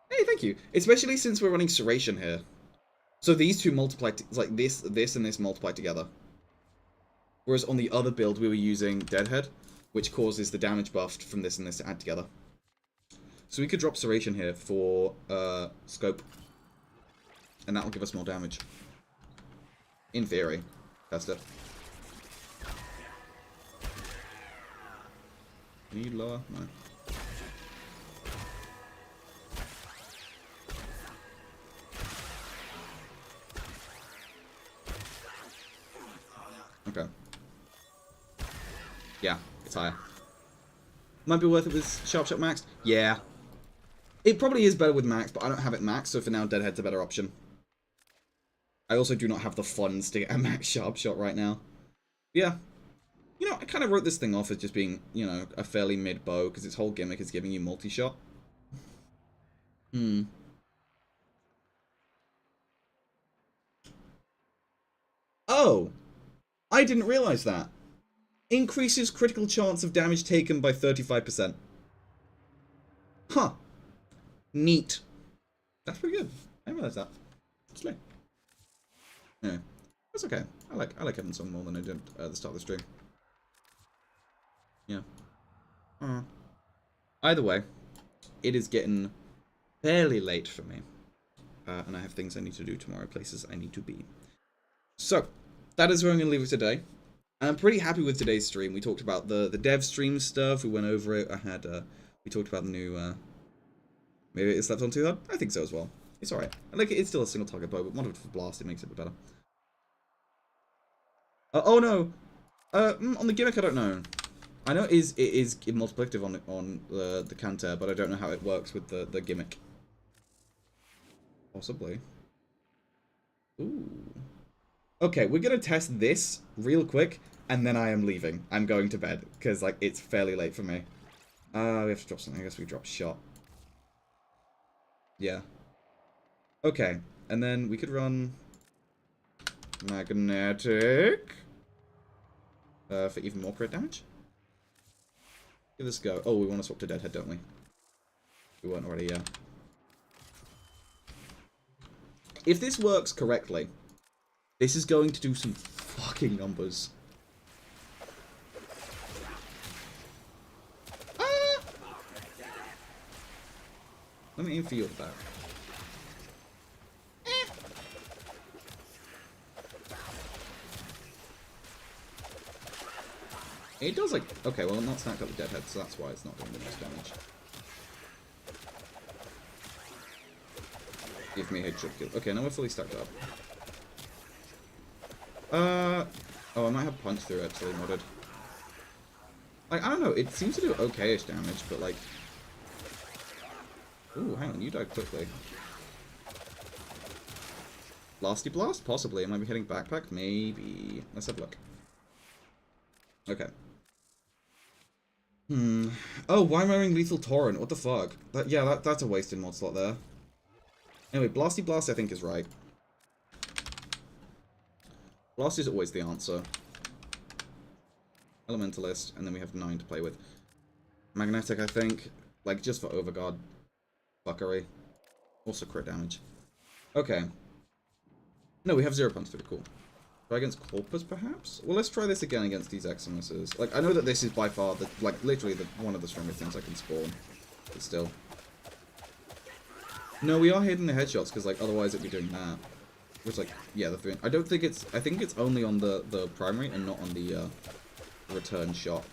Hey, thank you. Especially since we're running Serration here. So these two multiply... It's like this and this multiply together. Whereas on the other build we were using Deadhead, which causes the damage buffed from this and this to add together. So we could drop Serration here for Scope. And that will give us more damage. In theory. Test it. Need lower? No. Okay. Yeah, it's higher. Might be worth it with Sharp Shot maxed? Yeah. It probably is better with max, but I don't have it maxed, so for now Deadhead's a better option. I also do not have the funds to get a max Sharp Shot right now. Yeah. You know, I kind of wrote this thing off as just being, you know, a fairly mid bow, because its whole gimmick is giving you multi-shot. Oh! I didn't realize that. Increases critical chance of damage taken by 35%. Huh. Neat. That's pretty good. I didn't realize that. Slay. Anyway, that's okay. I like Evan's song more than I did at the start of the stream. Yeah. Either way, it is getting fairly late for me. And I have things I need to do tomorrow, places I need to be. So, that is where I'm going to leave it today. And I'm pretty happy with today's stream. We talked about the Devstream stuff, we went over it. We talked about the new, maybe it slept on too hard? I think so as well. It's alright. Like, it's still a single target bow, but one of it for blast, it makes it a bit better. Oh no! On the gimmick, I don't know. I know it is multiplicative on the counter, but I don't know how it works with the gimmick. Possibly. Ooh. Okay, we're gonna test this real quick, and then I am leaving. I'm going to bed, because, like, it's fairly late for me. We have to drop something. I guess we drop shot. Yeah. Okay, and then we could run magnetic for even more crit damage. Give this a go. Oh, we want to swap to Deadhead, don't we? We weren't already, yeah. If this works correctly, this is going to do some fucking numbers. Ah! Let me aim for you at the back. It does, like... Okay, well, I'm not stacked up with Deadhead, so that's why it's not doing the most damage. Give me a headshot kill. Okay, now we're fully stacked up. Oh, I might have punch through actually modded. Like, I don't know, it seems to do okay-ish damage, but like... Ooh, hang on, you died quickly. Blasty Blast? Possibly. Am I hitting backpack? Maybe. Let's have a look. Okay. Oh, why am I wearing Lethal Torrent? What the fuck? That's a wasted mod slot there. Anyway, Blasty Blast I think is right. Blast is always the answer. Elementalist, and then we have 9 to play with. Magnetic, I think. Like, just for overguard fuckery. Also crit damage. Okay. No, we have 0 punch through. Cool. Try against Corpus, perhaps? Well, let's try this again against these Eximuses. Like, I know that this is by far, literally one of the strongest things I can spawn. But still. No, we are hitting the headshots, because, like, otherwise it'd be doing that. Which, like, yeah, the thing. I don't think it's... I think it's only on the primary and not on the return shot.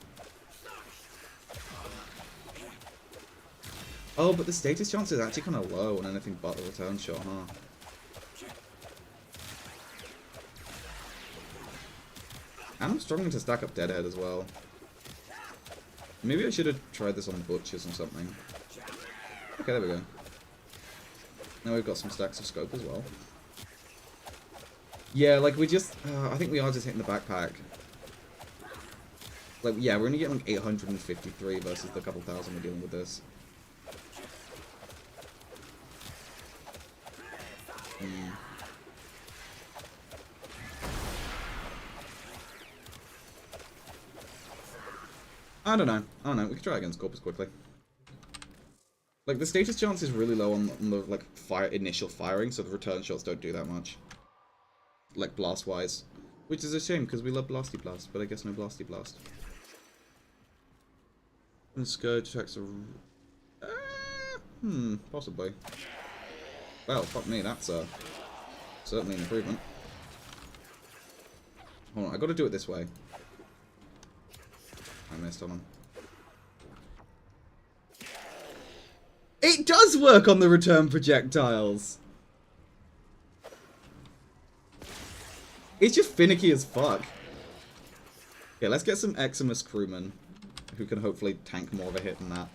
Oh, but the status chance is actually kind of low on anything but the return shot, huh? And I'm struggling to stack up Deadhead as well. Maybe I should have tried this on Butchers or something. Okay, there we go. Now we've got some stacks of scope as well. Yeah, like we just... I think we are just hitting the backpack. Like, yeah, we're only getting like 853 versus the couple thousand we're dealing with this. I don't know. We can try against Corpus quickly. Like, the status chance is really low on the, like, initial firing, so the return shots don't do that much. Like, blast-wise. Which is a shame, because we love Blasty Blast, but I guess no Blasty Blast. And Scourge attacks are... possibly. Well, fuck me, that's certainly an improvement. Hold on, I gotta do it this way. I missed on him. It does work on the return projectiles! It's just finicky as fuck. Okay, let's get some Eximus crewmen who can hopefully tank more of a hit than that.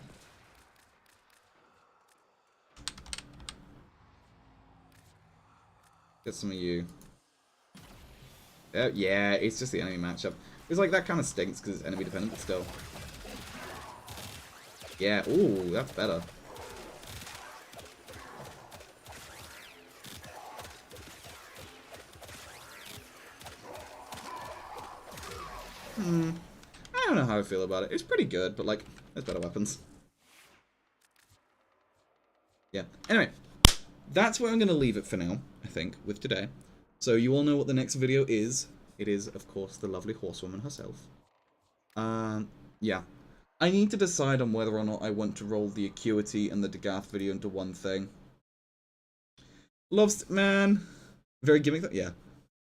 Get some of you. Yeah, it's just the enemy matchup. It's like, that kind of stinks because it's enemy dependent, but still. Yeah, ooh, that's better. I don't know how I feel about it. It's pretty good, but like, there's better weapons. Yeah. Anyway, that's where I'm going to leave it for now, I think, with today. So you all know what the next video is. It is, of course, the lovely horsewoman herself. Yeah. I need to decide on whether or not I want to roll the Acuity and the Degath video into one thing. Man. Very gimmick that? Yeah.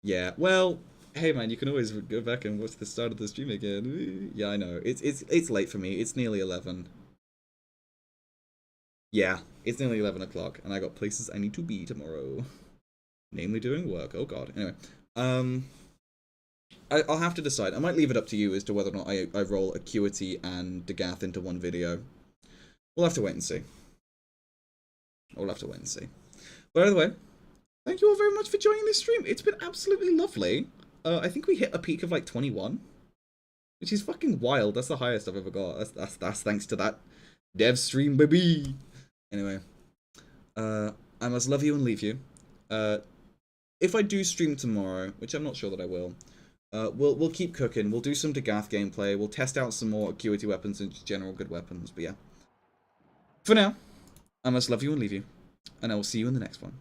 Yeah. Well, hey man, you can always go back and watch the start of the stream again. Yeah, I know. It's late for me. It's nearly 11. Yeah, it's nearly 11 o'clock, and I got places I need to be tomorrow. Namely doing work. Oh god. Anyway. I'll have to decide. I might leave it up to you as to whether or not I roll Acuity and Degath into one video. We'll have to wait and see. We'll have to wait and see. But either way, Thank you all very much for joining this stream. It's been absolutely lovely. I think we hit a peak of like 21, which is fucking wild. That's the highest I've ever got. That's thanks to that Devstream, baby. Anyway, I must love you and leave you. If I do stream tomorrow, which I'm not sure that I will, we'll keep cooking. We'll do some Dagath gameplay. We'll test out some more acuity weapons and just general good weapons. But yeah, for now, I must love you and leave you, and I will see you in the next one.